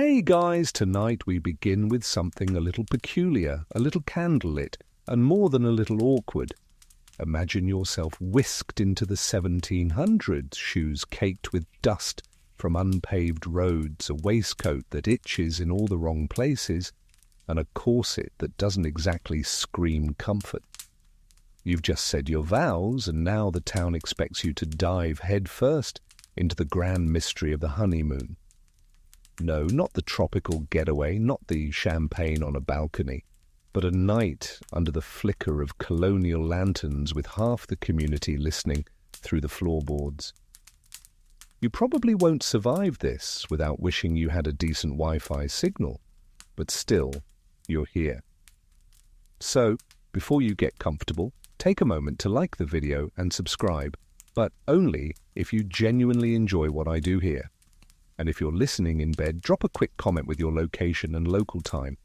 Hey guys, tonight we begin with something a little peculiar, a little candlelit, and more than a little awkward. Imagine yourself whisked into the 1700s, shoes caked with dust from unpaved roads, a waistcoat that itches in all the wrong places, and a corset that doesn't exactly scream comfort. You've just said your vows, and now the town expects you to dive headfirst into the grand mystery of the honeymoon. No, not the tropical getaway, not the champagne on a balcony, but a night under the flicker of colonial lanterns with half the community listening through the floorboards. You probably won't survive this without wishing you had a decent Wi-Fi signal, but still, you're here. So, before you get comfortable, take a moment to like the video and subscribe, but only if you genuinely enjoy what I do here. And if you're listening in bed, drop a quick comment with your location and local time.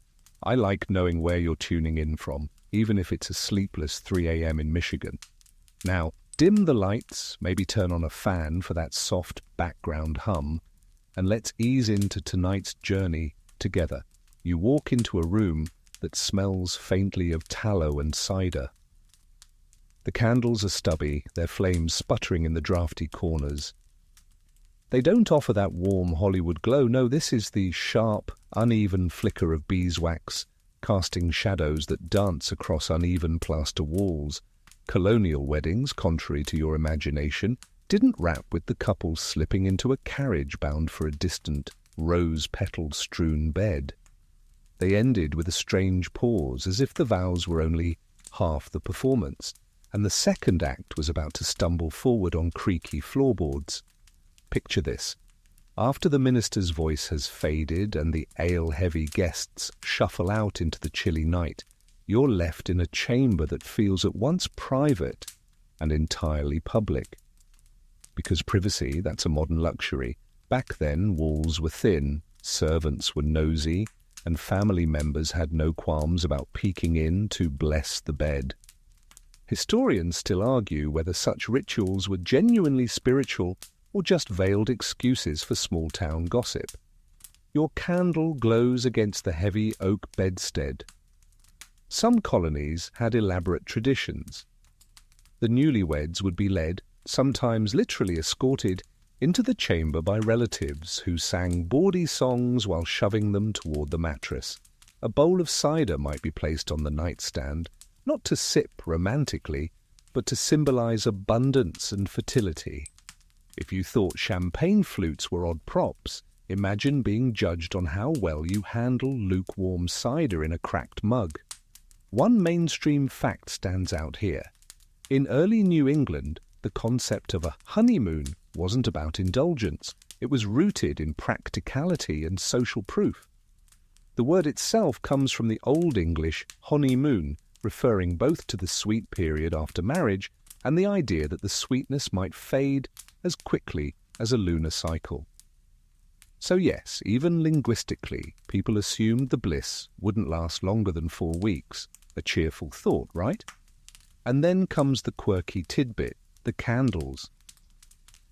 I like knowing where you're tuning in from, even if it's a sleepless 3 a.m. in Michigan. Now, dim the lights, maybe turn on a fan for that soft background hum, and let's ease into tonight's journey together. You walk into a room that smells faintly of tallow and cider. The candles are stubby, their flames sputtering in the drafty corners. They don't offer that warm Hollywood glow. No, this is the sharp, uneven flicker of beeswax, casting shadows that dance across uneven plaster walls. Colonial weddings, contrary to your imagination, didn't wrap with the couple slipping into a carriage bound for a distant, rose-petal-strewn bed. They ended with a strange pause, as if the vows were only half the performance, and the second act was about to stumble forward on creaky floorboards. Picture this. After the minister's voice has faded and the ale-heavy guests shuffle out into the chilly night, you're left in a chamber that feels at once private and entirely public. Because privacy, that's a modern luxury. Back then, walls were thin, servants were nosy, and family members had no qualms about peeking in to bless the bed. Historians still argue whether such rituals were genuinely spiritual or just veiled excuses for small-town gossip. Your candle glows against the heavy oak bedstead. Some colonies had elaborate traditions. The newlyweds would be led, sometimes literally escorted, into the chamber by relatives who sang bawdy songs while shoving them toward the mattress. A bowl of cider might be placed on the nightstand, not to sip romantically, but to symbolize abundance and fertility. If you thought champagne flutes were odd props, imagine being judged on how well you handle lukewarm cider in a cracked mug. One mainstream fact stands out here. In early New England, the concept of a honeymoon wasn't about indulgence. It was rooted in practicality and social proof. The word itself comes from the Old English honeymoon, referring both to the sweet period after marriage and the idea that the sweetness might fade as quickly as a lunar cycle. So yes, even linguistically, people assumed the bliss wouldn't last longer than 4 weeks. A cheerful thought, right? And then comes the quirky tidbit, the candles.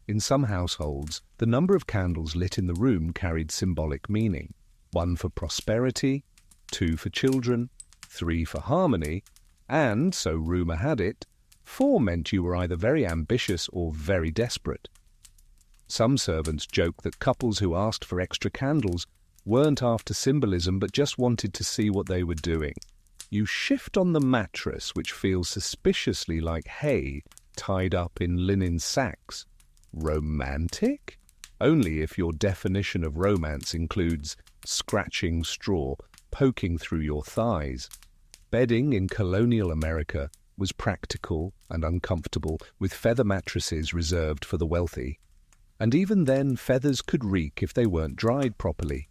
In some households, the number of candles lit in the room carried symbolic meaning. 1 for prosperity, 2 for children, 3 for harmony, and, so rumour had it, 4 meant you were either very ambitious or very desperate. Some servants joke that couples who asked for extra candles weren't after symbolism but just wanted to see what they were doing. You shift on the mattress, which feels suspiciously like hay tied up in linen sacks. Romantic? Only if your definition of romance includes scratching straw poking through your thighs. Bedding in colonial America was practical and uncomfortable, with feather mattresses reserved for the wealthy. And even then, feathers could reek if they weren't dried properly.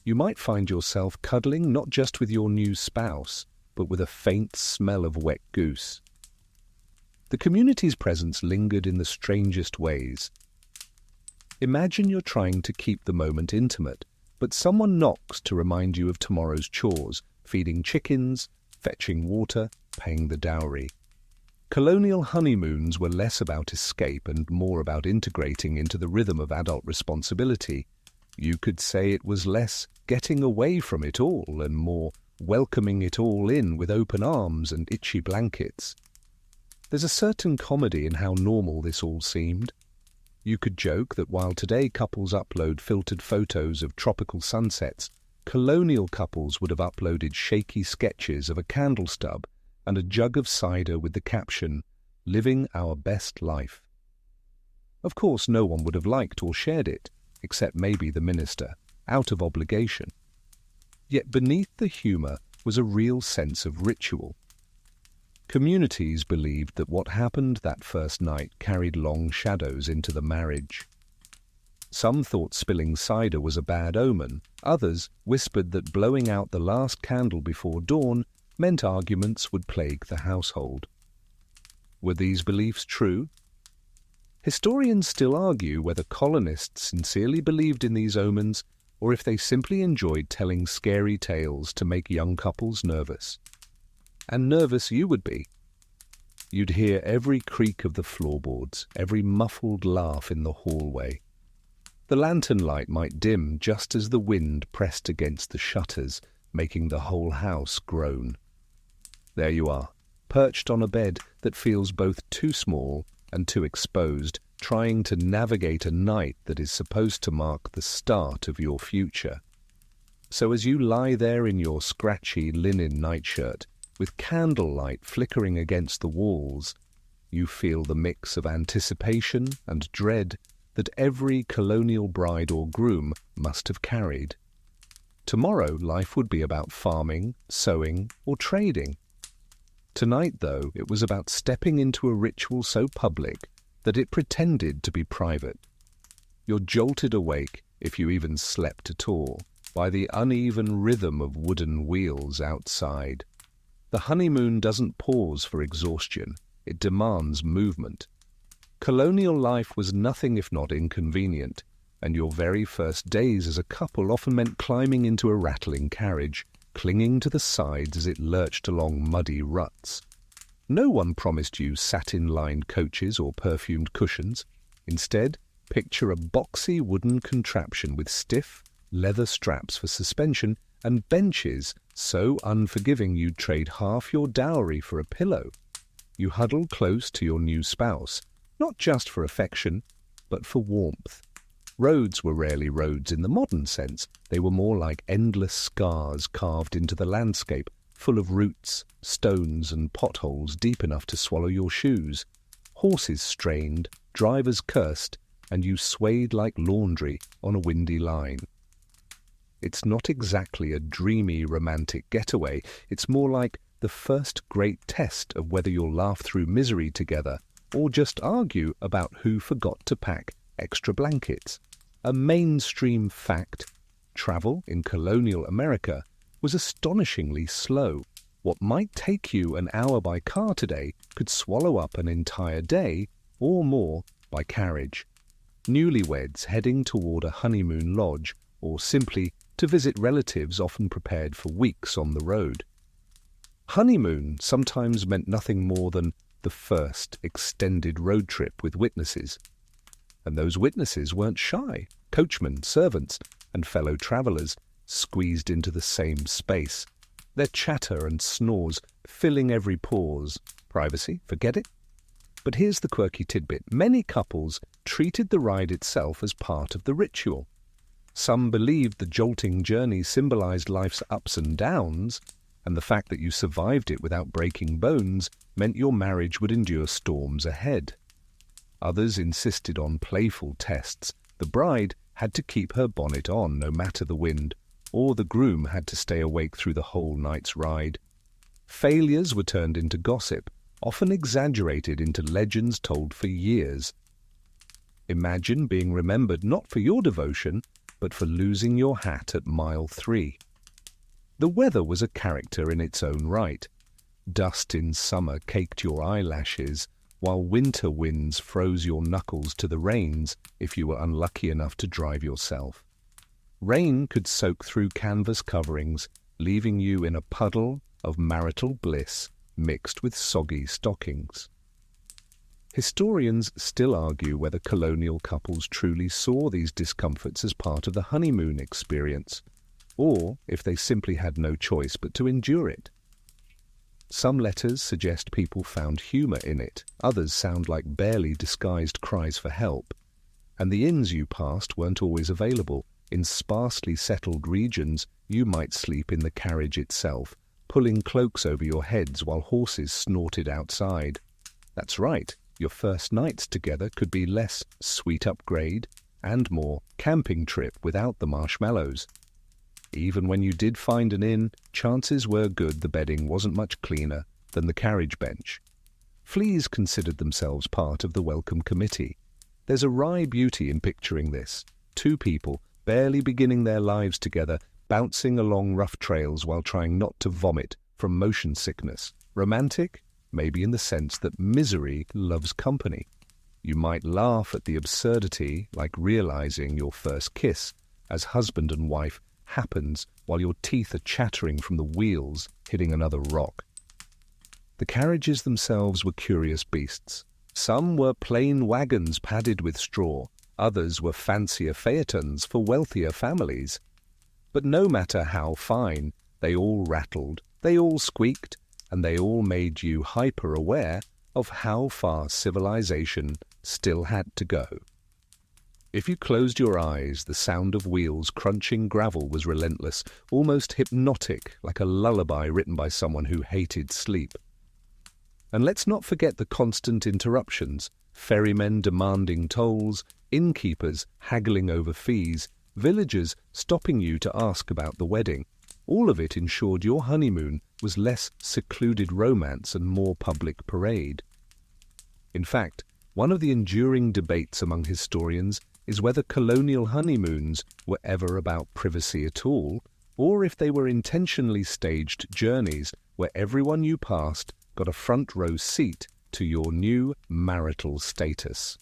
You might find yourself cuddling not just with your new spouse, but with a faint smell of wet goose. The community's presence lingered in the strangest ways. Imagine you're trying to keep the moment intimate, but someone knocks to remind you of tomorrow's chores, feeding chickens, fetching water, paying the dowry. Colonial honeymoons were less about escape and more about integrating into the rhythm of adult responsibility. You could say it was less getting away from it all and more welcoming it all in with open arms and itchy blankets. There's a certain comedy in how normal this all seemed. You could joke that while today couples upload filtered photos of tropical sunsets, colonial couples would have uploaded shaky sketches of a candle stub and a jug of cider with the caption, "Living our best life." Of course, no one would have liked or shared it, except maybe the minister, out of obligation. Yet beneath the humour was a real sense of ritual. Communities believed that what happened that first night carried long shadows into the marriage. Some thought spilling cider was a bad omen. Others whispered that blowing out the last candle before dawn meant arguments would plague the household. Were these beliefs true? Historians still argue whether colonists sincerely believed in these omens or if they simply enjoyed telling scary tales to make young couples nervous. And nervous you would be. You'd hear every creak of the floorboards, every muffled laugh in the hallway. The lantern light might dim just as the wind pressed against the shutters, making the whole house groan. There you are, perched on a bed that feels both too small and too exposed, trying to navigate a night that is supposed to mark the start of your future. So as you lie there in your scratchy linen nightshirt, with candlelight flickering against the walls, you feel the mix of anticipation and dread that every colonial bride or groom must have carried. Tomorrow life would be about farming, sewing, or trading. Tonight, though, it was about stepping into a ritual so public that it pretended to be private. You're jolted awake, if you even slept at all, by the uneven rhythm of wooden wheels outside. The honeymoon doesn't pause for exhaustion, it demands movement. Colonial life was nothing if not inconvenient, and your very first days as a couple often meant climbing into a rattling carriage, clinging to the sides as it lurched along muddy ruts. No one promised you satin-lined coaches or perfumed cushions. Instead, picture a boxy wooden contraption with stiff, leather straps for suspension and benches so unforgiving you'd trade half your dowry for a pillow. You huddle close to your new spouse, not just for affection, but for warmth. Roads were rarely roads in the modern sense. They were more like endless scars carved into the landscape, full of roots, stones, and potholes deep enough to swallow your shoes. Horses strained, drivers cursed, and you swayed like laundry on a windy line. It's not exactly a dreamy, romantic getaway. It's more like the first great test of whether you'll laugh through misery together or just argue about who forgot to pack extra blankets. A mainstream fact, travel in colonial America was astonishingly slow. What might take you an hour by car today could swallow up an entire day or more by carriage. Newlyweds heading toward a honeymoon lodge or simply to visit relatives often prepared for weeks on the road. Honeymoon sometimes meant nothing more than the first extended road trip with witnesses. And those witnesses weren't shy. Coachmen, servants, and fellow travellers squeezed into the same space, their chatter and snores filling every pause. Privacy? Forget it. But here's the quirky tidbit. Many couples treated the ride itself as part of the ritual. Some believed the jolting journey symbolized life's ups and downs, and the fact that you survived it without breaking bones meant your marriage would endure storms ahead. Others insisted on playful tests. The bride had to keep her bonnet on no matter the wind, or the groom had to stay awake through the whole night's ride. Failures were turned into gossip, often exaggerated into legends told for years. Imagine being remembered not for your devotion, but for losing your hat at mile 3. The weather was a character in its own right. Dust in summer caked your eyelashes, while winter winds froze your knuckles to the reins if you were unlucky enough to drive yourself. Rain could soak through canvas coverings, leaving you in a puddle of marital bliss mixed with soggy stockings. Historians still argue whether colonial couples truly saw these discomforts as part of the honeymoon experience, or if they simply had no choice but to endure it. Some letters suggest people found humour in it, others sound like barely disguised cries for help, and the inns you passed weren't always available. In sparsely settled regions, you might sleep in the carriage itself, pulling cloaks over your heads while horses snorted outside. That's right, your first nights together could be less sweet upgrade and more camping trip without the marshmallows. Even when you did find an inn, chances were good the bedding wasn't much cleaner than the carriage bench. Fleas considered themselves part of the welcome committee. There's a wry beauty in picturing this. Two people, barely beginning their lives together, bouncing along rough trails while trying not to vomit from motion sickness. Romantic? Maybe in the sense that misery loves company. You might laugh at the absurdity, like realizing your first kiss as husband and wife happens while your teeth are chattering from the wheels hitting another rock. The carriages themselves were curious beasts. Some were plain wagons padded with straw, others were fancier phaetons for wealthier families. But no matter how fine, they all rattled, they all squeaked, and they all made you hyper-aware of how far civilization still had to go. If you closed your eyes, the sound of wheels crunching gravel was relentless, almost hypnotic, like a lullaby written by someone who hated sleep. And let's not forget the constant interruptions, ferrymen demanding tolls, innkeepers haggling over fees, villagers stopping you to ask about the wedding. All of it ensured your honeymoon was less secluded romance and more public parade. In fact, one of the enduring debates among historians is whether colonial honeymoons were ever about privacy at all, or if they were intentionally staged journeys where everyone you passed got a front row seat to your new marital status.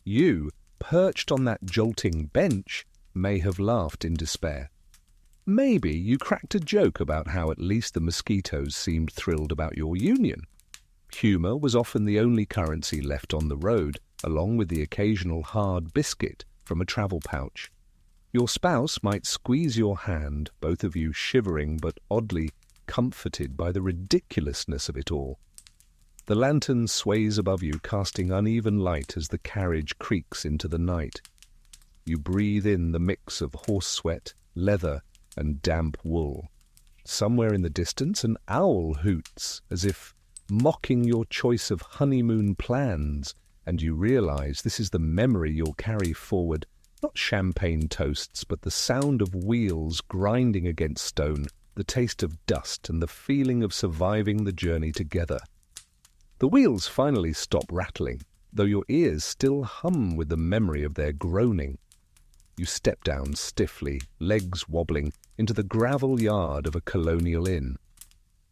You, perched on that jolting bench, may have laughed in despair. Maybe you cracked a joke about how at least the mosquitoes seemed thrilled about your union. Humour was often the only currency left on the road, along with the occasional hard biscuit from a travel pouch. Your spouse might squeeze your hand, both of you shivering but oddly comforted by the ridiculousness of it all. The lantern sways above you, casting uneven light as the carriage creaks into the night. You breathe in the mix of horse sweat, leather, and damp wool. Somewhere in the distance an owl hoots, as if mocking your choice of honeymoon plans, and you realize this is the memory you'll carry forward, not champagne toasts, but the sound of wheels grinding against stone, the taste of dust, and the feeling of surviving the journey together. The wheels finally stop rattling, though your ears still hum with the memory of their groaning. You step down stiffly, legs wobbling, into the gravel yard of a colonial inn.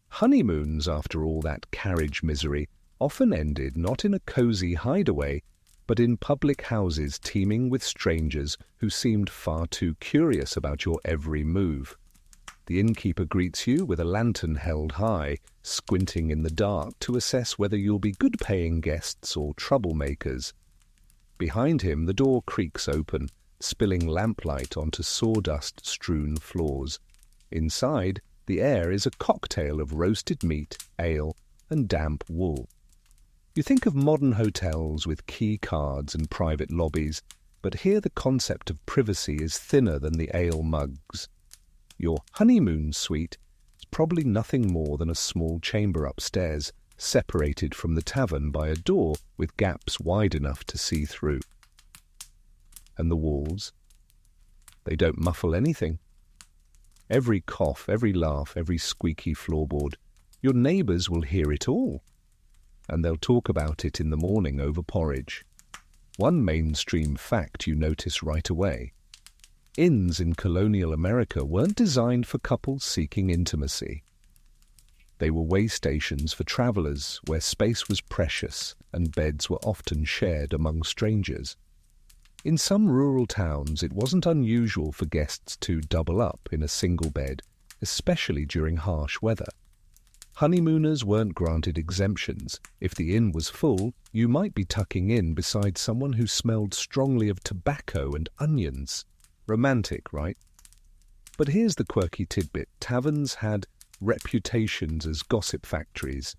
Honeymoons, after all that carriage misery, often ended not in a cosy hideaway, but in public houses teeming with strangers who seemed far too curious about your every move. The innkeeper greets you with a lantern held high, squinting in the dark to assess whether you'll be good-paying guests or troublemakers. Behind him the door creaks open, spilling lamplight onto sawdust-strewn floors. Inside, the air is a cocktail of roasted meat, ale, and damp wool. You think of modern hotels with key cards and private lobbies, but here the concept of privacy is thinner than the ale mugs. Your honeymoon suite is probably nothing more than a small chamber upstairs, separated from the tavern by a door with gaps wide enough to see through. And the walls? They don't muffle anything. Every cough, every laugh, every squeaky floorboard, your neighbours will hear it all. And they'll talk about it in the morning over porridge. One mainstream fact you notice right away. Inns in colonial America weren't designed for couples seeking intimacy. They were way stations for travellers where space was precious and beds were often shared among strangers. In some rural towns, it wasn't unusual for guests to double up in a single bed, especially during harsh weather. Honeymooners weren't granted exemptions. If the inn was full, you might be tucking in beside someone who smelled strongly of tobacco and onions. Romantic, right? But here's the quirky tidbit. Taverns had reputations as gossip factories.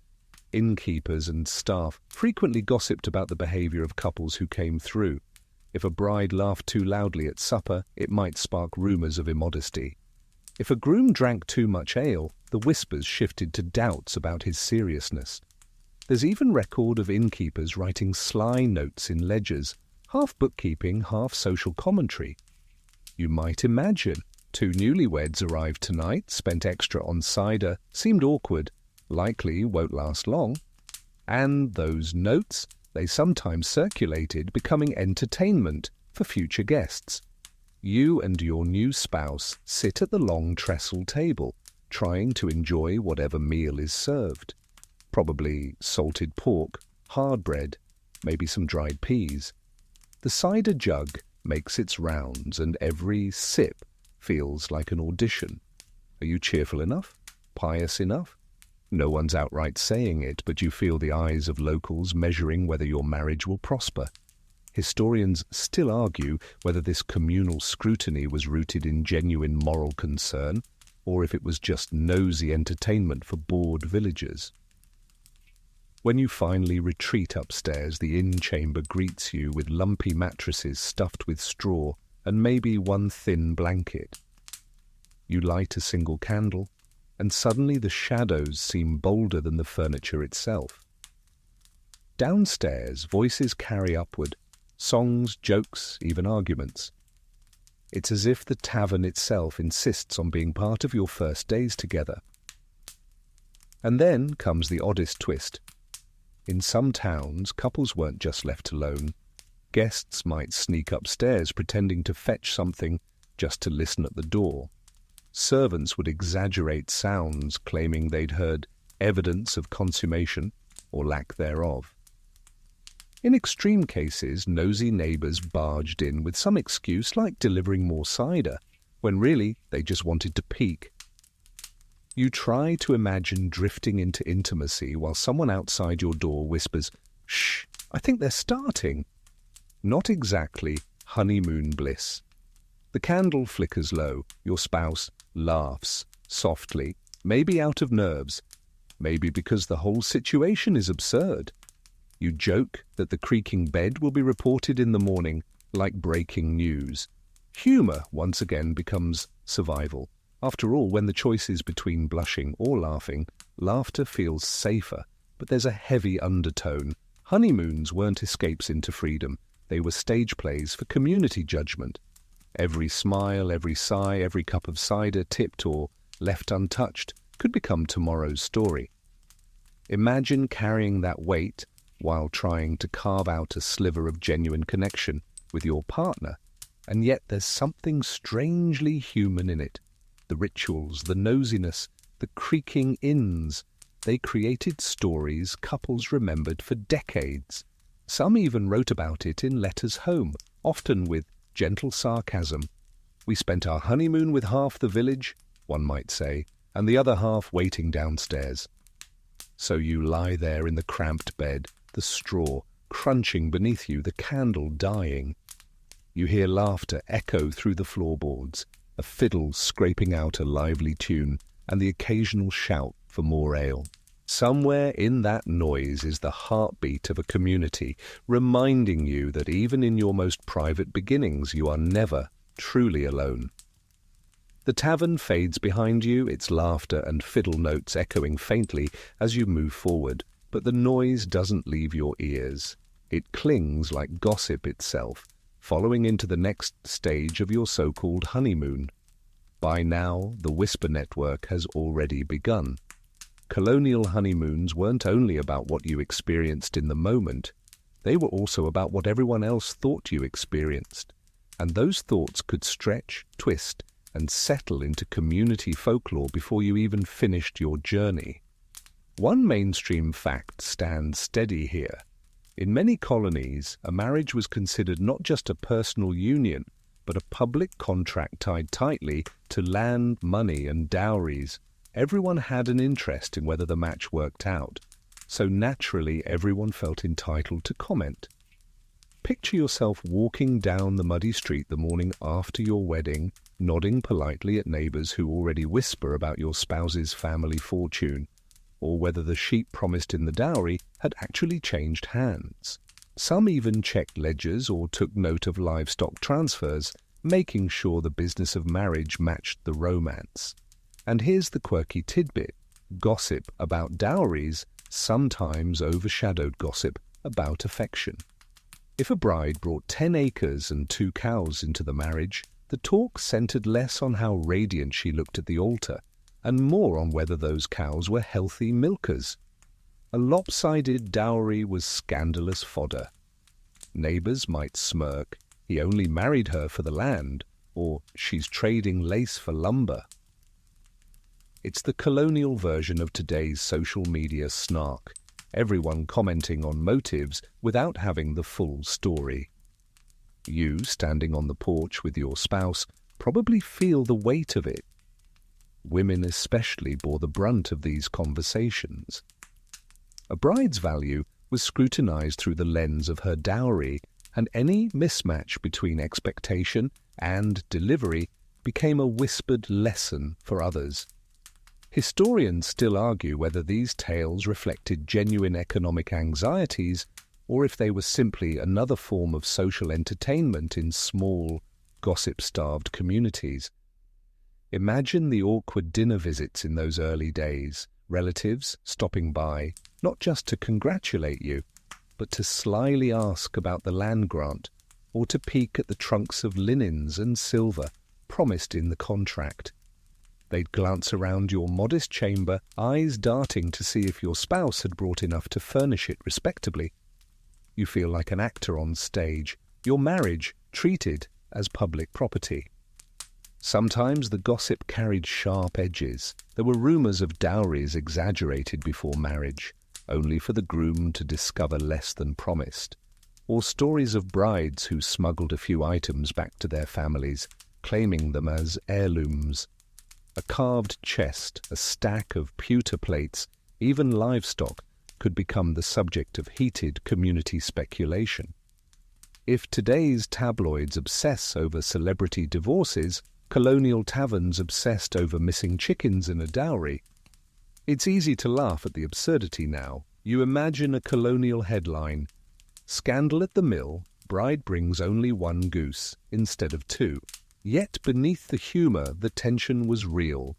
Innkeepers and staff frequently gossiped about the behavior of couples who came through. If a bride laughed too loudly at supper, it might spark rumors of immodesty. If a groom drank too much ale, the whispers shifted to doubts about his seriousness. There's even record of innkeepers writing sly notes in ledgers, half bookkeeping, half social commentary. You might imagine 2 newlyweds arrived tonight, spent extra on cider, seemed awkward, likely won't last long. And those notes, they sometimes circulated, becoming entertainment for future guests. You and your new spouse sit at the long trestle table, trying to enjoy whatever meal is served. Probably salted pork, hard bread, maybe some dried peas. The cider jug makes its rounds, and every sip feels like an audition. Are you cheerful enough? Pious enough? No one's outright saying it, but you feel the eyes of locals measuring whether your marriage will prosper. Historians still argue whether this communal scrutiny was rooted in genuine moral concern, or if it was just nosy entertainment for bored villagers. When you finally retreat upstairs, the inn chamber greets you with lumpy mattresses stuffed with straw and maybe one thin blanket. You light a single candle, and suddenly the shadows seem bolder than the furniture itself. Downstairs, voices carry upward, songs, jokes, even arguments. It's as if the tavern itself insists on being part of your first days together. And then comes the oddest twist. In some towns, couples weren't just left alone. Guests might sneak upstairs pretending to fetch something just to listen at the door. Servants would exaggerate sounds, claiming they'd heard evidence of consummation or lack thereof. In extreme cases, nosy neighbours barged in with some excuse like delivering more cider, when really they just wanted to peek. You try to imagine drifting into intimacy while someone outside your door whispers, "Shh, I think they're starting." Not exactly honeymoon bliss. The candle flickers low. Your spouse laughs softly, maybe out of nerves, maybe because the whole situation is absurd. You joke that the creaking bed will be reported in the morning like breaking news. Humour once again becomes survival. After all, when the choice is between blushing or laughing, laughter feels safer, but there's a heavy undertone. Honeymoons weren't escapes into freedom. They were stage plays for community judgment. Every smile, every sigh, every cup of cider tipped or left untouched could become tomorrow's story. Imagine carrying that weight while trying to carve out a sliver of genuine connection with your partner, and yet there's something strangely human in it. The rituals, the nosiness, the creaking inns, they created stories couples remembered for decades. Some even wrote about it in letters home, often with gentle sarcasm. "We spent our honeymoon with half the village," one might say, "and the other half waiting downstairs." So you lie there in the cramped bed, the straw crunching beneath you, the candle dying. You hear laughter echo through the floorboards, a fiddle scraping out a lively tune, and the occasional shout for more ale. Somewhere in that noise is the heartbeat of a community, reminding you that even in your most private beginnings, you are never truly alone. The tavern fades behind you, its laughter and fiddle notes echoing faintly as you move forward, but the noise doesn't leave your ears. It clings like gossip itself, following into the next stage of your so-called honeymoon. By now, the whisper network has already begun. Colonial honeymoons weren't only about what you experienced in the moment, they were also about what everyone else thought you experienced. And those thoughts could stretch, twist, and settle into community folklore before you even finished your journey. One mainstream fact stands steady here. In many colonies, a marriage was considered not just a personal union, but a public contract tied tightly to land, money, and dowries. Everyone had an interest in whether the match worked out, so naturally everyone felt entitled to comment. Picture yourself walking down the muddy street the morning after your wedding, nodding politely at neighbours who already whisper about your spouse's family fortune, or whether the sheep promised in the dowry had actually changed hands. Some even checked ledgers or took note of livestock transfers, making sure the business of marriage matched the romance. And here's the quirky tidbit: gossip about dowries sometimes overshadowed gossip about affection. If a bride brought 10 acres and 2 cows into the marriage, the talk centered less on how radiant she looked at the altar and more on whether those cows were healthy milkers. A lopsided dowry was scandalous fodder. Neighbors might smirk, "He only married her for the land," or "She's trading lace for lumber." It's the colonial version of today's social media snark, everyone commenting on motives without having the full story. You, standing on the porch with your spouse, probably feel the weight of it. Women especially bore the brunt of these conversations. A bride's value was scrutinized through the lens of her dowry, and any mismatch between expectation and delivery became a whispered lesson for others. Historians still argue whether these tales reflected genuine economic anxieties or if they were simply another form of social entertainment in small, gossip-starved communities. Imagine the awkward dinner visits in those early days, relatives stopping by, not just to congratulate you, but to slyly ask about the land grant or to peek at the trunks of linens and silver promised in the contract. They'd glance around your modest chamber, eyes darting to see if your spouse had brought enough to furnish it respectably. You feel like an actor on stage, your marriage treated as public property. Sometimes the gossip carried sharp edges. There were rumors of dowries exaggerated before marriage, only for the groom to discover less than promised, or stories of brides who smuggled a few items back to their families, claiming them as heirlooms. A carved chest, a stack of pewter plates, even livestock could become the subject of heated community speculation. If today's tabloids obsess over celebrity divorces, colonial taverns obsessed over missing chickens in a dowry, it's easy to laugh at the absurdity now. You imagine a colonial headline: "Scandal at the mill, bride brings only 1 goose instead of 2. Yet beneath the humor, the tension was real.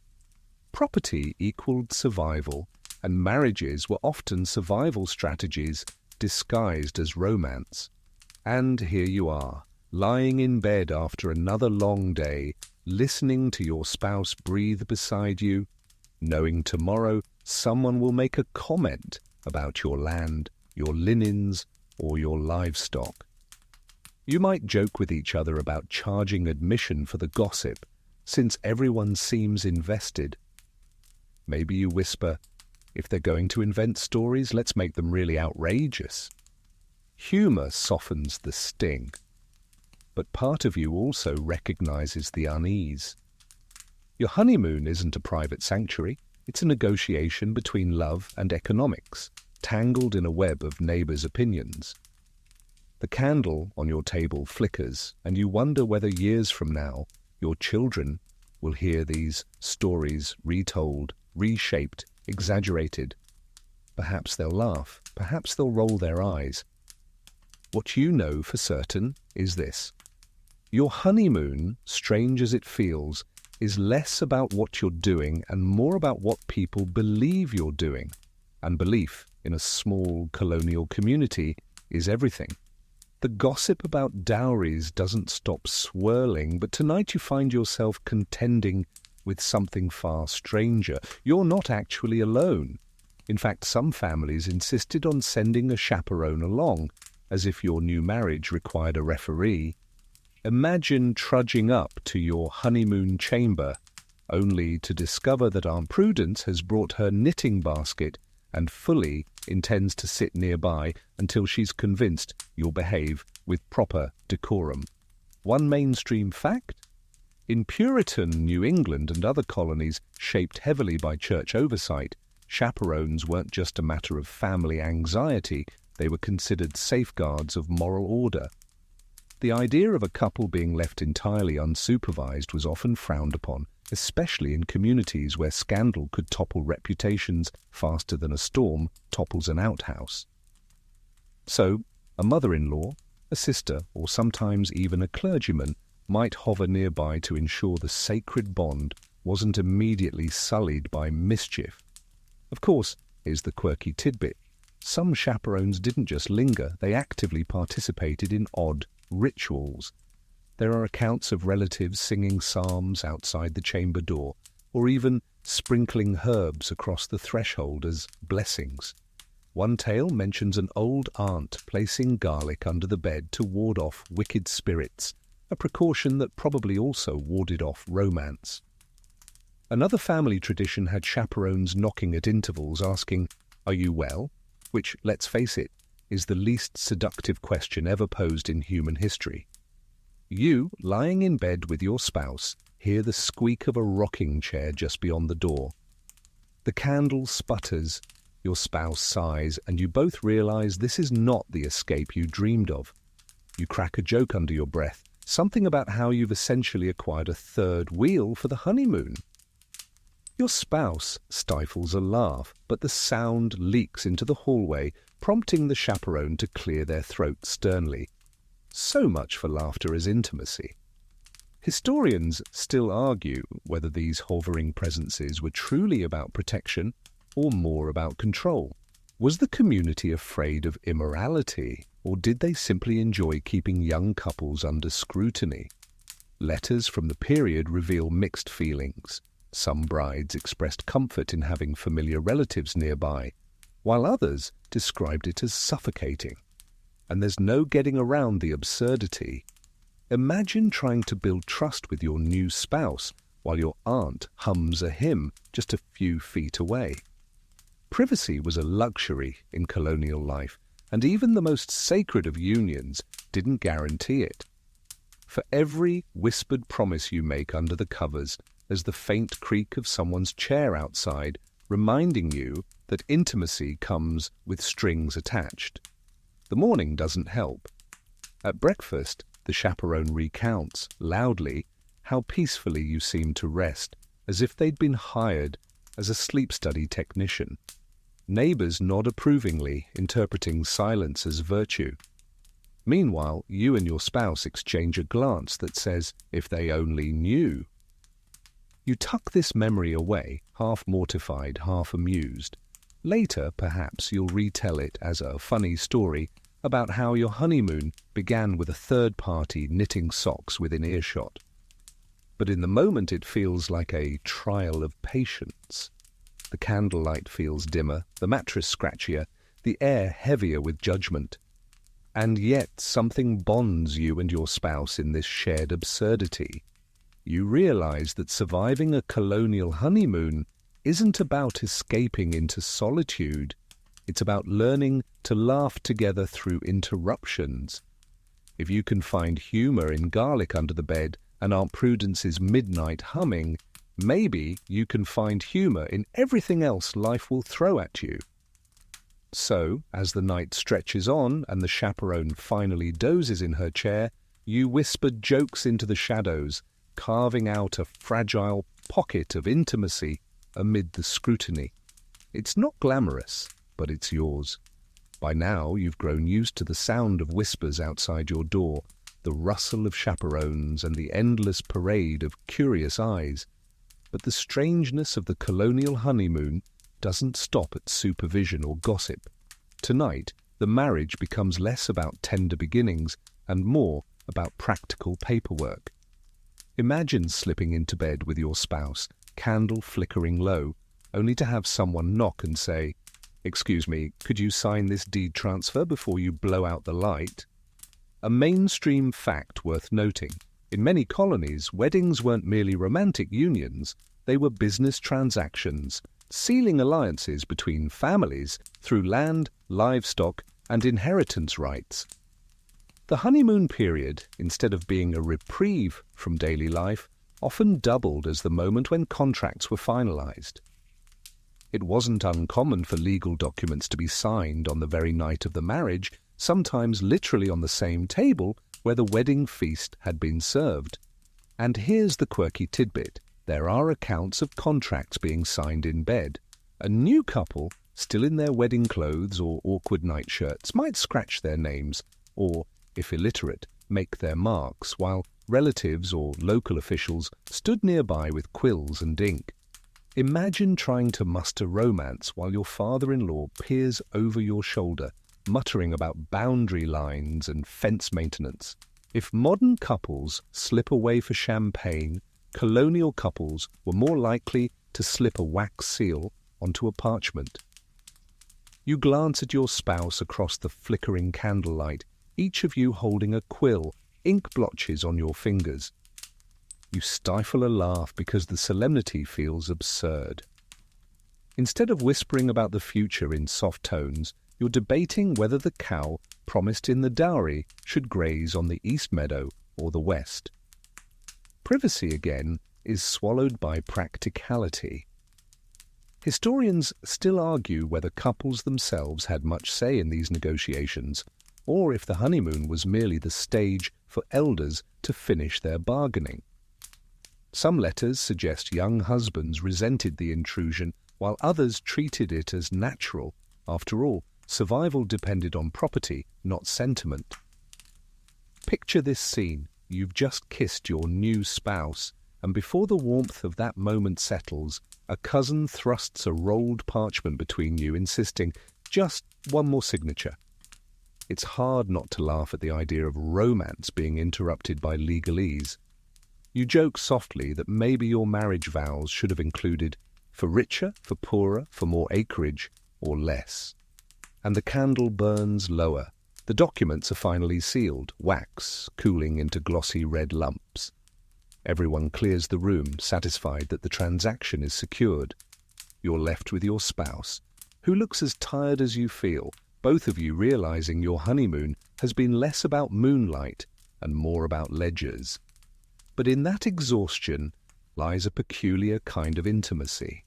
Property equaled survival, and marriages were often survival strategies disguised as romance. And here you are, lying in bed after another long day, listening to your spouse breathe beside you, knowing tomorrow someone will make a comment about your land, your linens, or your livestock. You might joke with each other about charging admission for the gossip, since everyone seems invested. Maybe you whisper, "If they're going to invent stories, let's make them really outrageous." Humor softens the sting, but part of you also recognizes the unease. Your honeymoon isn't a private sanctuary. It's a negotiation between love and economics, tangled in a web of neighbors' opinions. The candle on your table flickers, and you wonder whether years from now your children will hear these stories retold, reshaped, exaggerated. Perhaps they'll laugh, perhaps they'll roll their eyes. What you know for certain is this: your honeymoon, strange as it feels, is less about what you're doing and more about what people believe you're doing. And belief in a small colonial community is everything. The gossip about dowries doesn't stop swirling, but tonight you find yourself contending with something far stranger. You're not actually alone. In fact, some families insisted on sending a chaperone along, as if your new marriage required a referee. Imagine trudging up to your honeymoon chamber, only to discover that Aunt Prudence has brought her knitting basket and fully intends to sit nearby until she's convinced you'll behave with proper decorum. One mainstream fact? In Puritan New England and other colonies shaped heavily by church oversight, chaperones weren't just a matter of family anxiety, they were considered safeguards of moral order. The idea of a couple being left entirely unsupervised was often frowned upon, especially in communities where scandal could topple reputations faster than a storm topples an outhouse. So, a mother-in-law, a sister, or sometimes even a clergyman might hover nearby to ensure the sacred bond wasn't immediately sullied by mischief. Of course, here's the quirky tidbit. Some chaperones didn't just linger, they actively participated in odd rituals. There are accounts of relatives singing psalms outside the chamber door, or even sprinkling herbs across the threshold as blessings. One tale mentions an old aunt placing garlic under the bed to ward off wicked spirits, a precaution that probably also warded off romance. Another family tradition had chaperones knocking at intervals asking, "Are you well?" which, let's face it, is the least seductive question ever posed in human history. You, lying in bed with your spouse, hear the squeak of a rocking chair just beyond the door. The candle sputters, your spouse sighs, and you both realize this is not the escape you dreamed of. You crack a joke under your breath, something about how you've essentially acquired a third wheel for the honeymoon. Your spouse stifles a laugh, but the sound leaks into the hallway, prompting the chaperone to clear their throat sternly. So much for laughter as intimacy. Historians still argue whether these hovering presences were truly about protection or more about control. Was the community afraid of immorality, or did they simply enjoy keeping young couples under scrutiny? Letters from the period reveal mixed feelings. Some brides expressed comfort in having familiar relatives nearby, while others described it as suffocating. And there's no getting around the absurdity. Imagine trying to build trust with your new spouse while your aunt hums a hymn just a few feet away. Privacy was a luxury in colonial life, and even the most sacred of unions didn't guarantee it. For every whispered promise you make under the covers, there's the faint creak of someone's chair outside, reminding you that intimacy comes with strings attached. The morning doesn't help. At breakfast, the chaperone recounts, loudly, how peacefully you seem to rest, as if they'd been hired as a sleep study technician. Neighbors nod approvingly, interpreting silence as virtue. Meanwhile, you and your spouse exchange a glance that says, "If they only knew." You tuck this memory away, half mortified, half amused. Later, perhaps, you'll retell it as a funny story about how your honeymoon began with a third party knitting socks within earshot. But in the moment it feels like a trial of patience. The candlelight feels dimmer, the mattress scratchier, the air heavier with judgment. And yet something bonds you and your spouse in this shared absurdity. You realize that surviving a colonial honeymoon isn't about escaping into solitude. It's about learning to laugh together through interruptions. If you can find humor in garlic under the bed and Aunt Prudence's midnight humming, maybe you can find humor in everything else life will throw at you. So, as the night stretches on and the chaperone finally dozes in her chair, you whisper jokes into the shadows, carving out a fragile pocket of intimacy amid the scrutiny. It's not glamorous, but it's yours. By now, you've grown used to the sound of whispers outside your door, the rustle of chaperones, and the endless parade of curious eyes. But the strangeness of the colonial honeymoon doesn't stop at supervision or gossip. Tonight, the marriage becomes less about tender beginnings and more about practical paperwork. Imagine slipping into bed with your spouse, candle flickering low, only to have someone knock and say, "Excuse me, could you sign this deed transfer before you blow out the light?" A mainstream fact worth noting. In many colonies, weddings weren't merely romantic unions, they were business transactions, sealing alliances between families through land, livestock, and inheritance rights. The honeymoon period, instead of being a reprieve from daily life, often doubled as the moment when contracts were finalized. It wasn't uncommon for legal documents to be signed on the very night of the marriage, sometimes literally on the same table where the wedding feast had been served. And here's the quirky tidbit. There are accounts of contracts being signed in bed. A new couple, still in their wedding clothes or awkward nightshirts, might scratch their names or, if illiterate, make their marks, while relatives or local officials stood nearby with quills and ink. Imagine trying to muster romance while your father-in-law peers over your shoulder, muttering about boundary lines and fence maintenance. If modern couples slip away for champagne, colonial couples were more likely to slip a wax seal onto a parchment. You glance at your spouse across the flickering candlelight, each of you holding a quill, ink blotches on your fingers. You stifle a laugh because the solemnity feels absurd. Instead of whispering about the future in soft tones, you're debating whether the cow promised in the dowry should graze on the east meadow or the west. Privacy, again, is swallowed by practicality. Historians still argue whether couples themselves had much say in these negotiations, or if the honeymoon was merely the stage for elders to finish their bargaining. Some letters suggest young husbands resented the intrusion, while others treated it as natural. After all, survival depended on property, not sentiment. Picture this scene. You've just kissed your new spouse, and before the warmth of that moment settles, a cousin thrusts a rolled parchment between you, insisting, just one more signature. It's hard not to laugh at the idea of romance being interrupted by legalese. You joke softly that maybe your marriage vows should have included for richer, for poorer, for more acreage, or less. And the candle burns lower. The documents are finally sealed, wax cooling into glossy red lumps. Everyone clears the room, satisfied that the transaction is secured. You're left with your spouse, who looks as tired as you feel, both of you realizing your honeymoon has been less about moonlight and more about ledgers. But in that exhaustion lies a peculiar kind of intimacy.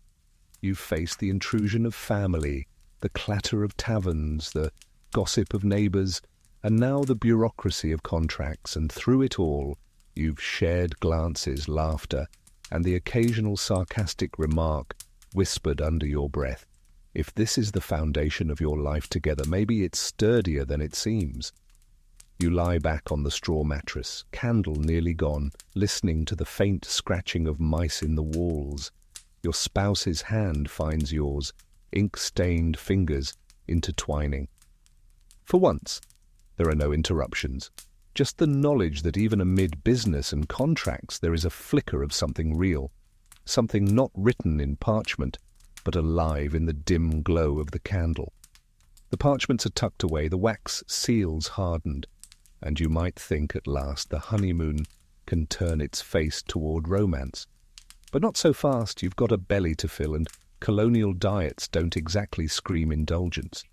You've faced the intrusion of family, the clatter of taverns, the gossip of neighbours, and now the bureaucracy of contracts, and through it all, you've shared glances, laughter, and the occasional sarcastic remark whispered under your breath. If this is the foundation of your life together, maybe it's sturdier than it seems. You lie back on the straw mattress, candle nearly gone, listening to the faint scratching of mice in the walls. Your spouse's hand finds yours, ink-stained fingers intertwining. For once, there are no interruptions, just the knowledge that even amid business and contracts there is a flicker of something real, something not written in parchment, but alive in the dim glow of the candle. The parchments are tucked away, the wax seals hardened, and you might think at last the honeymoon can turn its face toward romance. But not so fast. You've got a belly to fill, and colonial diets don't exactly scream indulgence.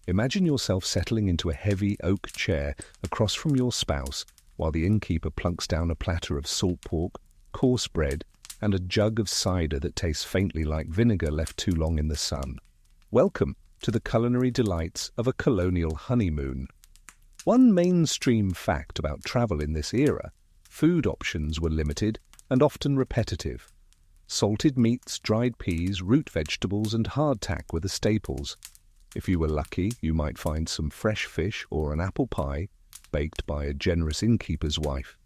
Imagine yourself settling into a heavy oak chair across from your spouse while the innkeeper plunks down a platter of salt pork, coarse bread, and a jug of cider that tastes faintly like vinegar left too long in the sun. Welcome to the culinary delights of a colonial honeymoon. One mainstream fact about travel in this era: food options were limited and often repetitive. Salted meats, dried peas, root vegetables, and hardtack were the staples. If you were lucky, you might find some fresh fish or an apple pie baked by a generous innkeeper's wife.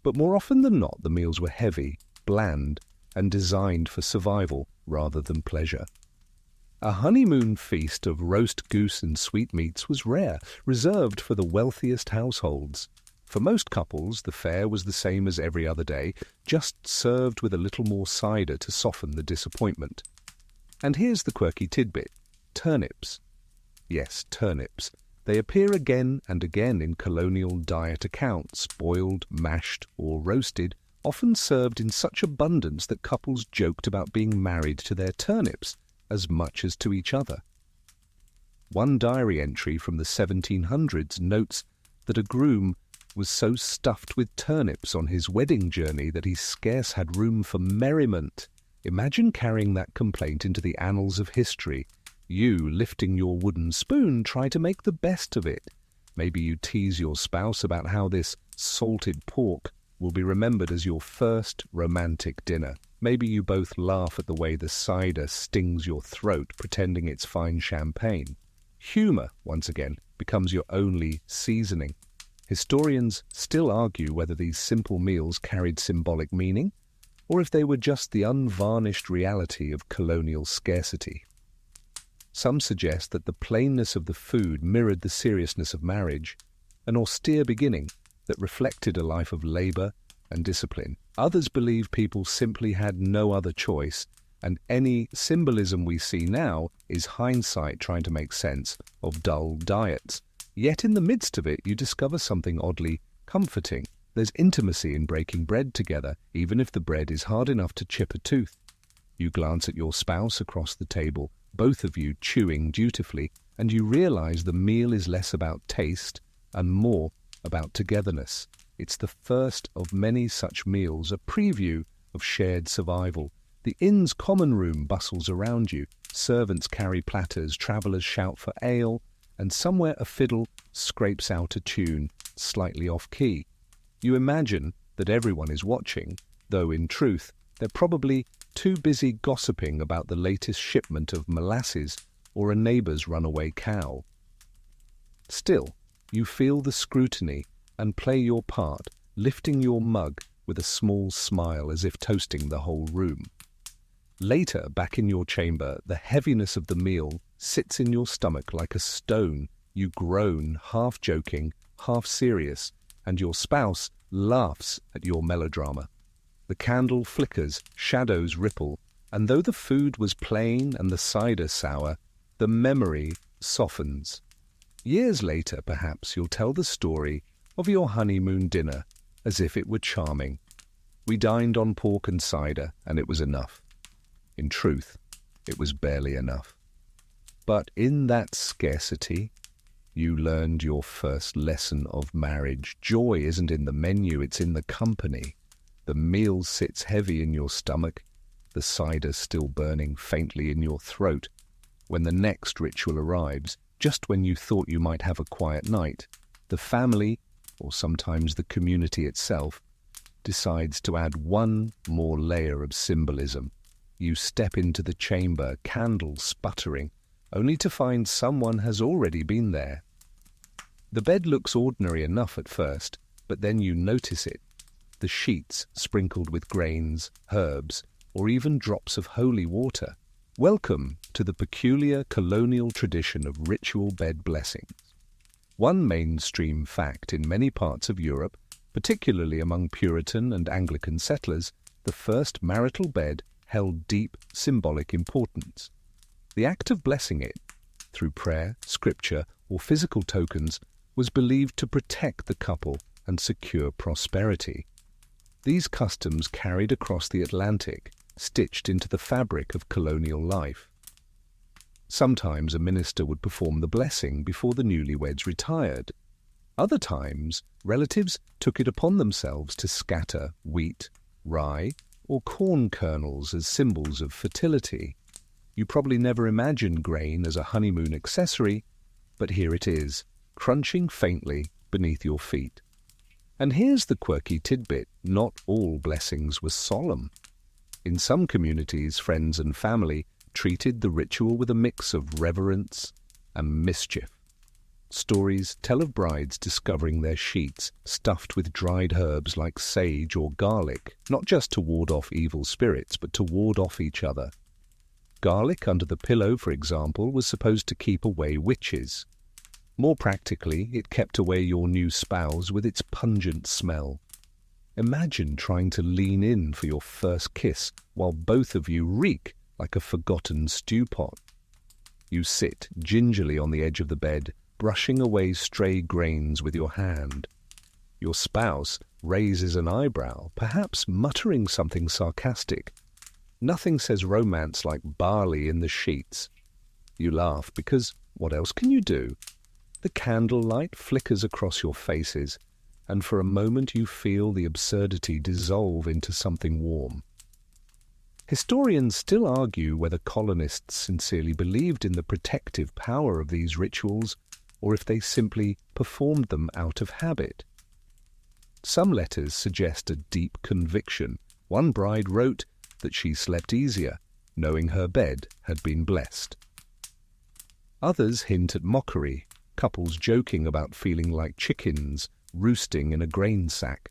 But more often than not, the meals were heavy, bland, and designed for survival rather than pleasure. A honeymoon feast of roast goose and sweetmeats was rare, reserved for the wealthiest households. For most couples, the fare was the same as every other day, just served with a little more cider to soften the disappointment. And here's the quirky tidbit: turnips. Yes, turnips. They appear again and again in colonial diet accounts, boiled, mashed, or roasted, often served in such abundance that couples joked about being married to their turnips as much as to each other. One diary entry from the 1700s notes that a groom was so stuffed with turnips on his wedding journey that he scarce had room for merriment. Imagine carrying that complaint into the annals of history. You, lifting your wooden spoon, try to make the best of it. Maybe you tease your spouse about how this salted pork will be remembered as your first romantic dinner. Maybe you both laugh at the way the cider stings your throat, pretending it's fine champagne. Humor, once again, becomes your only seasoning. Historians still argue whether these simple meals carried symbolic meaning, or if they were just the unvarnished reality of colonial scarcity. Some suggest that the plainness of the food mirrored the seriousness of marriage, an austere beginning that reflected a life of labor and discipline. Others believe people simply had no other choice, and any symbolism we see now is hindsight trying to make sense of dull diets. Yet in the midst of it, you discover something oddly comforting. There's intimacy in breaking bread together, even if the bread is hard enough to chip a tooth. You glance at your spouse across the table, both of you chewing dutifully, and you realize the meal is less about taste and more about togetherness. It's the first of many such meals, a preview of shared survival. The inn's common room bustles around you. Servants carry platters, travelers shout for ale, and somewhere a fiddle scrapes out a tune, slightly off-key. You imagine that everyone is watching, though in truth they're probably too busy gossiping about the latest shipment of molasses or a neighbor's runaway cow. Still, you feel the scrutiny and play your part, lifting your mug with a small smile as if toasting the whole room. Later, back in your chamber, the heaviness of the meal sits in your stomach like a stone. You groan, half joking, half serious, and your spouse laughs at your melodrama. The candle flickers, shadows ripple, and though the food was plain and the cider sour, the memory softens. Years later, perhaps, you'll tell the story of your honeymoon dinner as if it were charming. We dined on pork and cider, and it was enough. In truth, it was barely enough. But in that scarcity, you learned your first lesson of marriage. Joy isn't in the menu, it's in the company. The meal sits heavy in your stomach, the cider still burning faintly in your throat. When the next ritual arrives, just when you thought you might have a quiet night, the family, or sometimes the community itself, decides to add one more layer of symbolism. You step into the chamber, candles sputtering, only to find someone has already been there. The bed looks ordinary enough at first, but then you notice it. The sheets sprinkled with grains, herbs, or even drops of holy water. Welcome to the peculiar colonial tradition of ritual bed blessings. One mainstream fact in many parts of Europe, particularly among Puritan and Anglican settlers, the first marital bed held deep symbolic importance. The act of blessing it, through prayer, scripture, or physical tokens, was believed to protect the couple and secure prosperity. These customs carried across the Atlantic, stitched into the fabric of colonial life. Sometimes a minister would perform the blessing before the newlyweds retired. Other times, relatives took it upon themselves to scatter wheat, rye, or corn kernels as symbols of fertility. You probably never imagined grain as a honeymoon accessory, but here it is, crunching faintly beneath your feet. And here's the quirky tidbit: not all blessings were solemn. In some communities, friends and family treated the ritual with a mix of reverence and mischief. Stories tell of brides discovering their sheets stuffed with dried herbs like sage or garlic, not just to ward off evil spirits, but to ward off each other. Garlic under the pillow, for example, was supposed to keep away witches. More practically, it kept away your new spouse with its pungent smell. Imagine trying to lean in for your first kiss while both of you reek like a forgotten stew pot. You sit gingerly on the edge of the bed, brushing away stray grains with your hand. Your spouse raises an eyebrow, perhaps muttering something sarcastic. Nothing says romance like barley in the sheets. You laugh because what else can you do? The candlelight flickers across your faces, and for a moment you feel the absurdity dissolve into something warm. Historians still argue whether colonists sincerely believed in the protective power of these rituals, or if they simply performed them out of habit. Some letters suggest a deep conviction. One bride wrote that she slept easier, knowing her bed had been blessed. Others hint at mockery, couples joking about feeling like chickens roosting in a grain sack.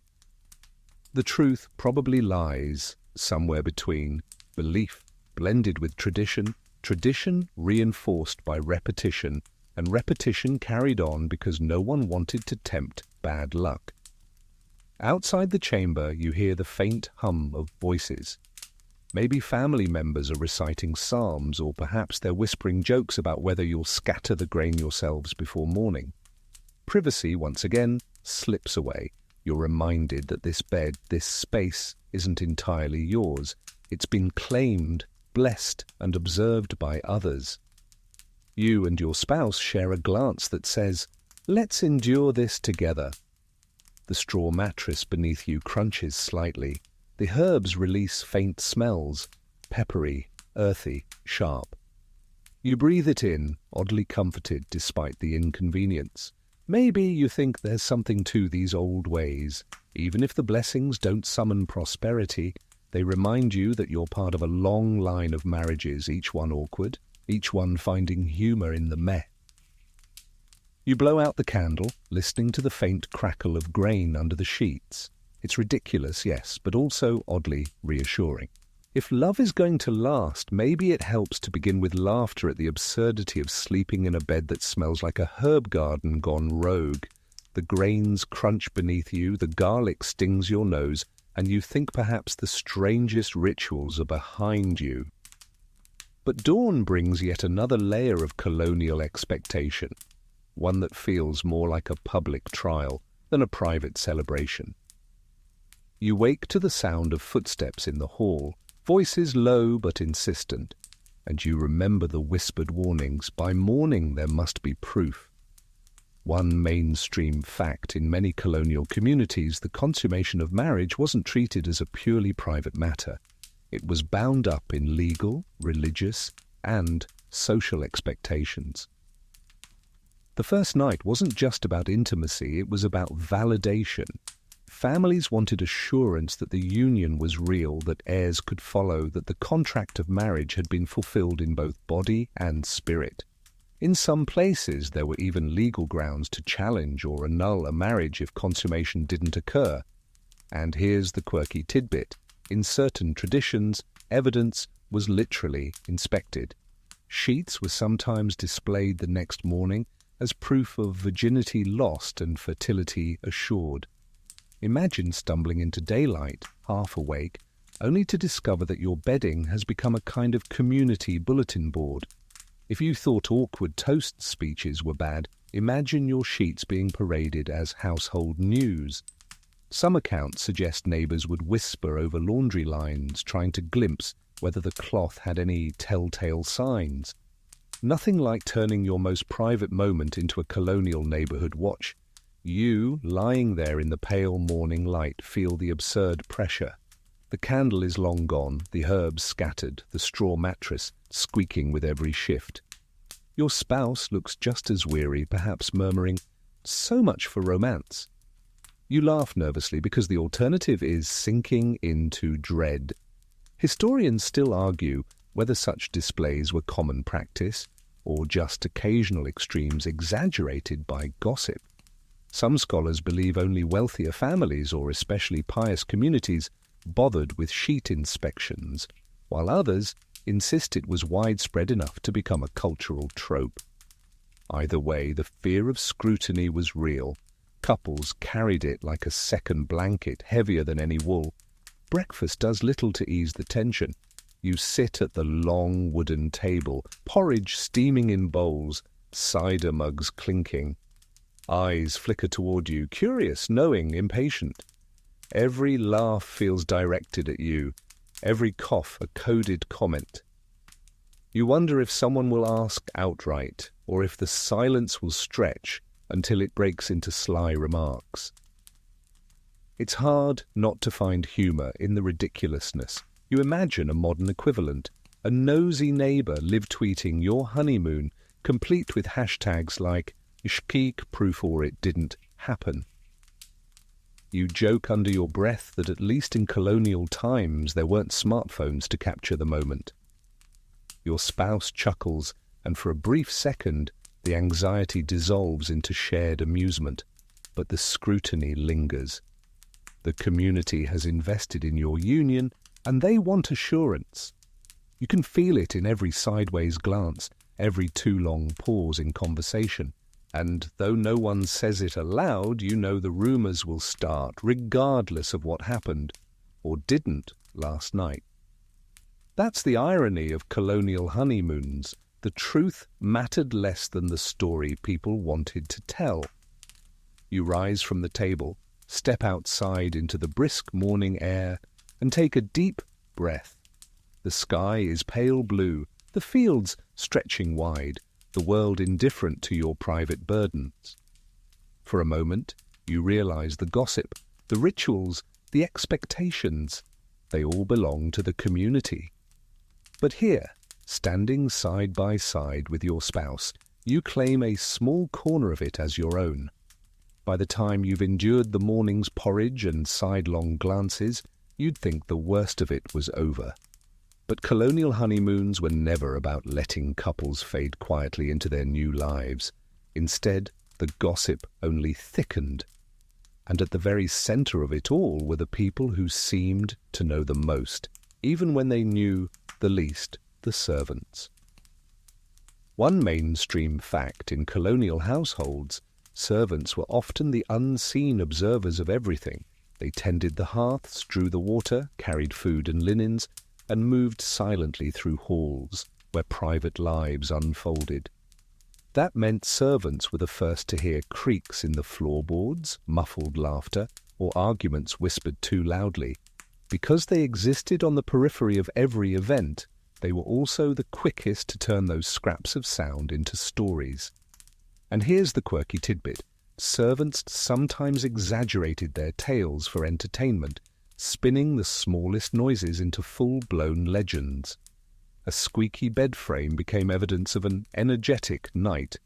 The truth probably lies somewhere between belief blended with tradition, tradition reinforced by repetition, and repetition carried on because no one wanted to tempt bad luck. Outside the chamber you hear the faint hum of voices. Maybe family members are reciting psalms, or perhaps they're whispering jokes about whether you'll scatter the grain yourselves before morning. Privacy, once again, slips away. You're reminded that this bed, this space, isn't entirely yours. It's been claimed, blessed, and observed by others. You and your spouse share a glance that says, "Let's endure this together." The straw mattress beneath you crunches slightly. The herbs release faint smells, peppery, earthy, sharp. You breathe it in, oddly comforted despite the inconvenience. Maybe you think there's something to these old ways. Even if the blessings don't summon prosperity, they remind you that you're part of a long line of marriages, each one awkward, each one finding humor in the meh. You blow out the candle, listening to the faint crackle of grain under the sheets. It's ridiculous, yes, but also oddly reassuring. If love is going to last, maybe it helps to begin with laughter at the absurdity of sleeping in a bed that smells like a herb garden gone rogue. The grains crunch beneath you, the garlic stings your nose, and you think perhaps the strangest rituals are behind you. But dawn brings yet another layer of colonial expectation, one that feels more like a public trial than a private celebration. You wake to the sound of footsteps in the hall, voices low but insistent, and you remember the whispered warnings, by morning there must be proof. One mainstream fact: in many colonial communities, the consummation of marriage wasn't treated as a purely private matter. It was bound up in legal, religious, and social expectations. The first night wasn't just about intimacy, it was about validation. Families wanted assurance that the union was real, that heirs could follow, that the contract of marriage had been fulfilled in both body and spirit. In some places, there were even legal grounds to challenge or annul a marriage if consummation didn't occur. And here's the quirky tidbit. In certain traditions, evidence was literally inspected. Sheets were sometimes displayed the next morning as proof of virginity lost and fertility assured. Imagine stumbling into daylight, half awake, only to discover that your bedding has become a kind of community bulletin board. If you thought awkward toast speeches were bad, imagine your sheets being paraded as household news. Some accounts suggest neighbors would whisper over laundry lines, trying to glimpse whether the cloth had any telltale signs. Nothing like turning your most private moment into a colonial neighborhood watch. You, lying there in the pale morning light, feel the absurd pressure. The candle is long gone, the herbs scattered, the straw mattress squeaking with every shift. Your spouse looks just as weary, perhaps murmuring, "So much for romance." You laugh nervously because the alternative is sinking into dread. Historians still argue whether such displays were common practice or just occasional extremes exaggerated by gossip. Some scholars believe only wealthier families or especially pious communities bothered with sheet inspections, while others insist it was widespread enough to become a cultural trope. Either way, the fear of scrutiny was real. Couples carried it like a second blanket, heavier than any wool. Breakfast does little to ease the tension. You sit at the long wooden table, porridge steaming in bowls, cider mugs clinking. Eyes flicker toward you, curious, knowing, impatient. Every laugh feels directed at you, every cough a coded comment. You wonder if someone will ask outright, or if the silence will stretch until it breaks into sly remarks. It's hard not to find humour in the ridiculousness. You imagine a modern equivalent, a nosy neighbour live-tweeting your honeymoon, complete with hashtags like "Ishkeek proof or it didn't happen." You joke under your breath that at least in colonial times there weren't smartphones to capture the moment. Your spouse chuckles, and for a brief second the anxiety dissolves into shared amusement, but the scrutiny lingers. The community has invested in your union, and they want assurance. You can feel it in every sideways glance, every too long pause in conversation. And though no one says it aloud, you know the rumours will start, regardless of what happened, or didn't, last night. That's the irony of colonial honeymoons. The truth mattered less than the story people wanted to tell. You rise from the table, step outside into the brisk morning air, and take a deep breath. The sky is pale blue, the fields stretching wide, the world indifferent to your private burdens. For a moment, you realize the gossip, the rituals, the expectations, they all belong to the community. But here, standing side by side with your spouse, you claim a small corner of it as your own. By the time you've endured the morning's porridge and sidelong glances, you'd think the worst of it was over. But colonial honeymoons were never about letting couples fade quietly into their new lives. Instead, the gossip only thickened. And at the very centre of it all were the people who seemed to know the most, even when they knew the least, the servants. One mainstream fact in colonial households, servants were often the unseen observers of everything. They tended the hearths, drew the water, carried food and linens, and moved silently through halls where private lives unfolded. That meant servants were the first to hear creaks in the floorboards, muffled laughter, or arguments whispered too loudly. Because they existed on the periphery of every event, they were also the quickest to turn those scraps of sound into stories. And here's the quirky tidbit. Servants sometimes exaggerated their tales for entertainment, spinning the smallest noises into full-blown legends. A squeaky bed frame became evidence of an energetic night.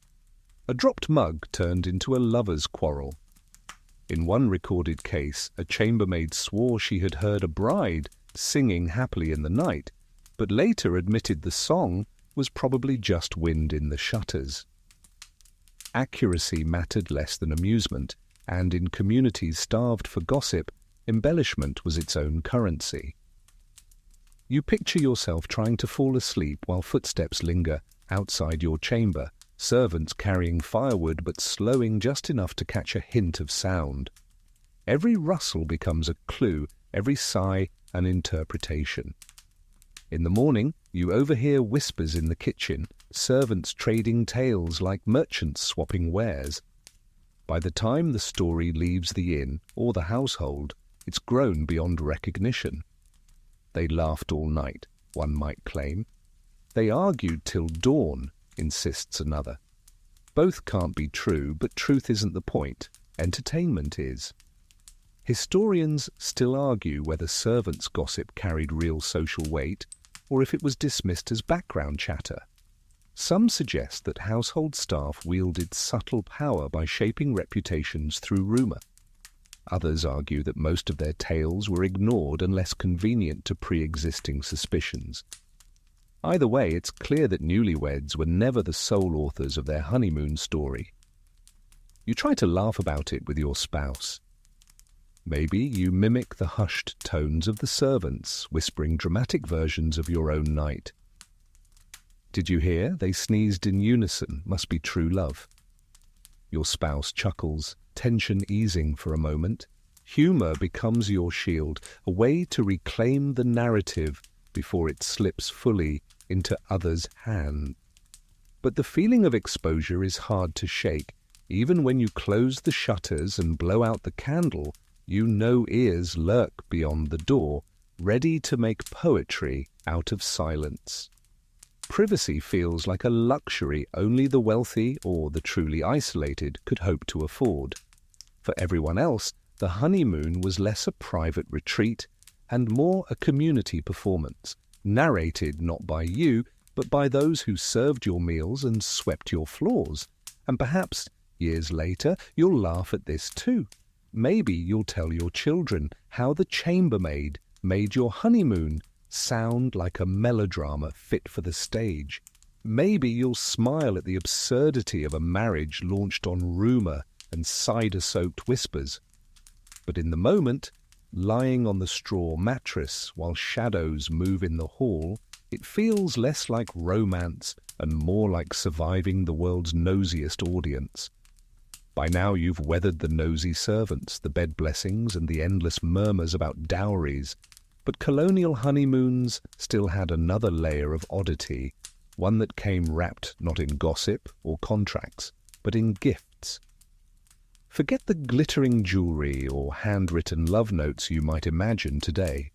A dropped mug turned into a lover's quarrel. In one recorded case, a chambermaid swore she had heard a bride singing happily in the night, but later admitted the song was probably just wind in the shutters. Accuracy mattered less than amusement, and in communities starved for gossip, embellishment was its own currency. You picture yourself trying to fall asleep while footsteps linger outside your chamber, servants carrying firewood but slowing just enough to catch a hint of sound. Every rustle becomes a clue, every sigh an interpretation. In the morning, you overhear whispers in the kitchen, servants trading tales like merchants swapping wares. By the time the story leaves the inn or the household, it's grown beyond recognition. They laughed all night, one might claim. They argued till dawn, insists another. Both can't be true, but truth isn't the point. Entertainment is. Historians still argue whether servants' gossip carried real social weight or if it was dismissed as background chatter. Some suggest that household staff wielded subtle power by shaping reputations through rumour. Others argue that most of their tales were ignored unless convenient to pre-existing suspicions. Either way, it's clear that newlyweds were never the sole authors of their honeymoon story. You try to laugh about it with your spouse. Maybe you mimic the hushed tones of the servants, whispering dramatic versions of your own night. Did you hear? They sneezed in unison. Must be true love. Your spouse chuckles, tension easing for a moment. Humour becomes your shield, a way to reclaim the narrative before it slips fully into others' hands. But the feeling of exposure is hard to shake. Even when you close the shutters and blow out the candle, you know ears lurk beyond the door, ready to make poetry out of silence. Privacy feels like a luxury only the wealthy or the truly isolated could hope to afford. For everyone else, the honeymoon was less a private retreat and more a community performance, narrated not by you, but by those who served your meals and swept your floors. And perhaps, years later, you'll laugh at this too. Maybe you'll tell your children how the chambermaid made your honeymoon sound like a melodrama fit for the stage. Maybe you'll smile at the absurdity of a marriage launched on rumour and cider-soaked whispers. But in the moment, lying on the straw mattress while shadows move in the hall, it feels less like romance and more like surviving the world's nosiest audience. By now you've weathered the nosy servants, the bed blessings, and the endless murmurs about dowries. But colonial honeymoons still had another layer of oddity, one that came wrapped not in gossip or contracts, but in gifts. Forget the glittering jewelry or handwritten love notes you might imagine today.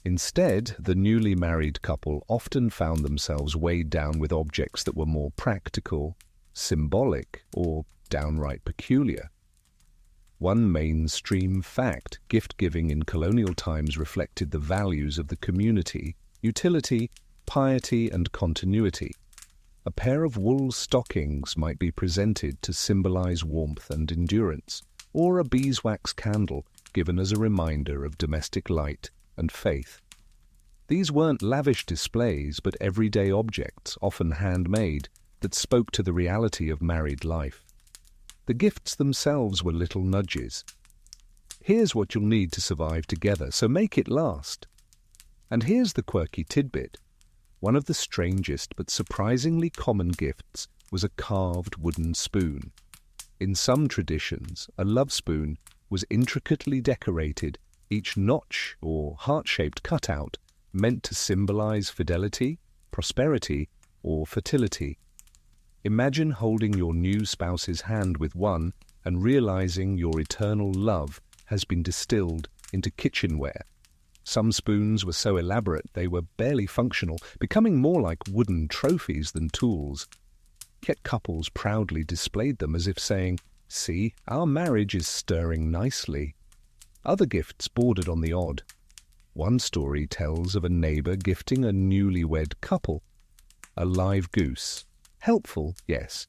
Instead, the newly married couple often found themselves weighed down with objects that were more practical, symbolic, or downright peculiar. One mainstream fact, gift-giving in colonial times reflected the values of the community, utility, piety, and continuity. A pair of wool stockings might be presented to symbolize warmth and endurance, or a beeswax candle given as a reminder of domestic light and faith. These weren't lavish displays, but everyday objects, often handmade, that spoke to the reality of married life. The gifts themselves were little nudges. Here's what you'll need to survive together, so make it last. And here's the quirky tidbit. One of the strangest but surprisingly common gifts was a carved wooden spoon. In some traditions, a love spoon was intricately decorated, each notch or heart-shaped cutout meant to symbolize fidelity, prosperity, or fertility. Imagine holding your new spouse's hand with one and realizing your eternal love has been distilled into kitchenware. Some spoons were so elaborate they were barely functional, becoming more like wooden trophies than tools. Yet couples proudly displayed them as if saying, "See, our marriage is stirring nicely." Other gifts bordered on the odd. One story tells of a neighbor gifting a newlywed couple a live goose. Helpful, yes,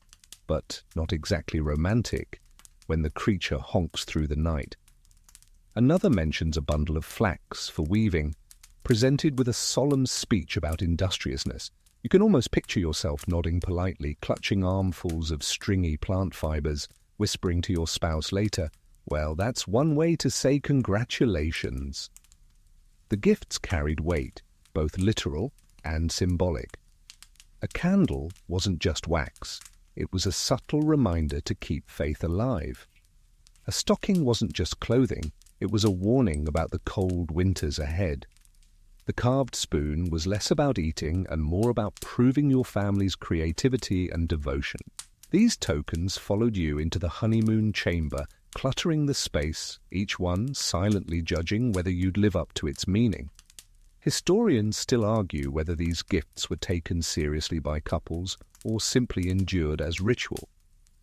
but not exactly romantic when the creature honks through the night. Another mentions a bundle of flax for weaving, presented with a solemn speech about industriousness. You can almost picture yourself nodding politely, clutching armfuls of stringy plant fibers, whispering to your spouse later, "Well, that's one way to say congratulations." The gifts carried weight, both literal and symbolic. A candle wasn't just wax. It was a subtle reminder to keep faith alive. A stocking wasn't just clothing. It was a warning about the cold winters ahead. The carved spoon was less about eating and more about proving your family's creativity and devotion. These tokens followed you into the honeymoon chamber, cluttering the space, each one silently judging whether you'd live up to its meaning. Historians still argue whether these gifts were taken seriously by couples or simply endured as ritual.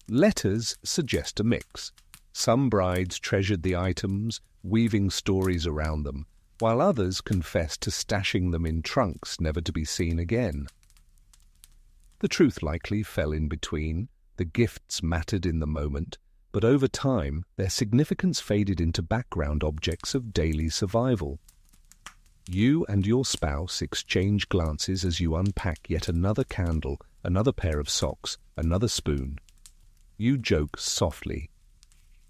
Letters suggest a mix. Some brides treasured the items, weaving stories around them, while others confessed to stashing them in trunks never to be seen again. The truth likely fell in between. The gifts mattered in the moment, but over time their significance faded into background objects of daily survival. You and your spouse exchange glances as you unpack yet another candle, another pair of socks, another spoon. You joke softly.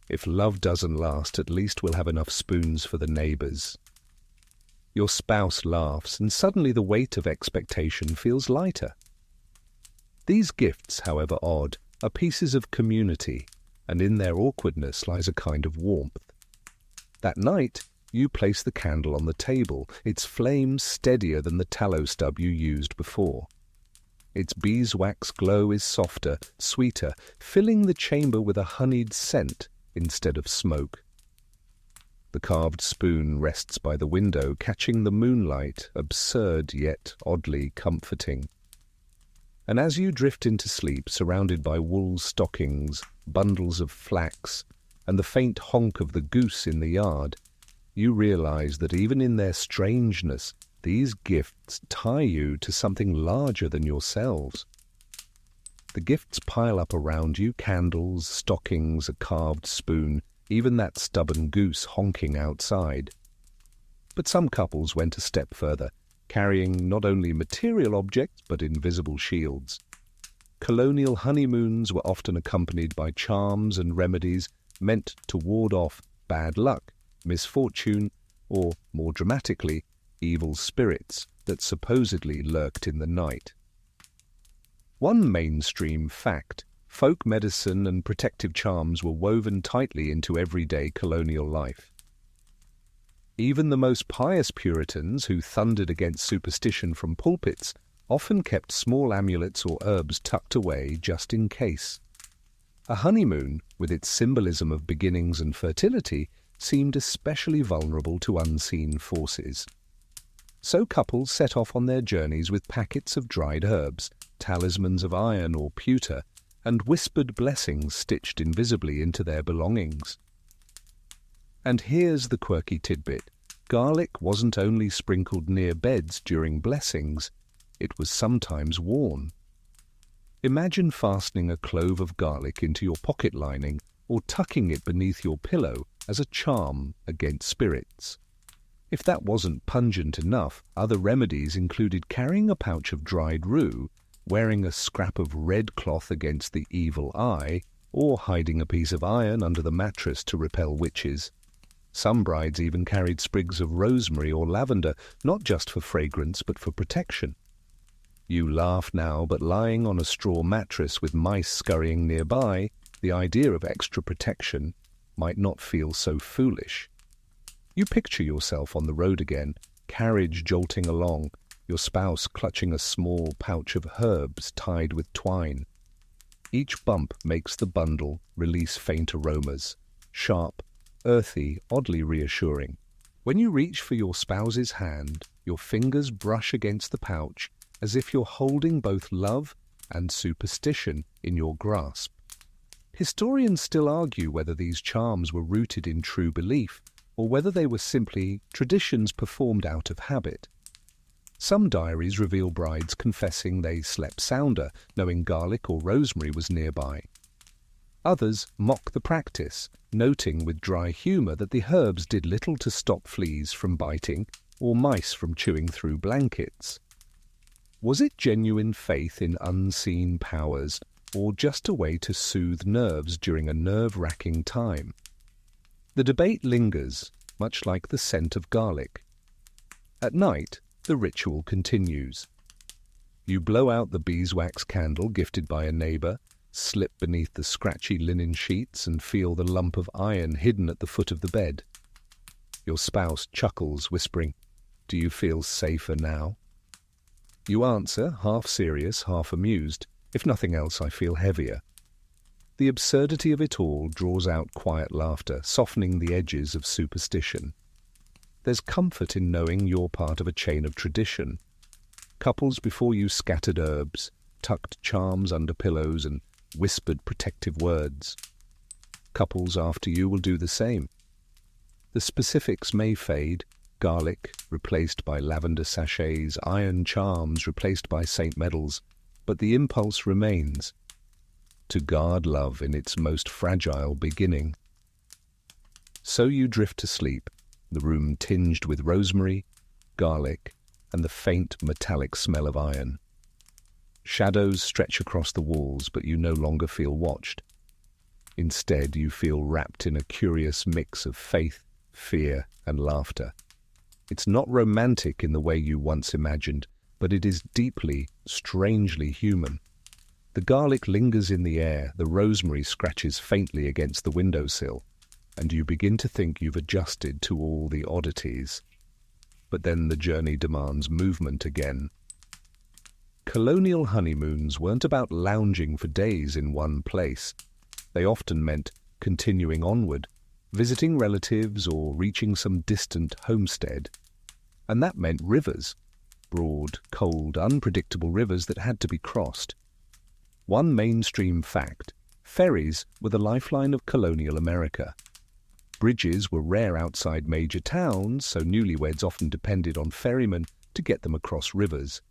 "If love doesn't last, at least we'll have enough spoons for the neighbors." Your spouse laughs, and suddenly the weight of expectation feels lighter. These gifts, however odd, are pieces of community, and in their awkwardness lies a kind of warmth. That night, you place the candle on the table, its flame steadier than the tallow stub you used before. Its beeswax glow is softer, sweeter, filling the chamber with a honeyed scent instead of smoke. The carved spoon rests by the window, catching the moonlight, absurd yet oddly comforting. And as you drift into sleep, surrounded by wool stockings, bundles of flax, and the faint honk of the goose in the yard, you realize that even in their strangeness, these gifts tie you to something larger than yourselves. The gifts pile up around you: candles, stockings, a carved spoon, even that stubborn goose honking outside. But some couples went a step further, carrying not only material objects but invisible shields. Colonial honeymoons were often accompanied by charms and remedies meant to ward off bad luck, misfortune, or, more dramatically, evil spirits that supposedly lurked in the night. One mainstream fact: folk medicine and protective charms were woven tightly into everyday colonial life. Even the most pious Puritans, who thundered against superstition from pulpits, often kept small amulets or herbs tucked away just in case. A honeymoon, with its symbolism of beginnings and fertility, seemed especially vulnerable to unseen forces. So couples set off on their journeys with packets of dried herbs, talismans of iron or pewter, and whispered blessings stitched invisibly into their belongings. And here's the quirky tidbit: garlic wasn't only sprinkled near beds during blessings, it was sometimes worn. Imagine fastening a clove of garlic into your pocket lining or tucking it beneath your pillow as a charm against spirits. If that wasn't pungent enough, other remedies included carrying a pouch of dried rue, wearing a scrap of red cloth against the evil eye, or hiding a piece of iron under the mattress to repel witches. Some brides even carried sprigs of rosemary or lavender, not just for fragrance but for protection. You laugh now, but lying on a straw mattress with mice scurrying nearby, the idea of extra protection might not feel so foolish. You picture yourself on the road again, carriage jolting along, your spouse clutching a small pouch of herbs tied with twine. Each bump makes the bundle release faint aromas, sharp, earthy, oddly reassuring. When you reach for your spouse's hand, your fingers brush against the pouch as if you're holding both love and superstition in your grasp. Historians still argue whether these charms were rooted in true belief or whether they were simply traditions performed out of habit. Some diaries reveal brides confessing they slept sounder, knowing garlic or rosemary was nearby. Others mock the practice, noting with dry humour that the herbs did little to stop fleas from biting or mice from chewing through blankets. Was it genuine faith in unseen powers, or just a way to soothe nerves during a nerve-wracking time? The debate lingers, much like the scent of garlic. At night, the ritual continues. You blow out the beeswax candle gifted by a neighbour, slip beneath the scratchy linen sheets and feel the lump of iron hidden at the foot of the bed. Your spouse chuckles, whispering, "Do you feel safer now?" You answer, half serious, half amused, "If nothing else, I feel heavier." The absurdity of it all draws out quiet laughter, softening the edges of superstition. There's comfort in knowing you're part of a chain of tradition. Couples before you scattered herbs, tucked charms under pillows, and whispered protective words. Couples after you will do the same. The specifics may fade: garlic replaced by lavender sachets, iron charms replaced by saint medals, but the impulse remains: to guard love in its most fragile beginning. So you drift to sleep, the room tinged with rosemary, garlic, and the faint metallic smell of iron. Shadows stretch across the walls, but you no longer feel watched. Instead, you feel wrapped in a curious mix of faith, fear, and laughter. It's not romantic in the way you once imagined, but it is deeply, strangely human. The garlic lingers in the air, the rosemary scratches faintly against the windowsill, and you begin to think you've adjusted to all the oddities. But then the journey demands movement again. Colonial honeymoons weren't about lounging for days in one place. They often meant continuing onward, visiting relatives or reaching some distant homestead. And that meant rivers, broad, cold, unpredictable rivers that had to be crossed. One mainstream fact: Ferries were the lifeline of colonial America. Bridges were rare outside major towns, so newlyweds often depended on ferrymen to get them across rivers.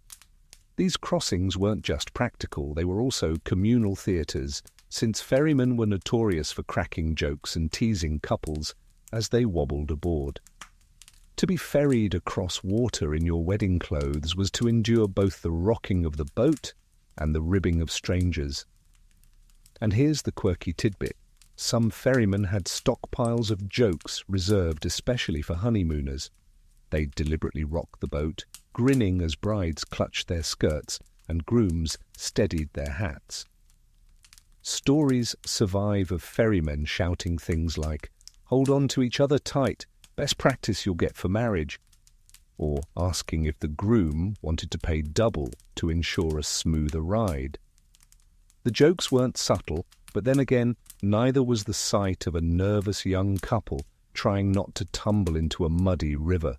These crossings weren't just practical, they were also communal theatres, since ferrymen were notorious for cracking jokes and teasing couples as they wobbled aboard. To be ferried across water in your wedding clothes was to endure both the rocking of the boat and the ribbing of strangers. And here's the quirky tidbit. Some ferrymen had stockpiles of jokes reserved especially for honeymooners. They'd deliberately rock the boat, grinning as brides clutched their skirts and grooms steadied their hats. Stories survive of ferrymen shouting things like, "Hold on to each other tight, best practice you'll get for marriage," or asking if the groom wanted to pay double to ensure a smoother ride. The jokes weren't subtle, but then again, neither was the sight of a nervous young couple trying not to tumble into a muddy river.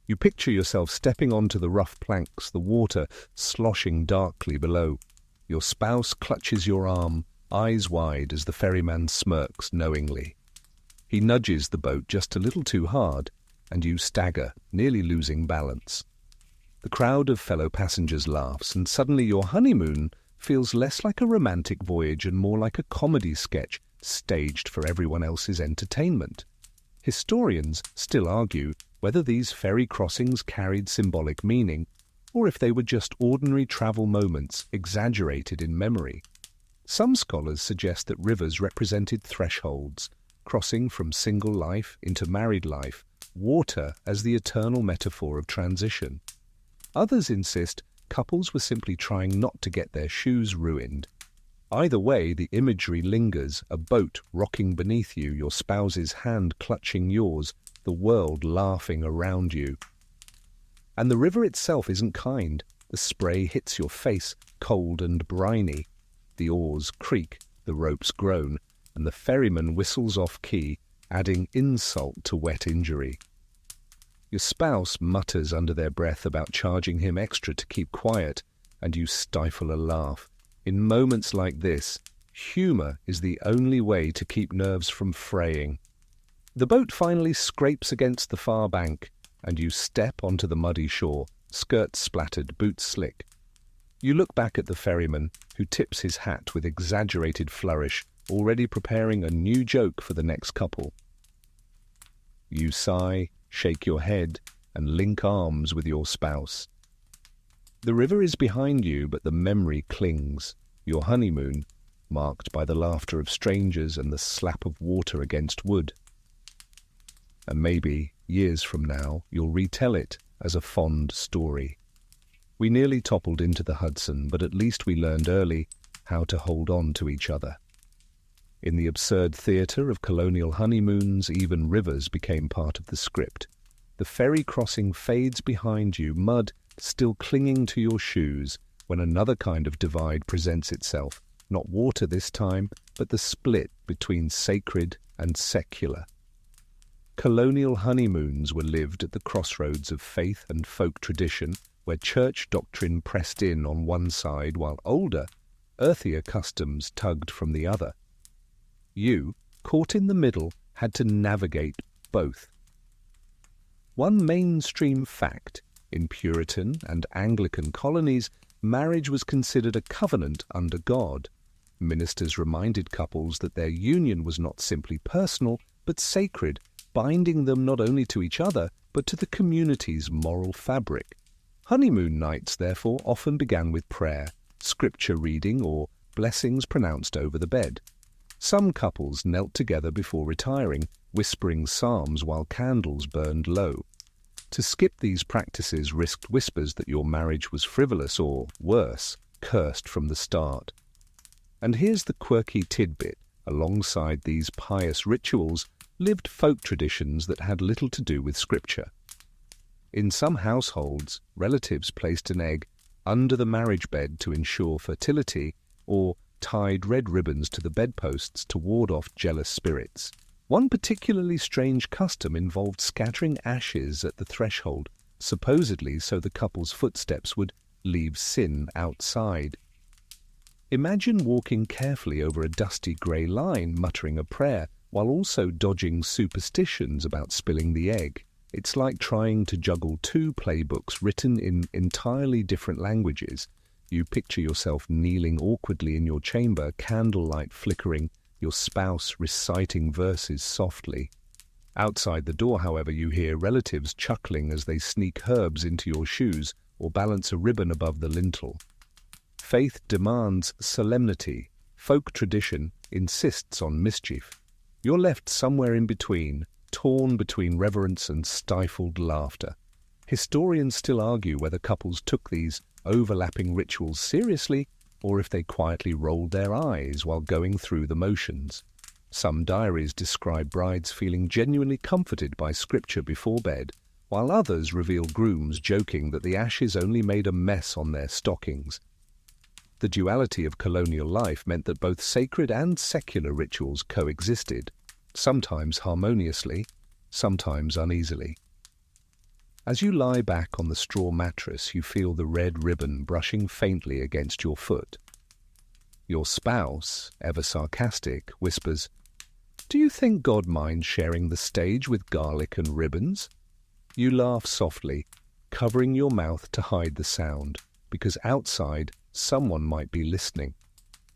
You picture yourself stepping onto the rough planks, the water sloshing darkly below. Your spouse clutches your arm, eyes wide as the ferryman smirks knowingly. He nudges the boat just a little too hard, and you stagger, nearly losing balance. The crowd of fellow passengers laughs, and suddenly your honeymoon feels less like a romantic voyage and more like a comedy sketch staged for everyone else's entertainment. Historians still argue whether these ferry crossings carried symbolic meaning, or if they were just ordinary travel moments exaggerated in memory. Some scholars suggest that rivers represented thresholds, crossing from single life into married life, water as the eternal metaphor of transition. Others insist couples were simply trying not to get their shoes ruined. Either way, the imagery lingers, a boat rocking beneath you, your spouse's hand clutching yours, the world laughing around you. And the river itself isn't kind. The spray hits your face, cold and briny. The oars creak, the ropes groan, and the ferryman whistles off key, adding insult to wet injury. Your spouse mutters under their breath about charging him extra to keep quiet, and you stifle a laugh. In moments like this, humour is the only way to keep nerves from fraying. The boat finally scrapes against the far bank, and you step onto the muddy shore, skirts splattered, boots slick. You look back at the ferryman, who tips his hat with exaggerated flourish, already preparing a new joke for the next couple. You sigh, shake your head, and link arms with your spouse. The river is behind you, but the memory clings. Your honeymoon, marked by the laughter of strangers and the slap of water against wood. And maybe, years from now, you'll retell it as a fond story. We nearly toppled into the Hudson, but at least we learned early how to hold on to each other. In the absurd theatre of colonial honeymoons, even rivers became part of the script. The ferry crossing fades behind you, mud still clinging to your shoes, when another kind of divide presents itself, not water this time, but the split between sacred and secular. Colonial honeymoons were lived at the crossroads of faith and folk tradition, where church doctrine pressed in on one side while older, earthier customs tugged from the other. You, caught in the middle, had to navigate both. One mainstream fact: in Puritan and Anglican colonies, marriage was considered a covenant under God. Ministers reminded couples that their union was not simply personal, but sacred, binding them not only to each other, but to the community's moral fabric. Honeymoon nights, therefore, often began with prayer, scripture reading, or blessings pronounced over the bed. Some couples knelt together before retiring, whispering psalms while candles burned low. To skip these practices risked whispers that your marriage was frivolous or, worse, cursed from the start. And here's the quirky tidbit: alongside these pious rituals lived folk traditions that had little to do with scripture. In some households, relatives placed an egg under the marriage bed to ensure fertility, or tied red ribbons to the bedposts to ward off jealous spirits. One particularly strange custom involved scattering ashes at the threshold, supposedly so the couple's footsteps would leave sin outside. Imagine walking carefully over a dusty grey line, muttering a prayer, while also dodging superstitions about spilling the egg. It's like trying to juggle two playbooks written in entirely different languages. You picture yourself kneeling awkwardly in your chamber, candlelight flickering, your spouse reciting verses softly. Outside the door, however, you hear relatives chuckling as they sneak herbs into your shoes or balance a ribbon above the lintel. Faith demands solemnity. Folk tradition insists on mischief. You're left somewhere in between, torn between reverence and stifled laughter. Historians still argue whether couples took these overlapping rituals seriously or if they quietly rolled their eyes while going through the motions. Some diaries describe brides feeling genuinely comforted by scripture before bed, while others reveal grooms joking that the ashes only made a mess on their stockings. The duality of colonial life meant that both sacred and secular rituals coexisted, sometimes harmoniously, sometimes uneasily. As you lie back on the straw mattress, you feel the red ribbon brushing faintly against your foot. Your spouse, ever sarcastic, whispers, "Do you think God minds sharing the stage with garlic and ribbons?" You laugh softly, covering your mouth to hide the sound, because outside someone might be listening.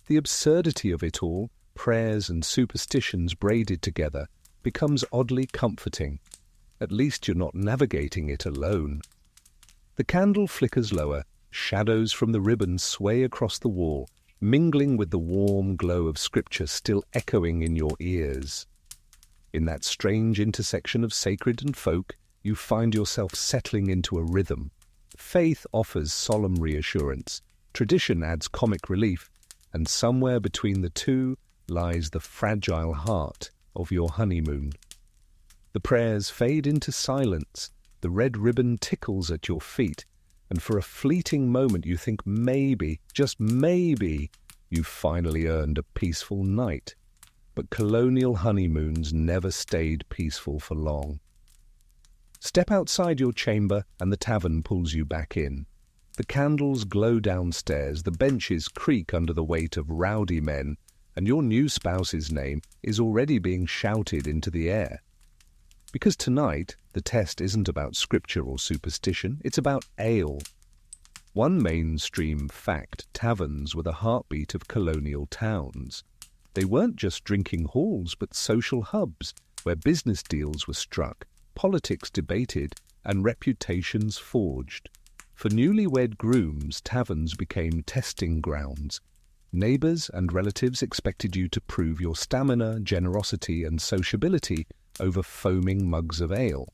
The absurdity of it all, prayers and superstitions braided together, becomes oddly comforting. At least you're not navigating it alone. The candle flickers lower, shadows from the ribbon sway across the wall, mingling with the warm glow of scripture still echoing in your ears. In that strange intersection of sacred and folk, you find yourself settling into a rhythm. Faith offers solemn reassurance, tradition adds comic relief, and somewhere between the two lies the fragile heart of your honeymoon. The prayers fade into silence, the red ribbon tickles at your feet, and for a fleeting moment you think maybe, just maybe, you've finally earned a peaceful night. But colonial honeymoons never stayed peaceful for long. Step outside your chamber and the tavern pulls you back in. The candles glow downstairs, the benches creak under the weight of rowdy men, and your new spouse's name is already being shouted into the air. Because tonight, the test isn't about scripture or superstition, it's about ale. One mainstream fact, taverns were the heartbeat of colonial towns. They weren't just drinking halls, but social hubs, where business deals were struck, politics debated, and reputations forged. For newlywed grooms, taverns became testing grounds. Neighbours and relatives expected you to prove your stamina, generosity, and sociability over foaming mugs of ale.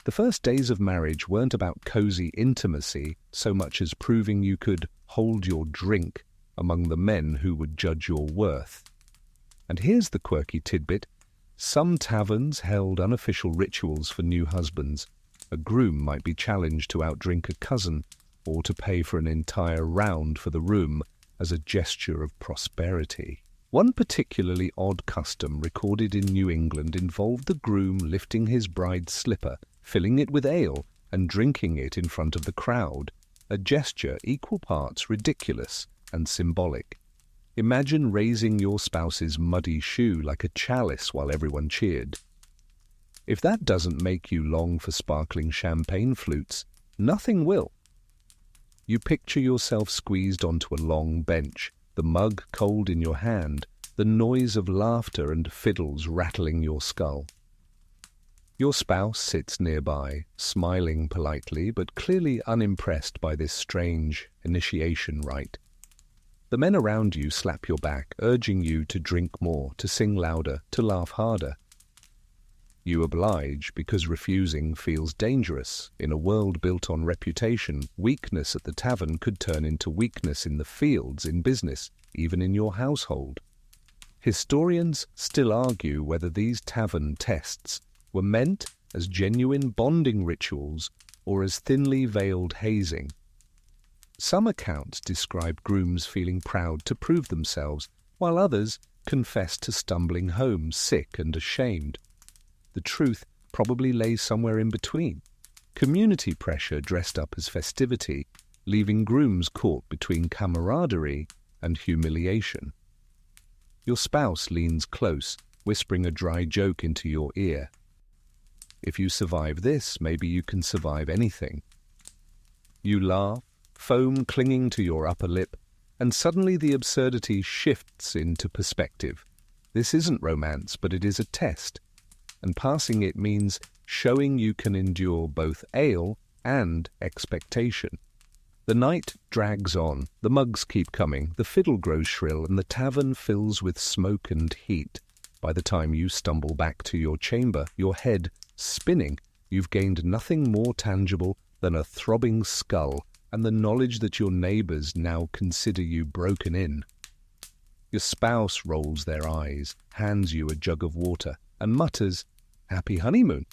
The first days of marriage weren't about cosy intimacy so much as proving you could hold your drink among the men who would judge your worth. And here's the quirky tidbit. Some taverns held unofficial rituals for new husbands. A groom might be challenged to outdrink a cousin or to pay for an entire round for the room as a gesture of prosperity. One particularly odd custom recorded in New England involved the groom lifting his bride's slipper, filling it with ale, and drinking it in front of the crowd, a gesture equal parts ridiculous and symbolic. Imagine raising your spouse's muddy shoe like a chalice while everyone cheered. If that doesn't make you long for sparkling champagne flutes, nothing will. You picture yourself squeezed onto a long bench, the mug cold in your hand, the noise of laughter and fiddles rattling your skull. Your spouse sits nearby, smiling politely but clearly unimpressed by this strange initiation rite. The men around you slap your back, urging you to drink more, to sing louder, to laugh harder. You oblige because refusing feels dangerous. In a world built on reputation, weakness at the tavern could turn into weakness in the fields, in business, even in your household. Historians still argue whether these tavern tests were meant as genuine bonding rituals or as thinly veiled hazing. Some accounts describe grooms feeling proud to prove themselves, while others confessed to stumbling home sick and ashamed. The truth probably lays somewhere in between. Community pressure dressed up as festivity, leaving grooms caught between camaraderie and humiliation. Your spouse leans close, whispering a dry joke into your ear. If you survive this, maybe you can survive anything. You laugh, foam clinging to your upper lip, and suddenly the absurdity shifts into perspective. This isn't romance, but it is a test, and passing it means showing you can endure both ale and expectation. The night drags on, the mugs keep coming, the fiddle grows shrill, and the tavern fills with smoke and heat. By the time you stumble back to your chamber, your head spinning, you've gained nothing more tangible than a throbbing skull and the knowledge that your neighbours now consider you broken in. Your spouse rolls their eyes, hands you a jug of water, and mutters, "Happy honeymoon."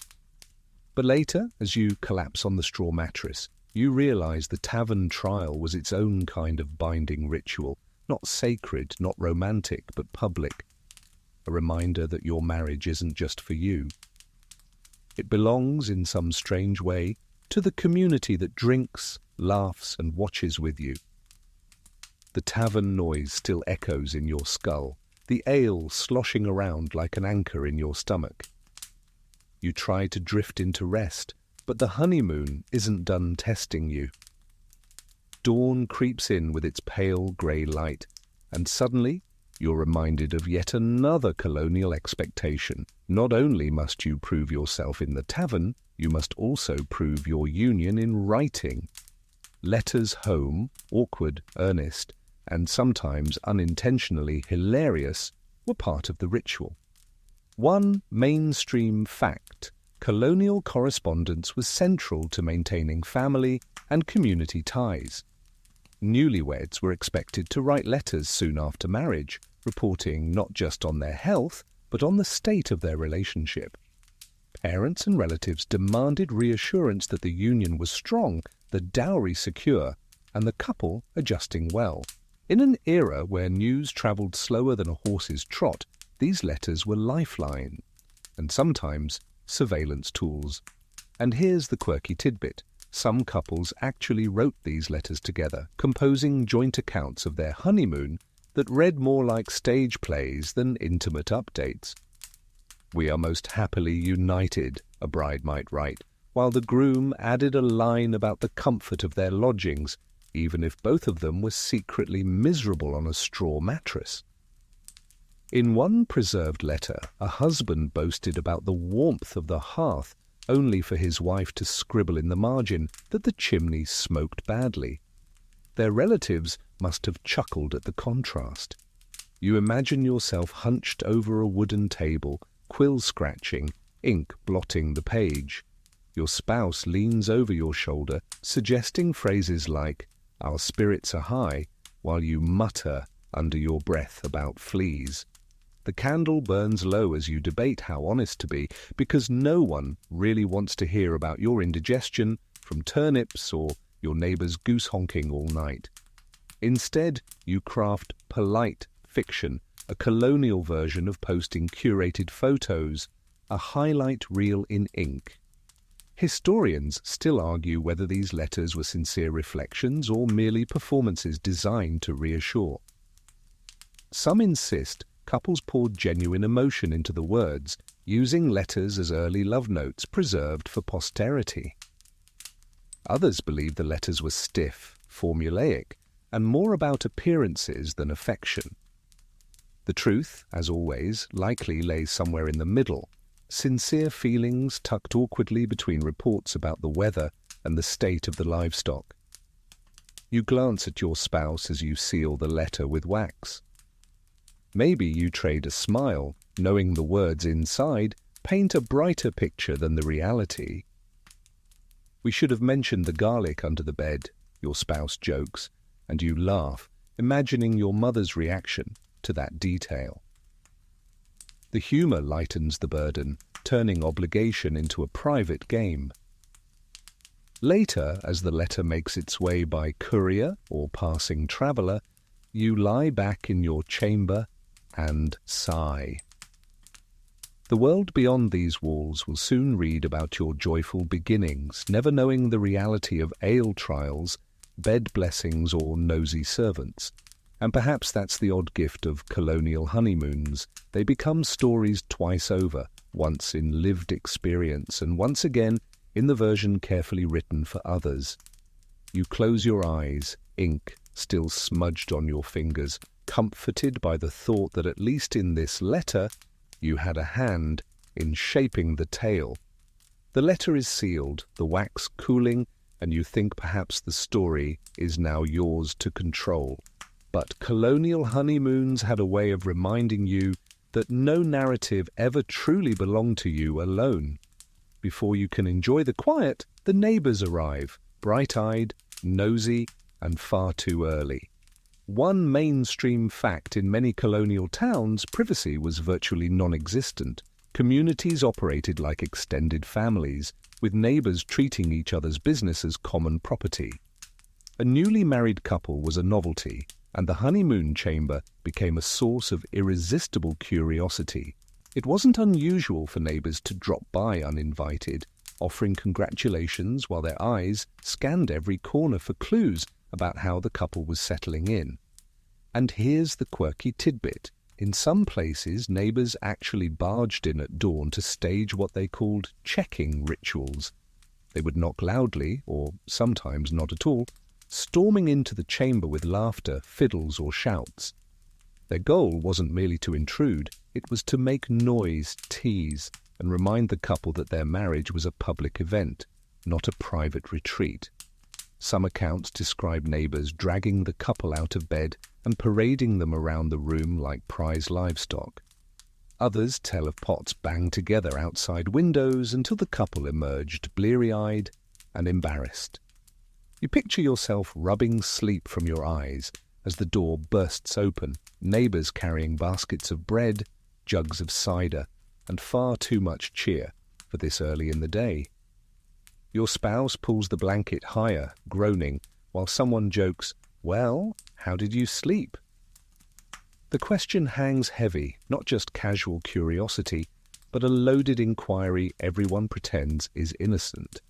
But later, as you collapse on the straw mattress, you realize the tavern trial was its own kind of binding ritual, not sacred, not romantic, but public. A reminder that your marriage isn't just for you. It belongs, in some strange way, to the community that drinks, laughs, and watches with you. The tavern noise still echoes in your skull, the ale sloshing around like an anchor in your stomach. You try to drift into rest, but the honeymoon isn't done testing you. Dawn creeps in with its pale grey light, and suddenly you're reminded of yet another colonial expectation. Not only must you prove yourself in the tavern, you must also prove your union in writing. Letters home, awkward, earnest, and sometimes unintentionally hilarious, were part of the ritual. One mainstream fact: colonial correspondence was central to maintaining family and community ties. Newlyweds were expected to write letters soon after marriage, reporting not just on their health, but on the state of their relationship. Parents and relatives demanded reassurance that the union was strong, the dowry secure, and the couple adjusting well. In an era where news travelled slower than a horse's trot, these letters were lifeline, and sometimes surveillance tools. And here's the quirky tidbit. Some couples actually wrote these letters together, composing joint accounts of their honeymoon that read more like stage plays than intimate updates. "We are most happily united," a bride might write, while the groom added a line about the comfort of their lodgings, even if both of them were secretly miserable on a straw mattress. In one preserved letter, a husband boasted about the warmth of the hearth, only for his wife to scribble in the margin that the chimney smoked badly. Their relatives must have chuckled at the contrast. You imagine yourself hunched over a wooden table, quill scratching, ink blotting the page. Your spouse leans over your shoulder, suggesting phrases like, "Our spirits are high," while you mutter under your breath about fleas. The candle burns low as you debate how honest to be, because no one really wants to hear about your indigestion from turnips or your neighbour's goose honking all night. Instead, you craft polite fiction, a colonial version of posting curated photos, a highlight reel in ink. Historians still argue whether these letters were sincere reflections or merely performances designed to reassure. Some insist couples poured genuine emotion into the words, using letters as early love notes preserved for posterity. Others believe the letters were stiff, formulaic, and more about appearances than affection. The truth, as always, likely lays somewhere in the middle, sincere feelings tucked awkwardly between reports about the weather and the state of the livestock. You glance at your spouse as you seal the letter with wax. Maybe you trade a smile, knowing the words inside paint a brighter picture than the reality. "We should have mentioned the garlic under the bed," your spouse jokes, and you laugh, imagining your mother's reaction to that detail. The humour lightens the burden, turning obligation into a private game. Later, as the letter makes its way by courier or passing traveller, you lie back in your chamber and sigh. The world beyond these walls will soon read about your joyful beginnings, never knowing the reality of ale trials, bed blessings, or nosy servants. And perhaps that's the odd gift of colonial honeymoons. They become stories twice over, once in lived experience and once again in the version carefully written for others. You close your eyes, ink still smudged on your fingers, comforted by the thought that at least in this letter you had a hand in shaping the tale. The letter is sealed, the wax cooling, and you think perhaps the story is now yours to control. But colonial honeymoons had a way of reminding you that no narrative ever truly belonged to you alone. Before you can enjoy the quiet, the neighbours arrive, bright-eyed, nosy, and far too early. One mainstream fact in many colonial towns, privacy was virtually non-existent. Communities operated like extended families, with neighbours treating each other's business as common property. A newly married couple was a novelty, and the honeymoon chamber became a source of irresistible curiosity. It wasn't unusual for neighbours to drop by uninvited, offering congratulations while their eyes scanned every corner for clues about how the couple was settling in. And here's the quirky tidbit. In some places, neighbours actually barged in at dawn to stage what they called checking rituals. They would knock loudly, or sometimes not at all, storming into the chamber with laughter, fiddles, or shouts. Their goal wasn't merely to intrude, it was to make noise, tease, and remind the couple that their marriage was a public event, not a private retreat. Some accounts describe neighbours dragging the couple out of bed and parading them around the room like prize livestock. Others tell of pots banged together outside windows until the couple emerged bleary-eyed and embarrassed. You picture yourself rubbing sleep from your eyes as the door bursts open, neighbours carrying baskets of bread, jugs of cider, and far too much cheer for this early in the day. Your spouse pulls the blanket higher, groaning, while someone jokes, "Well, how did you sleep?" The question hangs heavy, not just casual curiosity, but a loaded inquiry everyone pretends is innocent.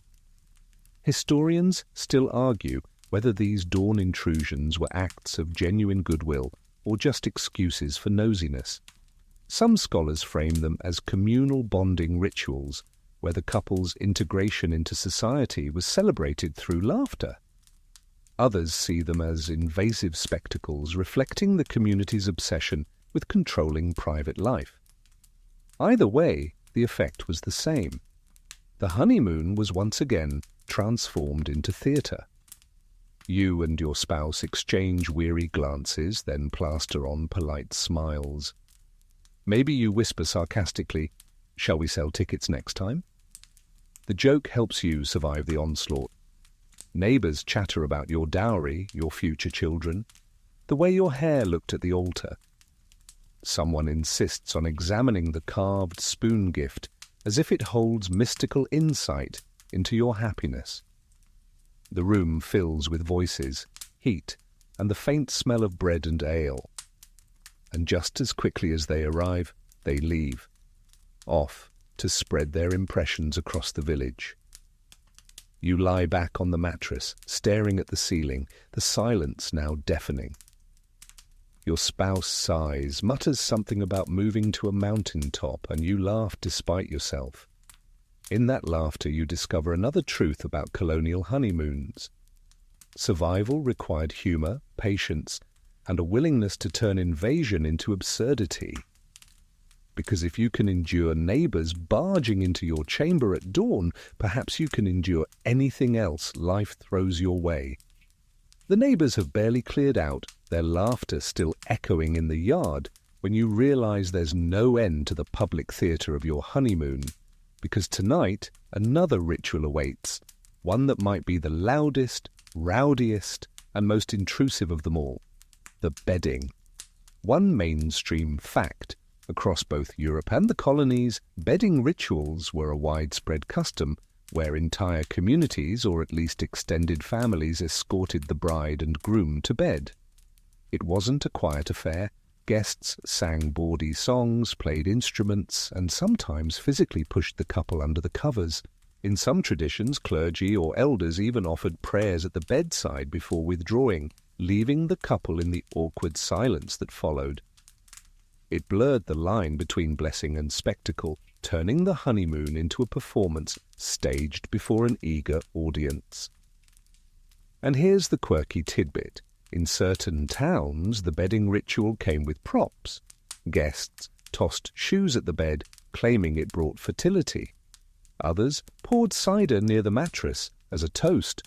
Historians still argue whether these dawn intrusions were acts of genuine goodwill or just excuses for nosiness. Some scholars frame them as communal bonding rituals, where the couple's integration into society was celebrated through laughter. Others see them as invasive spectacles reflecting the community's obsession with controlling private life. Either way, the effect was the same. The honeymoon was once again transformed into theatre. You and your spouse exchange weary glances, then plaster on polite smiles. Maybe you whisper sarcastically, "Shall we sell tickets next time?" The joke helps you survive the onslaught. Neighbours chatter about your dowry, your future children, the way your hair looked at the altar. Someone insists on examining the carved spoon gift as if it holds mystical insight into your happiness. The room fills with voices, heat, and the faint smell of bread and ale. And just as quickly as they arrive, they leave, off to spread their impressions across the village. You lie back on the mattress, staring at the ceiling, the silence now deafening. Your spouse sighs, mutters something about moving to a mountain top, and you laugh despite yourself. In that laughter you discover another truth about colonial honeymoons. Survival required humour, patience, and a willingness to turn invasion into absurdity. Because if you can endure neighbours barging into your chamber at dawn, perhaps you can endure anything else life throws your way. The neighbours have barely cleared out, their laughter still echoing in the yard, when you realise there's no end to the public theatre of your honeymoon. Because tonight, another ritual awaits, one that might be the loudest, rowdiest, and most intrusive of them all. The bedding. One mainstream fact. Across both Europe and the colonies, bedding rituals were a widespread custom, where entire communities, or at least extended families, escorted the bride and groom to bed. It wasn't a quiet affair. Guests sang bawdy songs, played instruments, and sometimes physically pushed the couple under the covers. In some traditions, clergy or elders even offered prayers at the bedside before withdrawing, leaving the couple in the awkward silence that followed. It blurred the line between blessing and spectacle, turning the honeymoon into a performance staged before an eager audience. And here's the quirky tidbit. In certain towns, the bedding ritual came with props. Guests tossed shoes at the bed, claiming it brought fertility. Others poured cider near the mattress as a toast,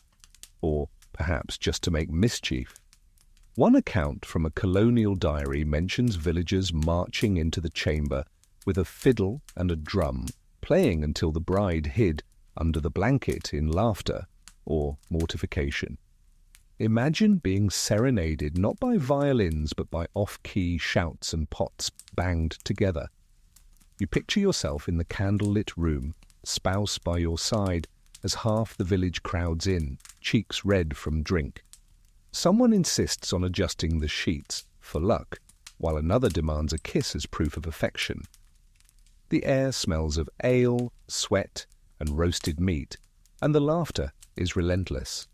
or perhaps just to make mischief. One account from a colonial diary mentions villagers marching into the chamber with a fiddle and a drum, playing until the bride hid under the blanket in laughter or mortification. Imagine being serenaded not by violins but by off-key shouts and pots banged together. You picture yourself in the candle-lit room, spouse by your side, as half the village crowds in, cheeks red from drink. Someone insists on adjusting the sheets for luck, while another demands a kiss as proof of affection. The air smells of ale, sweat, and roasted meat, and the laughter is relentless.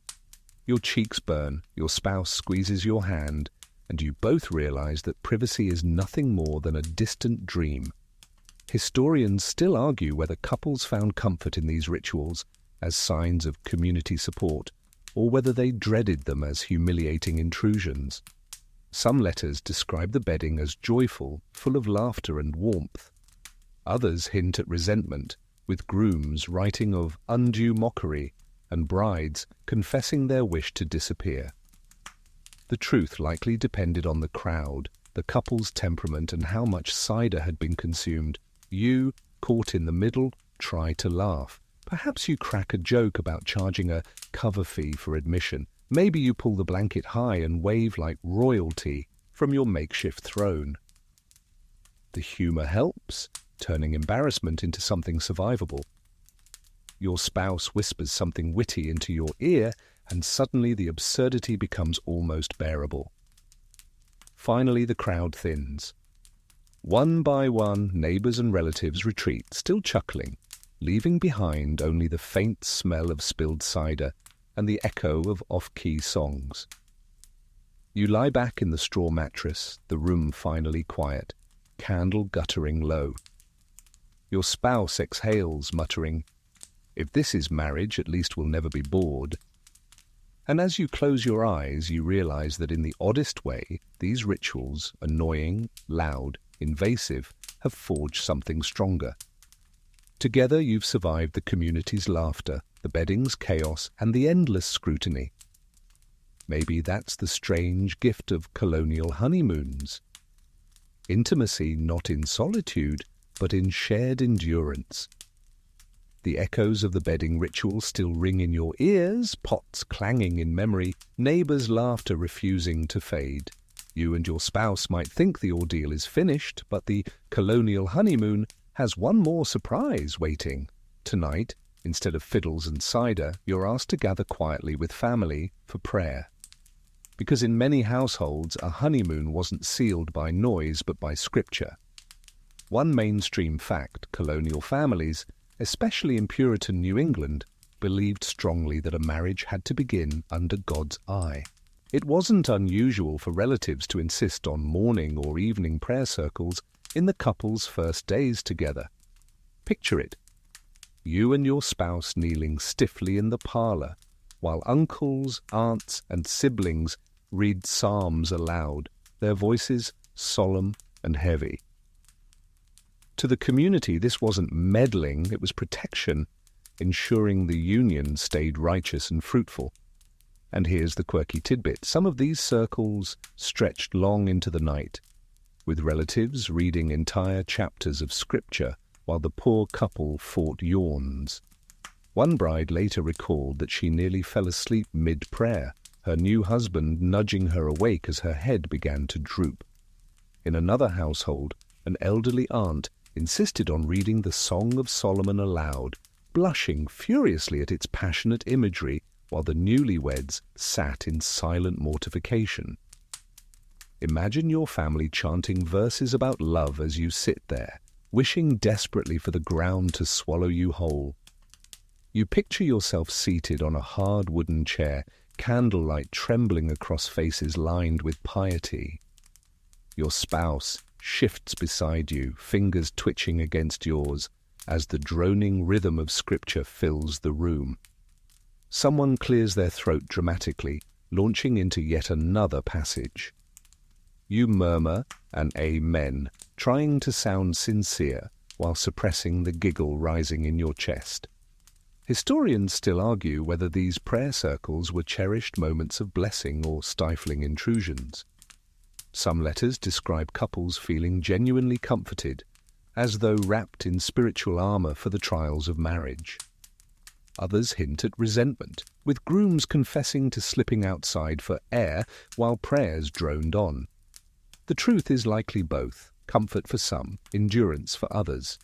Your cheeks burn, your spouse squeezes your hand, and you both realize that privacy is nothing more than a distant dream. Historians still argue whether couples found comfort in these rituals as signs of community support, or whether they dreaded them as humiliating intrusions. Some letters describe the bedding as joyful, full of laughter and warmth. Others hint at resentment, with grooms writing of undue mockery and brides confessing their wish to disappear. The truth likely depended on the crowd, the couple's temperament, and how much cider had been consumed. You, caught in the middle, try to laugh. Perhaps you crack a joke about charging a cover fee for admission. Maybe you pull the blanket high and wave like royalty from your makeshift throne. The humor helps, turning embarrassment into something survivable. Your spouse whispers something witty into your ear, and suddenly the absurdity becomes almost bearable. Finally, the crowd thins. One by one, neighbors and relatives retreat, still chuckling, leaving behind only the faint smell of spilled cider and the echo of off-key songs. You lie back in the straw mattress, the room finally quiet, candle guttering low. Your spouse exhales, muttering, "If this is marriage, at least we'll never be bored." And as you close your eyes, you realize that in the oddest way, these rituals, annoying, loud, invasive, have forged something stronger. Together you've survived the community's laughter, the bedding's chaos, and the endless scrutiny. Maybe that's the strange gift of colonial honeymoons. Intimacy not in solitude, but in shared endurance. The echoes of the bedding ritual still ring in your ears, pots clanging in memory, neighbors' laughter refusing to fade. You and your spouse might think the ordeal is finished, but the colonial honeymoon has one more surprise waiting. Tonight, instead of fiddles and cider, you're asked to gather quietly with family for prayer. Because in many households, a honeymoon wasn't sealed by noise but by scripture. One mainstream fact: colonial families, especially in Puritan New England, believed strongly that a marriage had to begin under God's eye. It wasn't unusual for relatives to insist on morning or evening prayer circles in the couple's first days together. Picture it. You and your spouse kneeling stiffly in the parlor, while uncles, aunts, and siblings read psalms aloud, their voices solemn and heavy. To the community, this wasn't meddling, it was protection, ensuring the union stayed righteous and fruitful. And here's the quirky tidbit. Some of these circles stretched long into the night, with relatives reading entire chapters of scripture while the poor couple fought yawns. One bride later recalled that she nearly fell asleep mid-prayer, her new husband nudging her awake as her head began to droop. In another household, an elderly aunt insisted on reading the Song of Solomon aloud, blushing furiously at its passionate imagery while the newlyweds sat in silent mortification. Imagine your family chanting verses about love as you sit there, wishing desperately for the ground to swallow you whole. You picture yourself seated on a hard wooden chair, candlelight trembling across faces lined with piety. Your spouse shifts beside you, fingers twitching against yours, as the droning rhythm of scripture fills the room. Someone clears their throat dramatically, launching into yet another passage. You murmur an amen, trying to sound sincere while suppressing the giggle rising in your chest. Historians still argue whether these prayer circles were cherished moments of blessing or stifling intrusions. Some letters describe couples feeling genuinely comforted, as though wrapped in spiritual armor for the trials of marriage. Others hint at resentment, with grooms confessing to slipping outside for air while prayers droned on. The truth is likely both, comfort for some, endurance for others.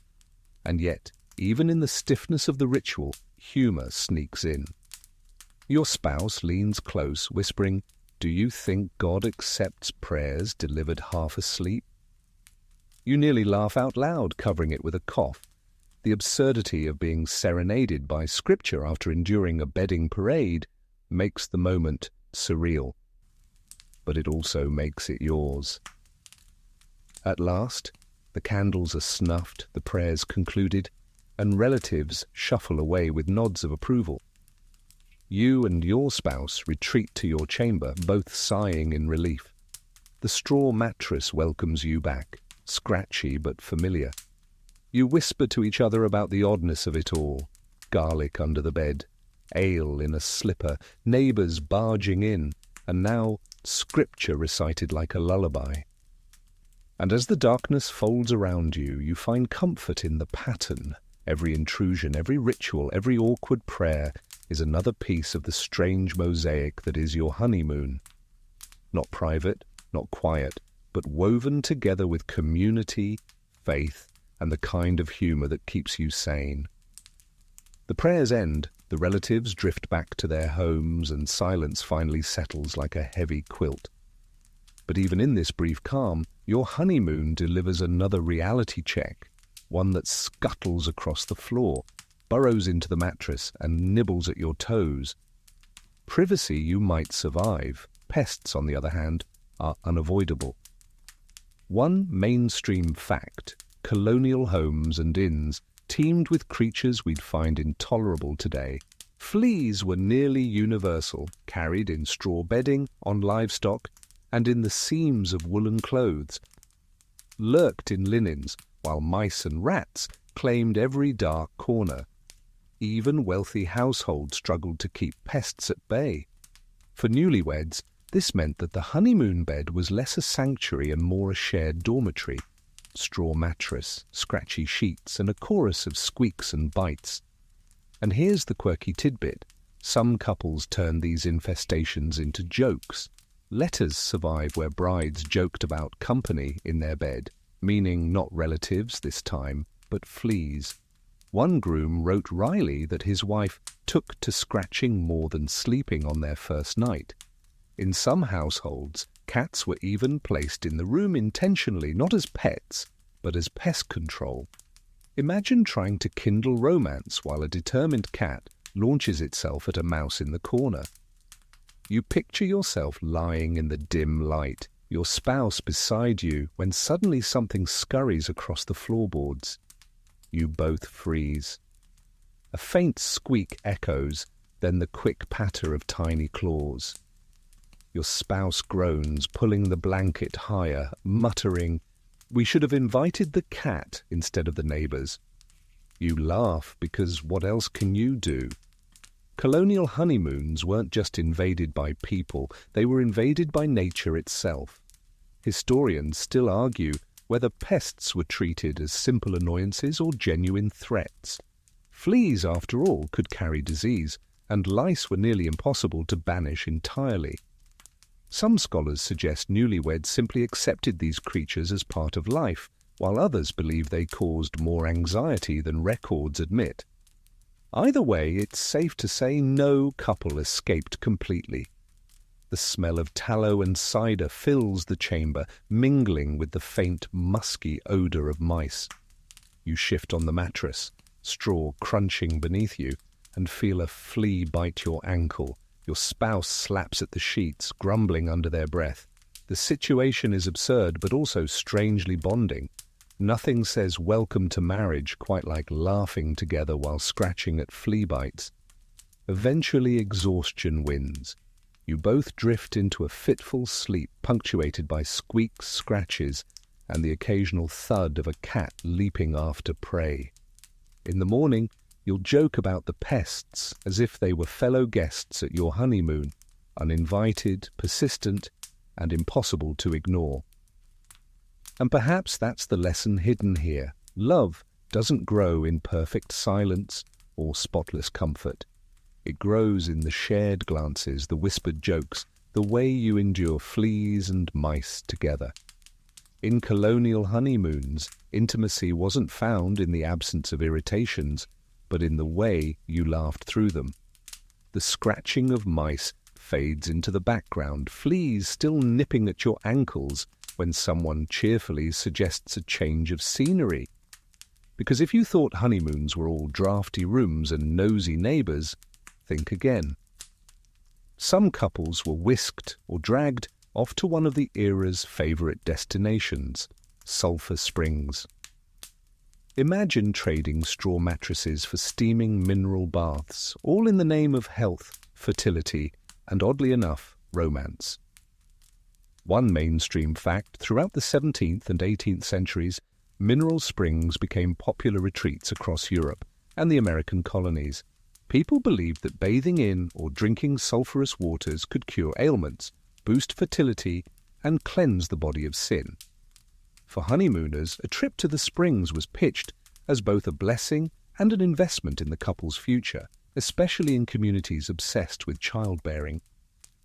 And yet, even in the stiffness of the ritual, humor sneaks in. Your spouse leans close, whispering, "Do you think God accepts prayers delivered half asleep?" You nearly laugh out loud, covering it with a cough. The absurdity of being serenaded by scripture after enduring a bedding parade makes the moment surreal. But it also makes it yours. At last, the candles are snuffed, the prayers concluded, and relatives shuffle away with nods of approval. You and your spouse retreat to your chamber, both sighing in relief. The straw mattress welcomes you back, scratchy but familiar. You whisper to each other about the oddness of it all. Garlic under the bed, ale in a slipper, neighbours barging in, and now scripture recited like a lullaby. And as the darkness folds around you, you find comfort in the pattern. Every intrusion, every ritual, every awkward prayer is another piece of the strange mosaic that is your honeymoon. Not private, not quiet, but woven together with community, faith, and the kind of humor that keeps you sane. The prayers end, the relatives drift back to their homes, and silence finally settles like a heavy quilt. But even in this brief calm, your honeymoon delivers another reality check, one that scuttles across the floor, burrows into the mattress, and nibbles at your toes. Privacy you might survive. Pests, on the other hand, are unavoidable. One mainstream fact: colonial homes and inns teemed with creatures we'd find intolerable today. Fleas were nearly universal, carried in straw bedding, on livestock, and in the seams of woolen clothes, lurked in linens, while mice and rats claimed every dark corner. Even wealthy households struggled to keep pests at bay. For newlyweds, this meant that the honeymoon bed was less a sanctuary and more a shared dormitory. Straw mattress, scratchy sheets, and a chorus of squeaks and bites. And here's the quirky tidbit. Some couples turn these infestations into jokes. Letters survive where brides joked about company in their bed, meaning not relatives this time, but fleas. One groom wrote wryly that his wife took to scratching more than sleeping on their first night. In some households, cats were even placed in the room intentionally, not as pets, but as pest control. Imagine trying to kindle romance while a determined cat launches itself at a mouse in the corner. You picture yourself lying in the dim light, your spouse beside you, when suddenly something scurries across the floorboards. You both freeze. A faint squeak echoes, then the quick patter of tiny claws. Your spouse groans, pulling the blanket higher, muttering, "We should have invited the cat instead of the neighbors." You laugh because what else can you do? Colonial honeymoons weren't just invaded by people, they were invaded by nature itself. Historians still argue whether pests were treated as simple annoyances or genuine threats. Fleas, after all, could carry disease, and lice were nearly impossible to banish entirely. Some scholars suggest newlyweds simply accepted these creatures as part of life, while others believe they caused more anxiety than records admit. Either way, it's safe to say no couple escaped completely. The smell of tallow and cider fills the chamber, mingling with the faint, musky odour of mice. You shift on the mattress, straw crunching beneath you, and feel a flea bite your ankle, Your spouse slaps at the sheets, grumbling under their breath. The situation is absurd, but also strangely bonding. Nothing says welcome to marriage quite like laughing together while scratching at flea bites. Eventually exhaustion wins. You both drift into a fitful sleep punctuated by squeaks, scratches, and the occasional thud of a cat leaping after prey. In the morning, you'll joke about the pests as if they were fellow guests at your honeymoon, uninvited, persistent, and impossible to ignore. And perhaps that's the lesson hidden here. Love doesn't grow in perfect silence or spotless comfort. It grows in the shared glances, the whispered jokes, the way you endure fleas and mice together. In colonial honeymoons, intimacy wasn't found in the absence of irritations, but in the way you laughed through them. The scratching of mice fades into the background, fleas still nipping at your ankles when someone cheerfully suggests a change of scenery. Because if you thought honeymoons were all drafty rooms and nosy neighbours, think again. Some couples were whisked or dragged off to one of the era's favourite destinations, Sulphur Springs. Imagine trading straw mattresses for steaming mineral baths, all in the name of health, fertility, and oddly enough, romance. One mainstream fact, throughout the 17th and 18th centuries, mineral springs became popular retreats across Europe and the American colonies. People believed that bathing in or drinking sulphurous waters could cure ailments, boost fertility, and cleanse the body of sin. For honeymooners, a trip to the springs was pitched as both a blessing and an investment in the couple's future, especially in communities obsessed with childbearing.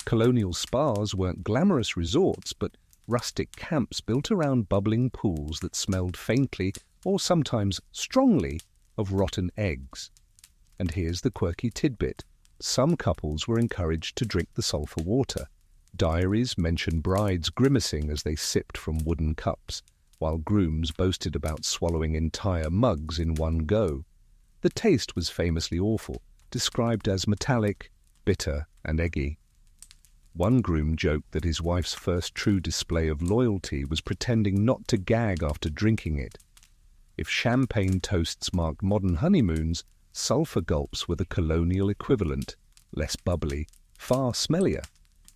Colonial spas weren't glamorous resorts, but rustic camps built around bubbling pools that smelled faintly, or sometimes strongly, of rotten eggs. And here's the quirky tidbit. Some couples were encouraged to drink the sulphur water. Diaries mention brides grimacing as they sipped from wooden cups, while grooms boasted about swallowing entire mugs in one go. The taste was famously awful, described as metallic, bitter, and eggy. One groom joked that his wife's first true display of loyalty was pretending not to gag after drinking it. If champagne toasts marked modern honeymoons, sulphur gulps were the colonial equivalent, less bubbly, far smellier.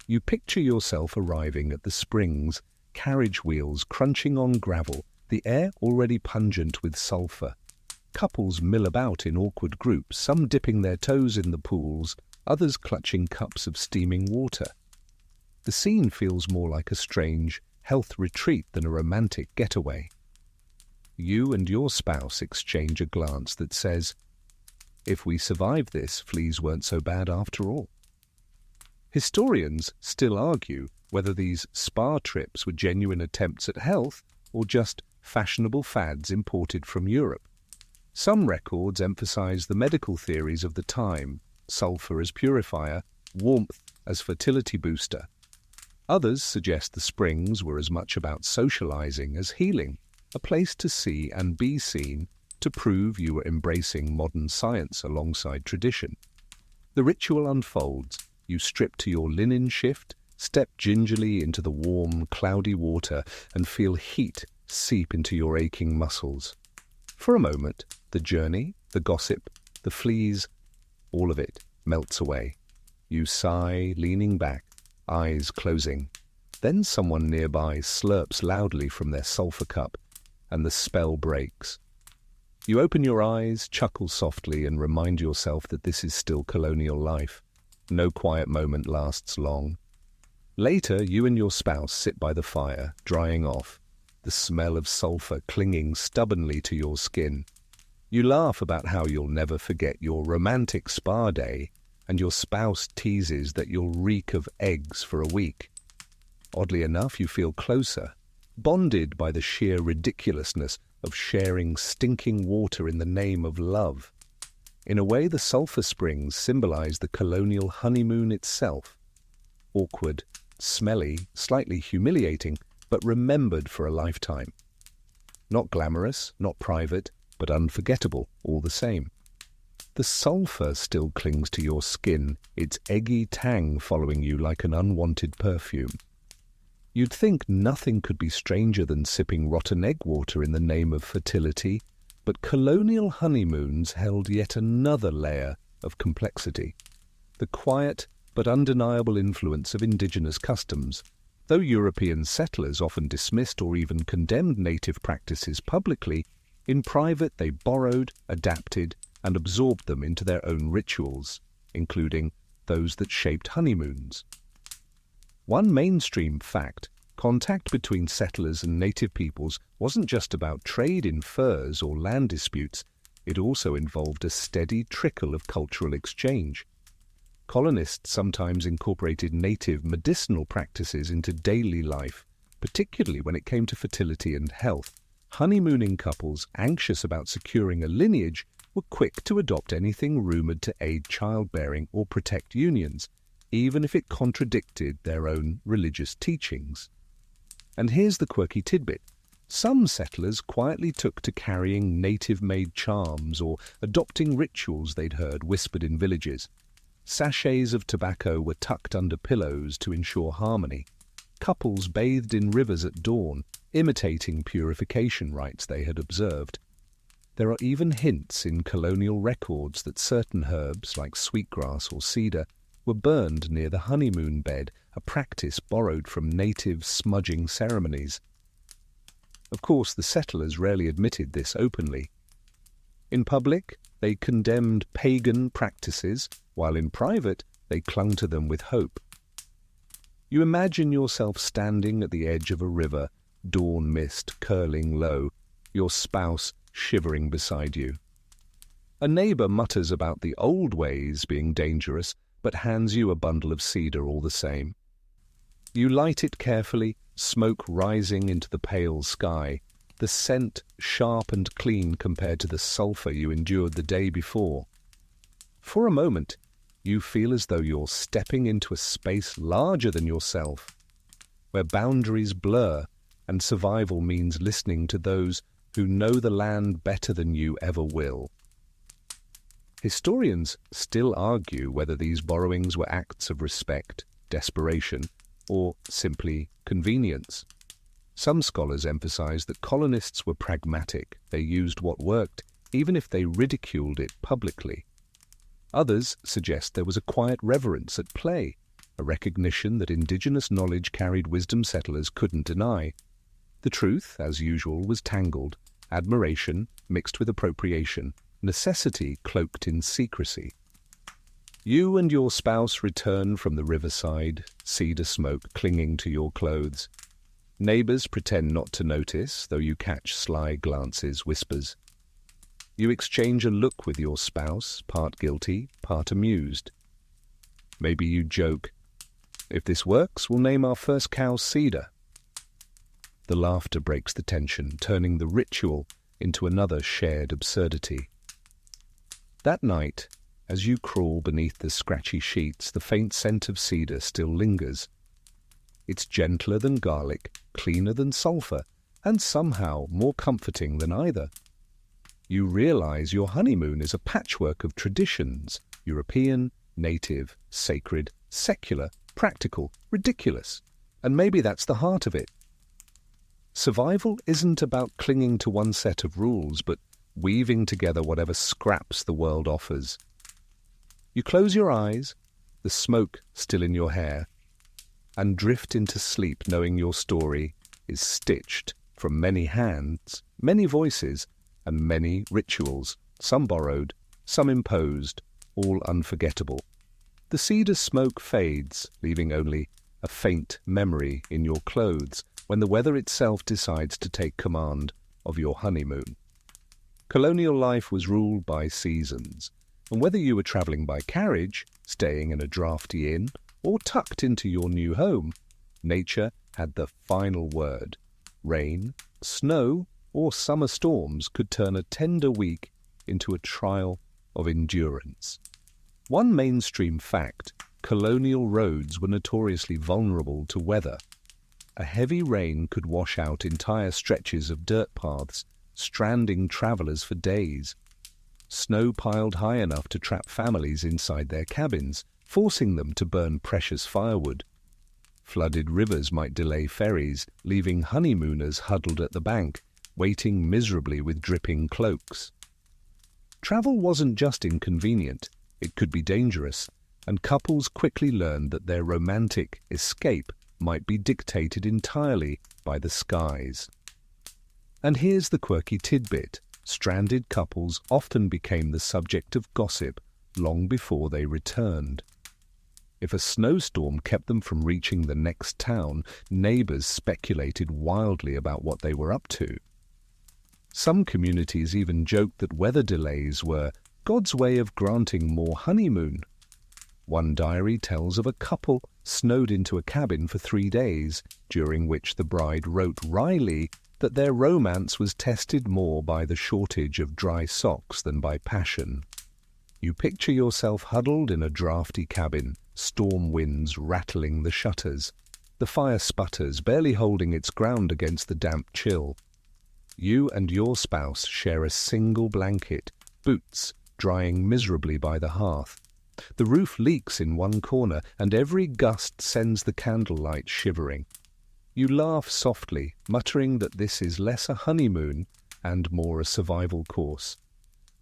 You picture yourself arriving at the springs, carriage wheels crunching on gravel, the air already pungent with sulphur. Couples mill about in awkward groups, some dipping their toes in the pools, others clutching cups of steaming water. The scene feels more like a strange health retreat than a romantic getaway. You and your spouse exchange a glance that says, "If we survive this, fleas weren't so bad after all." Historians still argue whether these spa trips were genuine attempts at health or just fashionable fads imported from Europe. Some records emphasize the medical theories of the time, sulphur as purifier, warmth as fertility booster. Others suggest the springs were as much about socializing as healing, a place to see and be seen, to prove you were embracing modern science alongside tradition. The ritual unfolds. You strip to your linen shift, step gingerly into the warm, cloudy water, and feel heat seep into your aching muscles. For a moment, the journey, the gossip, the fleas, all of it melts away. You sigh, leaning back, eyes closing. Then someone nearby slurps loudly from their sulphur cup, and the spell breaks. You open your eyes, chuckle softly, and remind yourself that this is still colonial life. No quiet moment lasts long. Later, you and your spouse sit by the fire, drying off, the smell of sulphur clinging stubbornly to your skin. You laugh about how you'll never forget your romantic spa day, and your spouse teases that you'll reek of eggs for a week. Oddly enough, you feel closer, bonded by the sheer ridiculousness of sharing stinking water in the name of love. In a way, the sulphur springs symbolize the colonial honeymoon itself. Awkward, smelly, slightly humiliating, but remembered for a lifetime. Not glamorous, not private, but unforgettable all the same. The The sulphur still clings to your skin, its eggy tang following you like an unwanted perfume. You'd think nothing could be stranger than sipping rotten egg water in the name of fertility, but colonial honeymoons held yet another layer of complexity. The quiet but undeniable influence of indigenous customs. Though European settlers often dismissed or even condemned native practices publicly, in private they borrowed, adapted, and absorbed them into their own rituals, including those that shaped honeymoons. One mainstream fact: contact between settlers and native peoples wasn't just about trade in furs or land disputes, it also involved a steady trickle of cultural exchange. Colonists sometimes incorporated native medicinal practices into daily life, particularly when it came to fertility and health. Honeymooning couples anxious about securing a lineage were quick to adopt anything rumoured to aid childbearing or protect unions, even if it contradicted their own religious teachings. And here's the quirky tidbit. Some settlers quietly took to carrying native-made charms or adopting rituals they'd heard whispered in villages. Sachets of tobacco were tucked under pillows to ensure harmony. Couples bathed in rivers at dawn, imitating purification rites they had observed. There are even hints in colonial records that certain herbs, like sweetgrass or cedar, were burned near the honeymoon bed, a practice borrowed from native smudging ceremonies. Of course, the settlers rarely admitted this openly. In public, they condemned pagan practices, while in private, they clung to them with hope. You imagine yourself standing at the edge of a river, dawn mist curling low, your spouse shivering beside you. A neighbour mutters about the old ways being dangerous, but hands you a bundle of cedar all the same. You light it carefully, smoke rising into the pale sky, the scent sharp and clean compared to the sulphur you endured the day before. For a moment, you feel as though you're stepping into a space larger than yourself, where boundaries blur and survival means listening to those who know the land better than you ever will. Historians still argue whether these borrowings were acts of respect, desperation, or simply convenience. Some scholars emphasize that colonists were pragmatic. They used what worked, even if they ridiculed it publicly. Others suggest there was a quiet reverence at play, a recognition that indigenous knowledge carried wisdom settlers couldn't deny. The truth, as usual, was tangled, admiration mixed with appropriation, necessity cloaked in secrecy. You and your spouse return from the riverside, cedar smoke clinging to your clothes. Neighbours pretend not to notice, though you catch sly glances, whispers. You exchange a look with your spouse, part guilty, part amused. Maybe you joke, "If this works, we'll name our first cow Cedar." The laughter breaks the tension, turning the ritual into another shared absurdity. That night, as you crawl beneath the scratchy sheets, the faint scent of cedar still lingers. It's gentler than garlic, cleaner than sulphur, and somehow more comforting than either. You realize your honeymoon is a patchwork of traditions: European, native, sacred, secular, practical, ridiculous. And maybe that's the heart of it. Survival isn't about clinging to one set of rules, but weaving together whatever scraps the world offers. You close your eyes, the smoke still in your hair, and drift into sleep knowing your story is stitched from many hands, many voices, and many rituals, some borrowed, some imposed, all unforgettable. The cedar smoke fades, leaving only a faint memory in your clothes when the weather itself decides to take command of your honeymoon. Colonial life was ruled by seasons, and whether you were travelling by carriage, staying in a draughty inn, or tucked into your new home, nature had the final word. Rain, snow, or summer storms could turn a tender week into a trial of endurance. One mainstream fact: colonial roads were notoriously vulnerable to weather. A heavy rain could wash out entire stretches of dirt paths, stranding travellers for days. snow piled high enough to trap families inside their cabins, forcing them to burn precious firewood. Flooded rivers might delay ferries, leaving honeymooners huddled at the bank, waiting miserably with dripping cloaks. Travel wasn't just inconvenient, it could be dangerous, and couples quickly learned that their romantic escape might be dictated entirely by the skies. And here's the quirky tidbit. Stranded couples often became the subject of gossip long before they returned. If a snowstorm kept them from reaching the next town, neighbors speculated wildly about what they were up to. Some communities even joked that weather delays were God's way of granting more honeymoon. One diary tells of a couple snowed into a cabin for 3 days, during which the bride wrote wryly that their romance was tested more by the shortage of dry socks than by passion. You picture yourself huddled in a drafty cabin, storm winds rattling the shutters, the fire sputters barely holding its ground against the damp chill. You and your spouse share a single blanket, boots drying miserably by the hearth. The roof leaks in one corner, and every gust sends the candlelight shivering. You laugh softly, muttering that this is less a honeymoon and more a survival course.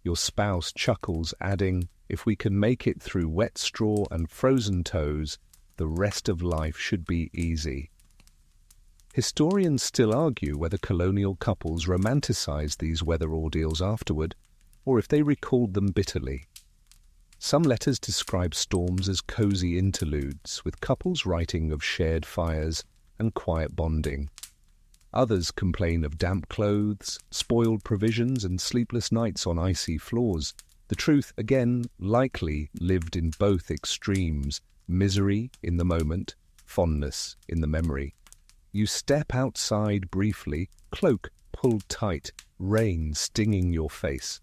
Your spouse chuckles, adding, "If we can make it through wet straw and frozen toes, the rest of life should be easy." Historians still argue whether colonial couples romanticized these weather ordeals afterward, or if they recalled them bitterly. Some letters describe storms as cozy interludes, with couples writing of shared fires and quiet bonding. Others complain of damp clothes, spoiled provisions, and sleepless nights on icy floors. The truth, again, likely lived in both extremes, misery in the moment, fondness in the memory. You step outside briefly, cloak pulled tight, rain stinging your face.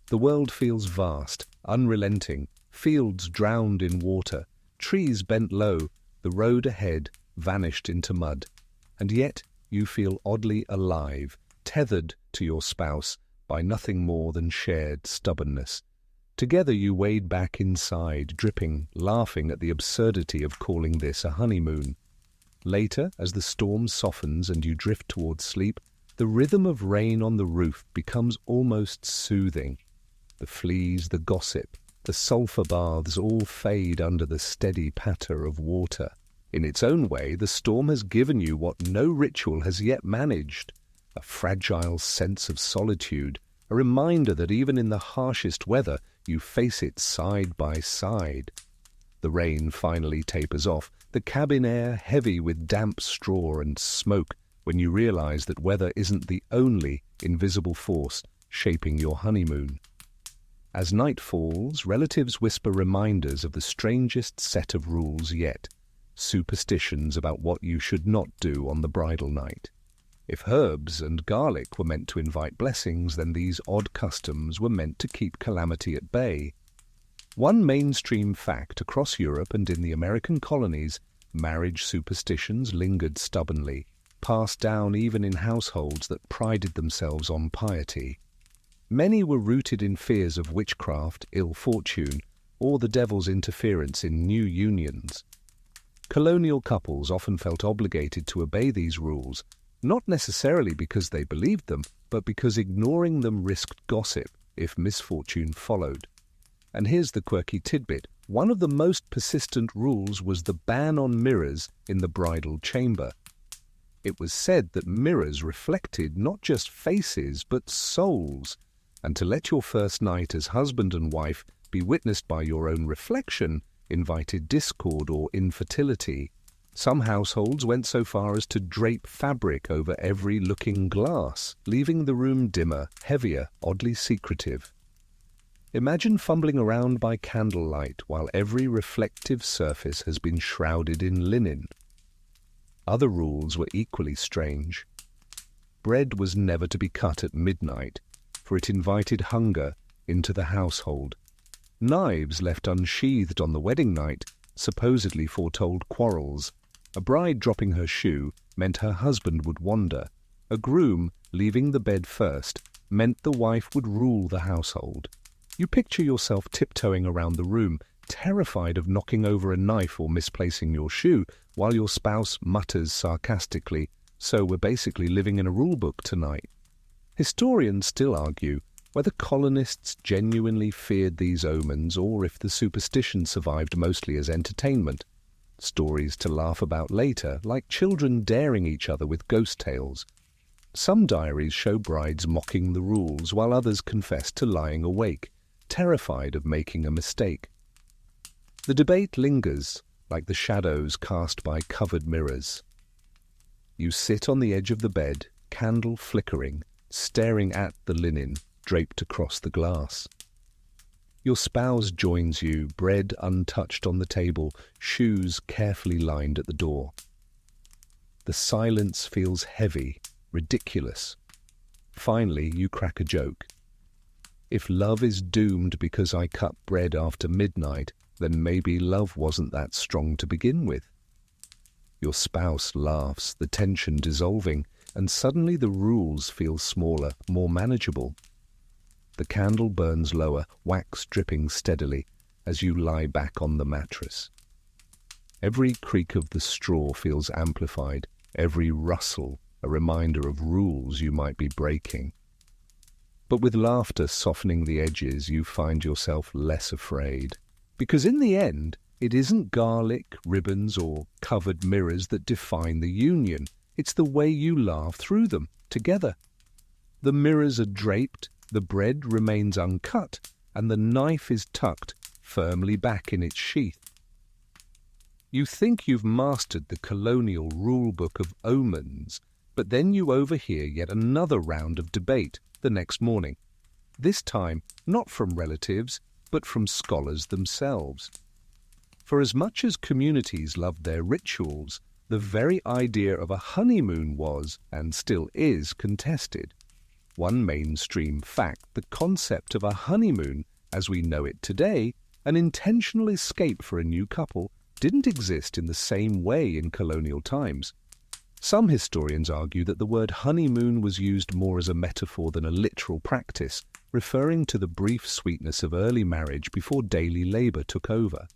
The world feels vast, unrelenting, fields drowned in water, trees bent low, the road ahead vanished into mud. And yet you feel oddly alive, tethered to your spouse by nothing more than shared stubbornness. Together you wade back inside, dripping, laughing at the absurdity of calling this a honeymoon. Later, as the storm softens and you drift towards sleep, the rhythm of rain on the roof becomes almost soothing. The fleas, the gossip, the sulphur baths all fade under the steady patter of water. In its own way, the storm has given you what no ritual has yet managed, a fragile sense of solitude, a reminder that even in the harshest weather, you face it side by side. The rain finally tapers off, the cabin air heavy with damp straw and smoke, when you realize that weather isn't the only invisible force shaping your honeymoon. As night falls, relatives whisper reminders of the strangest set of rules yet, superstitions about what you should not do on the bridal night. If herbs and garlic were meant to invite blessings, then these odd customs were meant to keep calamity at bay. One mainstream fact across Europe and in the American colonies, marriage superstitions lingered stubbornly, passed down even in households that prided themselves on piety. Many were rooted in fears of witchcraft, ill fortune, or the devil's interference in new unions. Colonial couples often felt obligated to obey these rules, not necessarily because they believed them, but because ignoring them risked gossip if misfortune followed. And here's the quirky tidbit. One of the most persistent rules was the ban on mirrors in the bridal chamber. It was said that mirrors reflected not just faces, but souls, and to let your first night as husband and wife be witnessed by your own reflection invited discord or infertility. Some households went so far as to drape fabric over every looking glass, leaving the room dimmer, heavier, oddly secretive. Imagine fumbling around by candlelight while every reflective surface has been shrouded in linen. Other rules were equally strange. Bread was never to be cut at midnight, for it invited hunger into the household. Knives left unsheathed on the wedding night supposedly foretold quarrels. A bride dropping her shoe meant her husband would wander. A groom leaving the bed first meant the wife would rule the household. You picture yourself tiptoeing around the room, terrified of knocking over a knife or misplacing your shoe, while your spouse mutters sarcastically, "So we're basically living in a rulebook tonight." Historians still argue whether colonists genuinely feared these omens or if the superstition survived mostly as entertainment. Stories to laugh about later, like children daring each other with ghost tales. Some diaries show brides mocking the rules, while others confess to lying awake, terrified of making a mistake. The debate lingers, like the shadows cast by covered mirrors. You sit on the edge of the bed, candle flickering, staring at the linen draped across the glass. Your spouse joins you, bread untouched on the table, shoes carefully lined at the door. The silence feels heavy, ridiculous. Finally, you crack a joke. If love is doomed because I cut bread after midnight, then maybe love wasn't that strong to begin with. Your spouse laughs, the tension dissolving, and suddenly the rules feel smaller, more manageable. The candle burns lower, wax dripping steadily, as you lie back on the mattress. Every creak of the straw feels amplified, every rustle a reminder of rules you might be breaking. But with laughter softening the edges, you find yourself less afraid. Because in the end, it isn't garlic, ribbons, or covered mirrors that define the union. It's the way you laugh through them, together. The mirrors are draped, the bread remains uncut, and the knife is tucked firmly back in its sheath. You think you've mastered the colonial rulebook of omens, but then you overhear yet another round of debate the next morning. This time, not from relatives, but from scholars themselves. For as much as communities loved their rituals, the very idea of a honeymoon was, and still is, contested. One mainstream fact, the concept of a honeymoon, as we know it today, an intentional escape for a new couple, didn't exist in the same way in colonial times. Some historians argue that the word honeymoon was used more as a metaphor than a literal practice, referring to the brief sweetness of early marriage before daily labor took over.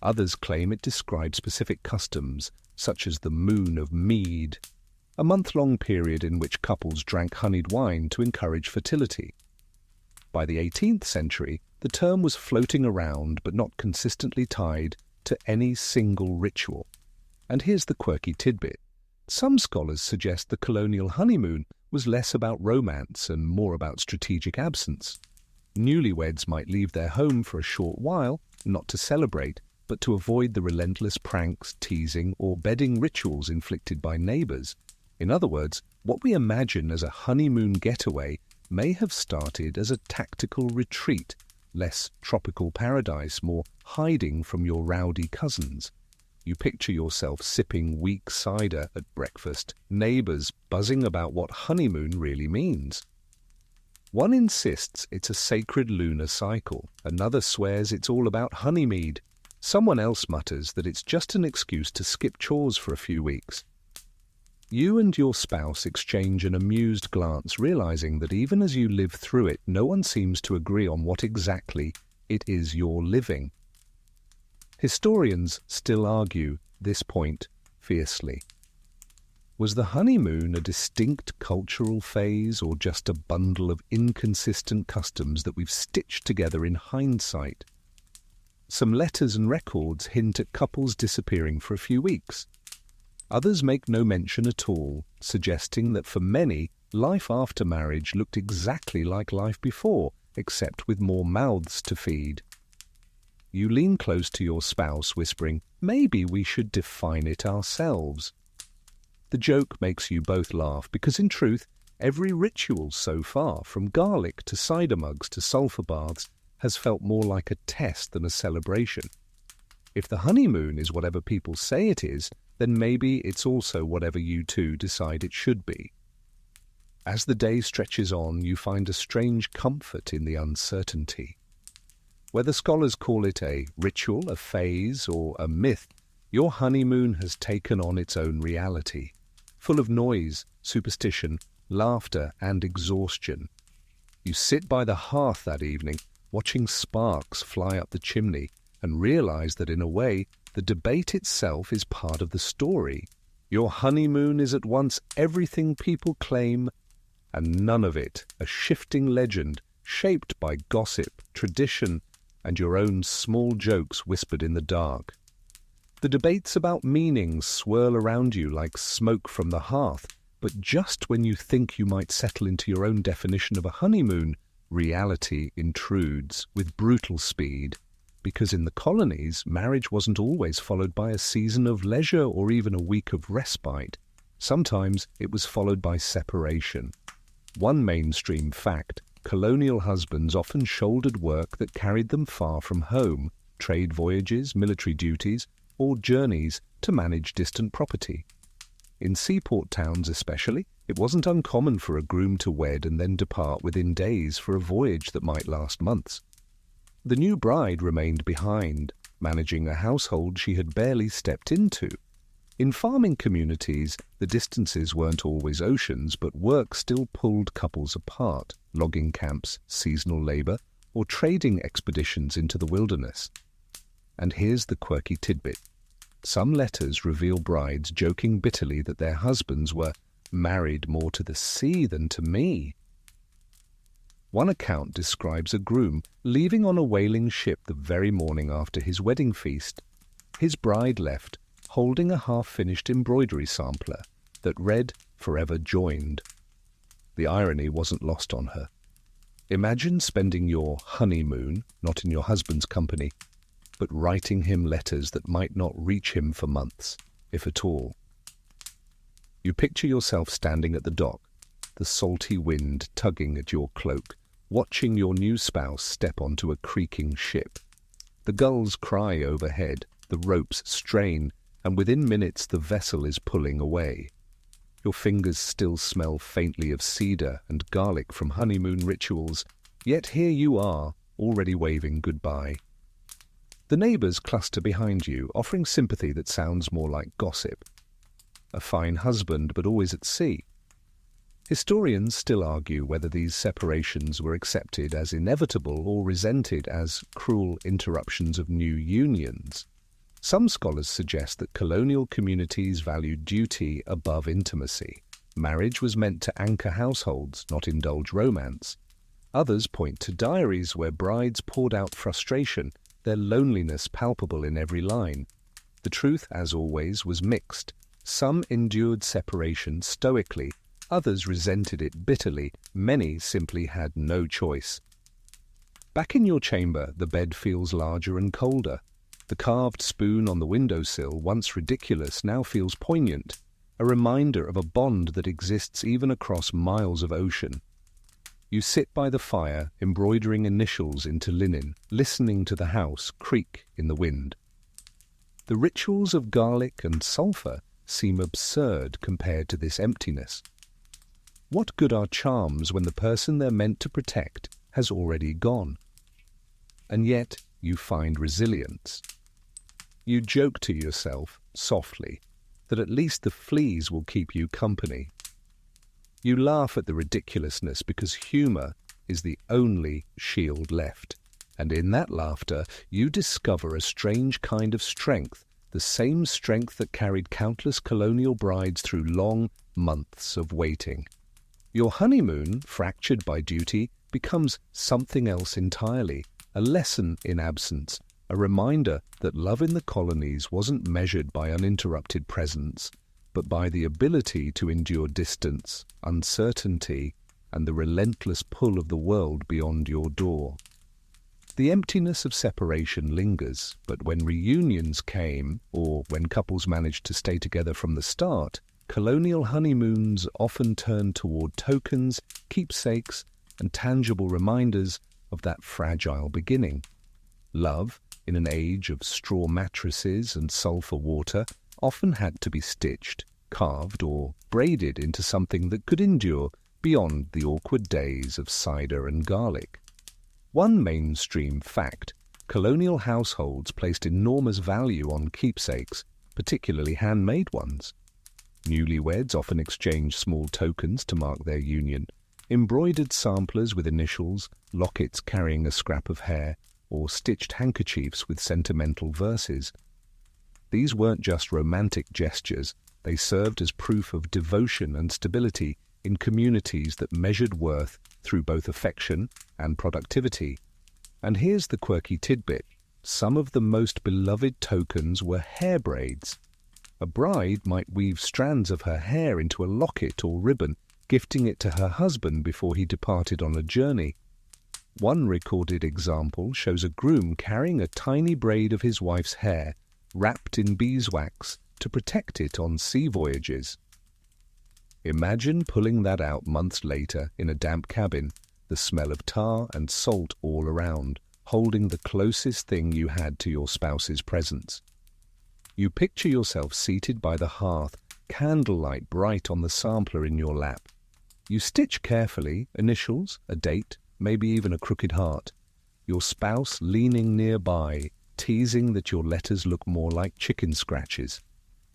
Others claim it described specific customs, such as the Moon of Mead, a month-long period in which couples drank honeyed wine to encourage fertility. By the 18th century, the term was floating around but not consistently tied to any single ritual. And here's the quirky tidbit. Some scholars suggest the colonial honeymoon was less about romance and more about strategic absence. Newlyweds might leave their home for a short while, not to celebrate, but to avoid the relentless pranks, teasing, or bedding rituals inflicted by neighbors. In other words, what we imagine as a honeymoon getaway may have started as a tactical retreat, less tropical paradise, more hiding from your rowdy cousins. You picture yourself sipping weak cider at breakfast, neighbors buzzing about what honeymoon really means. One insists it's a sacred lunar cycle, another swears it's all about honeymead. Someone else mutters that it's just an excuse to skip chores for a few weeks. You and your spouse exchange an amused glance, realizing that even as you live through it, no one seems to agree on what exactly it is you're living. Historians still argue this point fiercely. Was the honeymoon a distinct cultural phase or just a bundle of inconsistent customs that we've stitched together in hindsight? Some letters and records hint at couples disappearing for a few weeks. Others make no mention at all, suggesting that for many, life after marriage looked exactly like life before, except with more mouths to feed. You lean close to your spouse, whispering, "Maybe we should define it ourselves." The joke makes you both laugh because, in truth, every ritual so far, from garlic to cider mugs to sulfur baths, has felt more like a test than a celebration. If the honeymoon is whatever people say it is, then maybe it's also whatever you two decide it should be. As the day stretches on, you find a strange comfort in the uncertainty. Whether scholars call it a ritual, a phase, or a myth, your honeymoon has taken on its own reality, full of noise, superstition, laughter, and exhaustion. You sit by the hearth that evening, watching sparks fly up the chimney, and realize that in a way, the debate itself is part of the story. Your honeymoon is at once everything people claim and none of it, a shifting legend shaped by gossip, tradition, and your own small jokes whispered in the dark. The debates about meanings swirl around you like smoke from the hearth, but just when you think you might settle into your own definition of a honeymoon, reality intrudes with brutal speed. Because in the colonies, marriage wasn't always followed by a season of leisure or even a week of respite. Sometimes it was followed by separation. One mainstream fact: colonial husbands often shouldered work that carried them far from home, trade voyages, military duties, or journeys to manage distant property. In seaport towns especially, it wasn't uncommon for a groom to wed and then depart within days for a voyage that might last months. The new bride remained behind, managing a household she had barely stepped into. In farming communities, the distances weren't always oceans, but work still pulled couples apart: logging camps, seasonal labor, or trading expeditions into the wilderness. And here's the quirky tidbit. Some letters reveal brides joking bitterly that their husbands were married more to the sea than to me. One account describes a groom leaving on a whaling ship the very morning after his wedding feast. His bride left, holding a half-finished embroidery sampler that read, "Forever joined." The irony wasn't lost on her. Imagine spending your honeymoon, not in your husband's company, but writing him letters that might not reach him for months, if at all. You picture yourself standing at the dock, the salty wind tugging at your cloak, watching your new spouse step onto a creaking ship. The gulls cry overhead, the ropes strain, and within minutes the vessel is pulling away. Your fingers still smell faintly of cedar and garlic from honeymoon rituals, yet here you are, already waving goodbye. The neighbours cluster behind you, offering sympathy that sounds more like gossip. A fine husband, but always at sea. Historians still argue whether these separations were accepted as inevitable or resented as cruel interruptions of new unions. Some scholars suggest that colonial communities valued duty above intimacy. Marriage was meant to anchor households, not indulge romance. Others point to diaries where brides poured out frustration, their loneliness palpable in every line. The truth, as always, was mixed. Some endured separation stoically, others resented it bitterly, many simply had no choice. Back in your chamber, the bed feels larger and colder. The carved spoon on the windowsill, once ridiculous, now feels poignant, a reminder of a bond that exists even across miles of ocean. You sit by the fire, embroidering initials into linen, listening to the house creak in the wind. The rituals of garlic and sulphur seem absurd compared to this emptiness. What good are charms when the person they're meant to protect has already gone? And yet you find resilience. You joke to yourself, softly, that at least the fleas will keep you company. You laugh at the ridiculousness because humour is the only shield left, and in that laughter you discover a strange kind of strength, the same strength that carried countless colonial brides through long months of waiting. Your honeymoon, fractured by duty, becomes something else entirely, a lesson in absence, a reminder that love in the colonies wasn't measured by uninterrupted presence, but by the ability to endure distance, uncertainty, and the relentless pull of the world beyond your door. The emptiness of separation lingers, but when reunions came, or when couples managed to stay together from the start, colonial honeymoons often turned toward tokens, keepsakes, and tangible reminders of that fragile beginning. Love, in an age of straw mattresses and sulphur water, often had to be stitched, carved, or braided into something that could endure beyond the awkward days of cider and garlic. One mainstream fact: colonial households placed enormous value on keepsakes, particularly handmade ones. Newlyweds often exchanged small tokens to mark their union, Embroidered samplers with initials, lockets carrying a scrap of hair, or stitched handkerchiefs with sentimental verses. These weren't just romantic gestures, they served as proof of devotion and stability in communities that measured worth through both affection and productivity. And here's the quirky tidbit. Some of the most beloved tokens were hair braids. A bride might weave strands of her hair into a locket or ribbon, gifting it to her husband before he departed on a journey. One recorded example shows a groom carrying a tiny braid of his wife's hair, wrapped in beeswax to protect it on sea voyages. Imagine pulling that out months later in a damp cabin, the smell of tar and salt all around, holding the closest thing you had to your spouse's presence. You picture yourself seated by the hearth, candlelight bright on the sampler in your lap. You stitch carefully, initials, a date, maybe even a crooked heart. Your spouse leaning nearby, teasing that your letters look more like chicken scratches.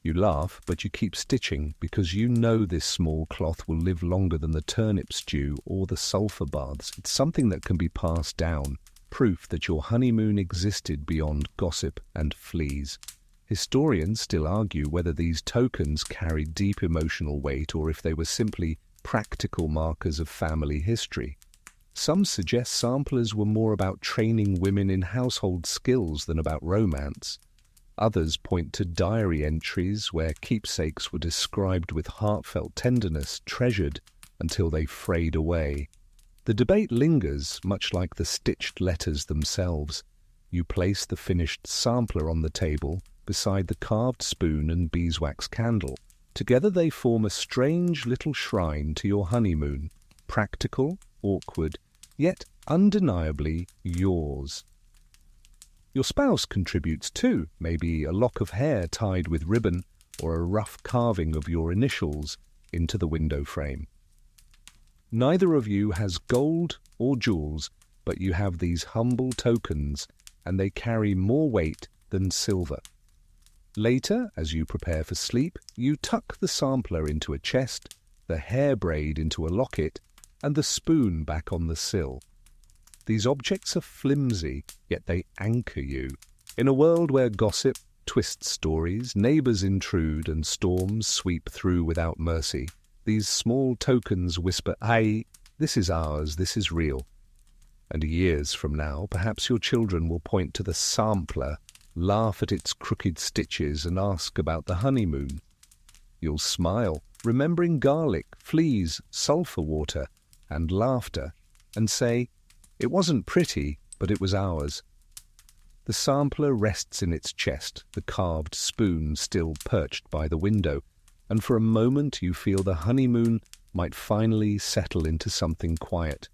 You laugh, but you keep stitching because you know this small cloth will live longer than the turnip stew or the sulphur baths. It's something that can be passed down, proof that your honeymoon existed beyond gossip and fleas. Historians still argue whether these tokens carried deep emotional weight or if they were simply practical markers of family history. Some suggest samplers were more about training women in household skills than about romance. Others point to diary entries where keepsakes were described with heartfelt tenderness, treasured until they frayed away. The debate lingers, much like the stitched letters themselves. You place the finished sampler on the table beside the carved spoon and beeswax candle. Together they form a strange little shrine to your honeymoon, practical, awkward, yet undeniably yours. Your spouse contributes too, maybe a lock of hair tied with ribbon or a rough carving of your initials into the window frame. Neither of you has gold or jewels, but you have these humble tokens, and they carry more weight than silver. Later, as you prepare for sleep, you tuck the sampler into a chest, the hair braid into a locket, and the spoon back on the sill. These objects are flimsy, yet they anchor you. In a world where gossip twists stories, neighbors intrude, and storms sweep through without mercy, these small tokens whisper, "Hey, this is ours, this is real." And years from now, perhaps your children will point to the sampler, laugh at its crooked stitches, and ask about the honeymoon. You'll smile, remembering garlic, fleas, sulphur water, and laughter, and say, "It wasn't pretty, but it was ours." The sampler rests in its chest, the carved spoon still perched by the window, and for a moment you feel the honeymoon might finally settle into something quiet.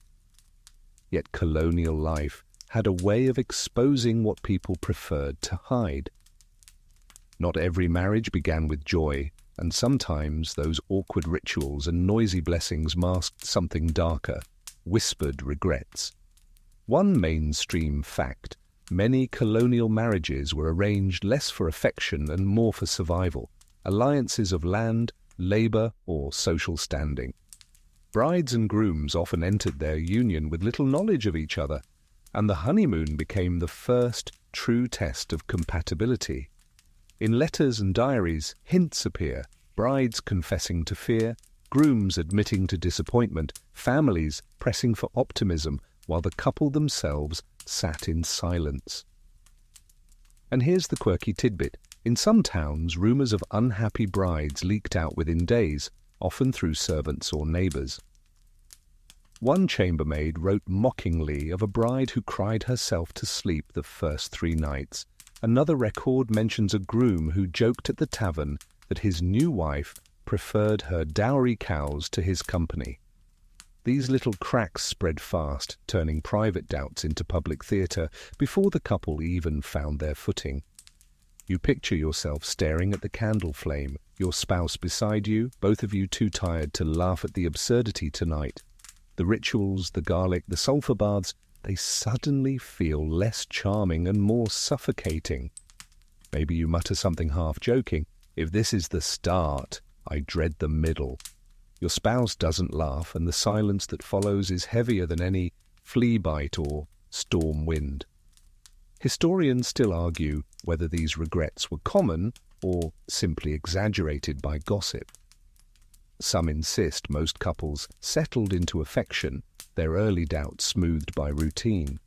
Yet colonial life had a way of exposing what people preferred to hide. Not every marriage began with joy, and sometimes those awkward rituals and noisy blessings masked something darker, whispered regrets. One mainstream fact: many colonial marriages were arranged less for affection and more for survival, alliances of land, labor, or social standing. Brides and grooms often entered their union with little knowledge of each other, and the honeymoon became the first true test of compatibility. In letters and diaries, hints appear, brides confessing to fear, grooms admitting to disappointment, families pressing for optimism, while the couple themselves sat in silence. And here's the quirky tidbit. In some towns, rumors of unhappy brides leaked out within days, often through servants or neighbors. One chambermaid wrote mockingly of a bride who cried herself to sleep the first 3 nights. Another record mentions a groom who joked at the tavern that his new wife preferred her dowry cows to his company. These little cracks spread fast, turning private doubts into public theatre before the couple even found their footing. You picture yourself staring at the candle flame, your spouse beside you, both of you too tired to laugh at the absurdity tonight. The rituals, the garlic, the sulphur baths, they suddenly feel less charming and more suffocating. Maybe you mutter something half-joking, "If this is the start, I dread the middle." Your spouse doesn't laugh, and the silence that follows is heavier than any flea bite or storm wind. Historians still argue whether these regrets were common or simply exaggerated by gossip. Some insist most couples settled into affection, their early doubts smoothed by routine.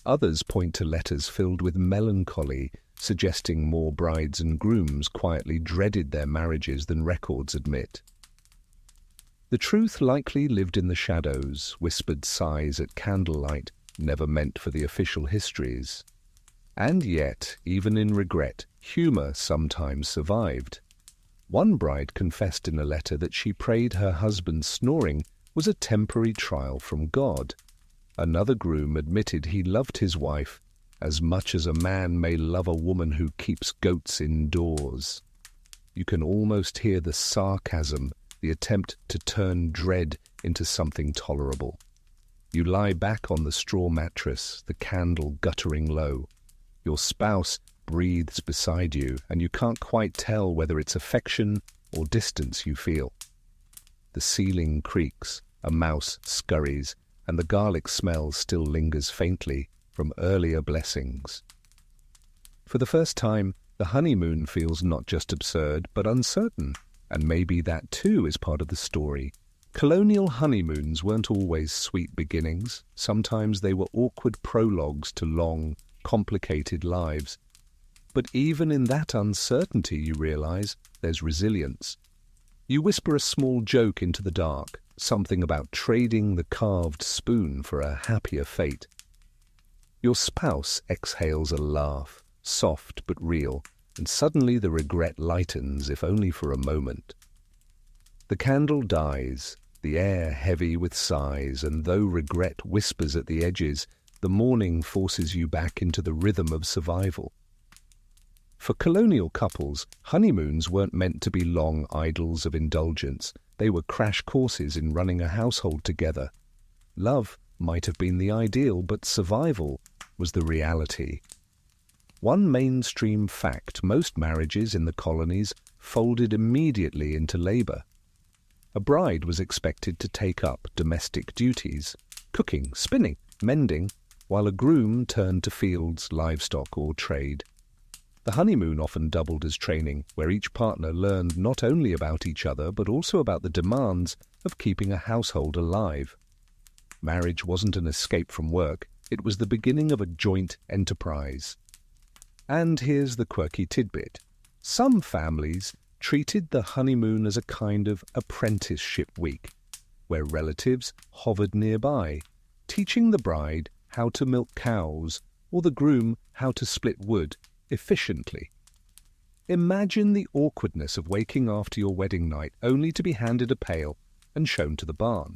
Others point to letters filled with melancholy, suggesting more brides and grooms quietly dreaded their marriages than records admit. The truth likely lived in the shadows, whispered sighs at candlelight, never meant for the official histories. And yet, even in regret, humour sometimes survived. One bride confessed in a letter that she prayed her husband's snoring was a temporary trial from God. Another groom admitted he loved his wife as much as a man may love a woman who keeps goats indoors. You can almost hear the sarcasm, the attempt to turn dread into something tolerable. You lie back on the straw mattress, the candle guttering low. Your spouse breathes beside you, and you can't quite tell whether it's affection or distance you feel. The ceiling creaks, a mouse scurries, and the garlic smell still lingers faintly from earlier blessings. For the first time, the honeymoon feels not just absurd, but uncertain, and maybe that too is part of the story. Colonial honeymoons weren't always sweet beginnings. Sometimes they were awkward prologues to long, complicated lives. But even in that uncertainty, you realize there's resilience. You whisper a small joke into the dark, something about trading the carved spoon for a happier fate. Your spouse exhales a laugh, soft but real, and suddenly the regret lightens, if only for a moment. The candle dies, the air heavy with sighs, and though regret whispers at the edges, the morning forces you back into the rhythm of survival. For colonial couples, honeymoons weren't meant to be long idyls of indulgence. They were crash courses in running a household together. Love might have been the ideal, but survival was the reality. One mainstream fact: most marriages in the colonies folded immediately into labor. A bride was expected to take up domestic duties, cooking, spinning, mending, while a groom turned to fields, livestock, or trade. The honeymoon often doubled as training, where each partner learned not only about each other but also about the demands of keeping a household alive. Marriage wasn't an escape from work, it was the beginning of a joint enterprise. And here's the quirky tidbit. Some families treated the honeymoon as a kind of apprenticeship week, where relatives hovered nearby, teaching the bride how to milk cows or the groom how to split wood efficiently. Imagine the awkwardness of waking after your wedding night only to be handed a pail and shown to the barn.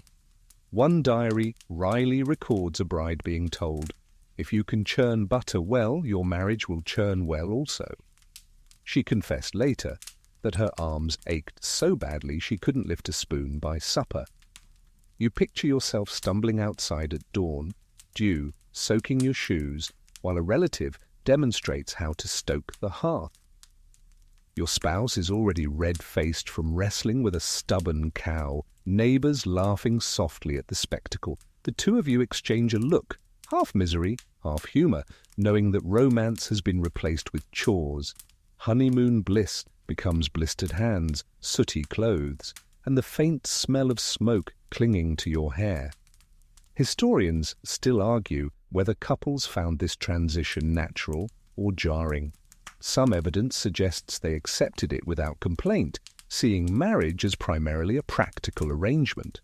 One diary wryly records a bride being told, "If you can churn butter well, your marriage will churn well also." She confessed later that her arms ached so badly she couldn't lift a spoon by supper. You picture yourself stumbling outside at dawn, dew soaking your shoes, while a relative demonstrates how to stoke the hearth. Your spouse is already red-faced from wrestling with a stubborn cow, neighbors laughing softly at the spectacle. The two of you exchange a look, half misery, half humor, knowing that romance has been replaced with chores. Honeymoon bliss becomes blistered hands, sooty clothes, and the faint smell of smoke clinging to your hair. Historians still argue whether couples found this transition natural or jarring. Some evidence suggests they accepted it without complaint, seeing marriage as primarily a practical arrangement.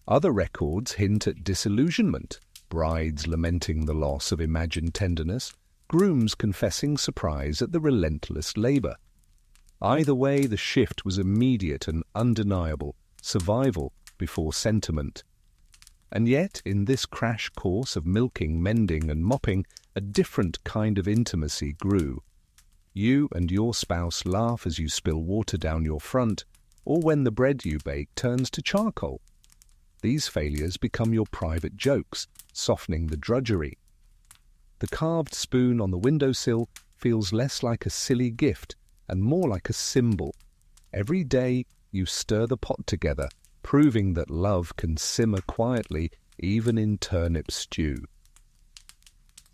Other records hint at disillusionment, brides lamenting the loss of imagined tenderness, grooms confessing surprise at the relentless labor. Either way, the shift was immediate and undeniable, survival before sentiment. And yet, in this crash course of milking, mending, and mopping, a different kind of intimacy grew. You and your spouse laugh as you spill water down your front, or when the bread you bake turns to charcoal. These failures become your private jokes, softening the drudgery. The carved spoon on the windowsill feels less like a silly gift and more like a symbol. Every day you stir the pot together, proving that love can simmer quietly even in turnip stew.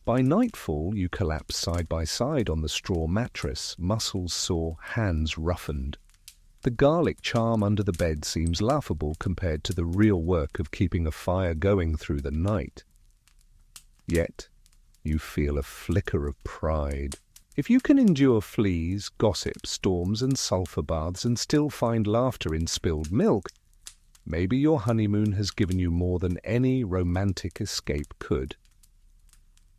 By nightfall, you collapse side by side on the straw mattress, muscles sore, hands roughened. The garlic charm under the bed seems laughable compared to the real work of keeping a fire going through the night. Yet, you feel a flicker of pride. If you can endure fleas, gossip, storms and sulphur baths and still find laughter in spilled milk, maybe your honeymoon has given you more than any romantic escape could.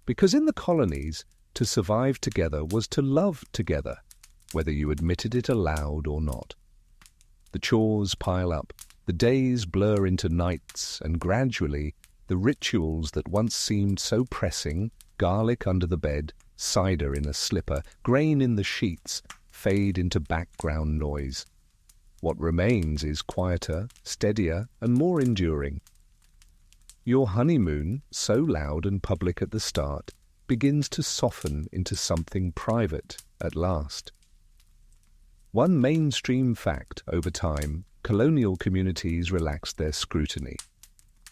Because in the colonies, to survive together was to love together, whether you admitted it aloud or not. The chores pile up, the days blur into nights, and gradually the rituals that once seemed so pressing, garlic under the bed, cider in a slipper, grain in the sheets, fade into background noise. What remains is quieter, steadier, and more enduring. Your honeymoon, so loud and public at the start, begins to soften into something private at last. One mainstream fact over time, colonial communities relaxed their scrutiny.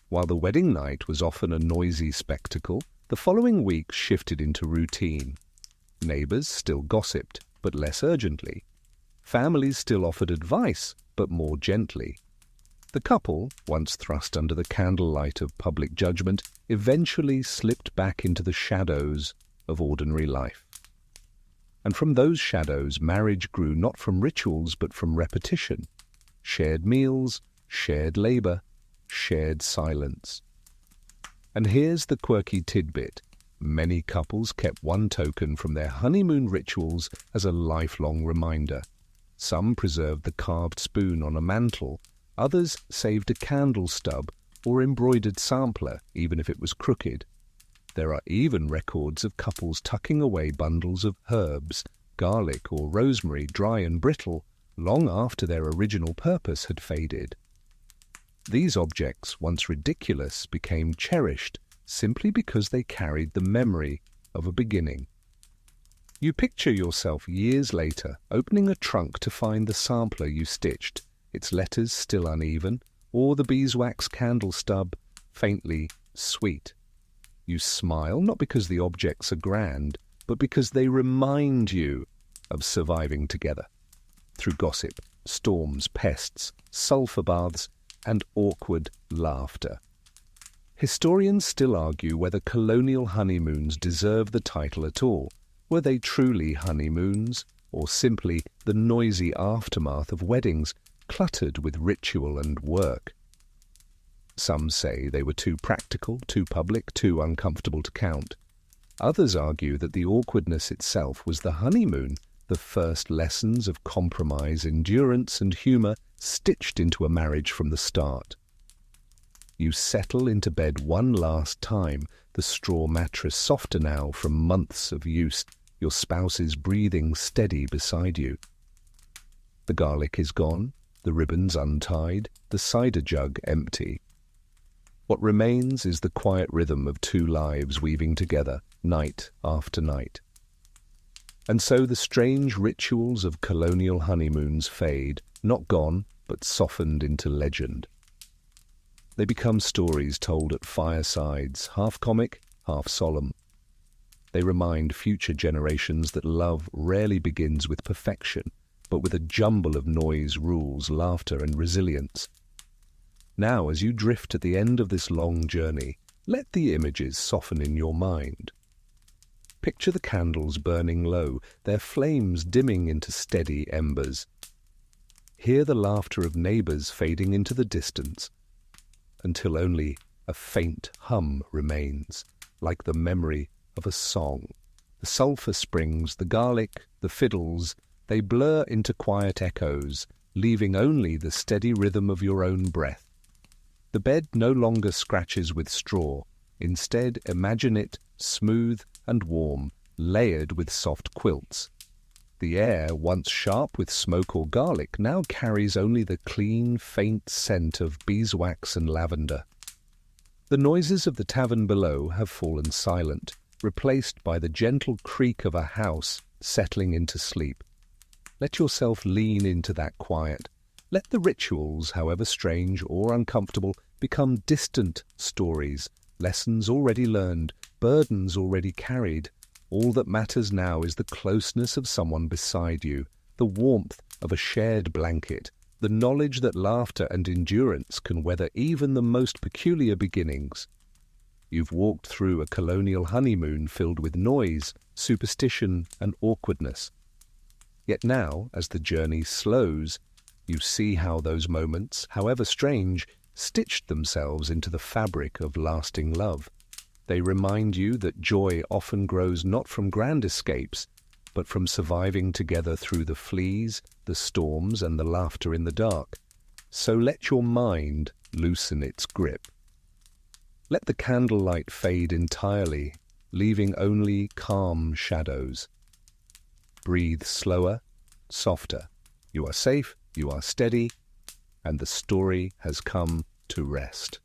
While the wedding night was often a noisy spectacle, the following weeks shifted into routine. Neighbours still gossiped, but less urgently. Families still offered advice, but more gently. The couple, once thrust under the candlelight of public judgment, eventually slipped back into the shadows of ordinary life. And from those shadows, marriage grew not from rituals but from repetition. Shared meals, shared labour, shared silence. And here's the quirky tidbit. Many couples kept one token from their honeymoon rituals as a lifelong reminder. Some preserved the carved spoon on a mantle. Others saved a candle stub or embroidered sampler, even if it was crooked. There are even records of couples tucking away bundles of herbs, garlic or rosemary, dry and brittle, long after their original purpose had faded. These objects, once ridiculous, became cherished simply because they carried the memory of a beginning. You picture yourself years later opening a trunk to find the sampler you stitched, its letters still uneven, or the beeswax candle stub faintly sweet. You smile not because the objects are grand, but because they remind you of surviving together. Through gossip, storms, pests, sulphur baths, and awkward laughter. Historians still argue whether colonial honeymoons deserve the title at all. Were they truly honeymoons, or simply the noisy aftermath of weddings, cluttered with ritual and work? Some say they were too practical, too public, too uncomfortable to count. Others argue that the awkwardness itself was the honeymoon, the first lessons of compromise, endurance, and humour stitched into a marriage from the start. You settle into bed one last time, the straw mattress softer now from months of use, your spouse's breathing steady beside you. The garlic is gone, the ribbons untied, the cider jug empty. What remains is the quiet rhythm of two lives weaving together, night after night. And so the strange rituals of colonial honeymoons fade, not gone, but softened into legend. They become stories told at firesides, half comic, half solemn. They remind future generations that love rarely begins with perfection, but with a jumble of noise, rules, laughter, and resilience. Now, as you drift at the end of this long journey, let the images soften in your mind. Picture the candles burning low, their flames dimming into steady embers. Hear the laughter of neighbours fading into the distance, until only a faint hum remains, like the memory of a song. The sulphur springs, the garlic, the fiddles, they blur into quiet echoes, leaving only the steady rhythm of your own breath. The bed no longer scratches with straw. Instead, imagine it smooth and warm, layered with soft quilts. The air, once sharp with smoke or garlic, now carries only the clean, faint scent of beeswax and lavender. The noises of the tavern below have fallen silent, replaced by the gentle creak of a house settling into sleep. Let yourself lean into that quiet, Let the rituals, however strange or uncomfortable, become distant stories, lessons already learned, burdens already carried. All that matters now is the closeness of someone beside you, the warmth of a shared blanket, the knowledge that laughter and endurance can weather even the most peculiar beginnings. You've walked through a colonial honeymoon filled with noise, superstition, and awkwardness. Yet now, as the journey slows, you see how those moments, however strange, stitched themselves into the fabric of lasting love. They remind you that joy often grows not from grand escapes, but from surviving together through the fleas, the storms, and the laughter in the dark. So let your mind loosen its grip. Let the candlelight fade entirely, leaving only calm shadows. Breathe slower, softer. You are safe, you are steady, and the story has come to rest.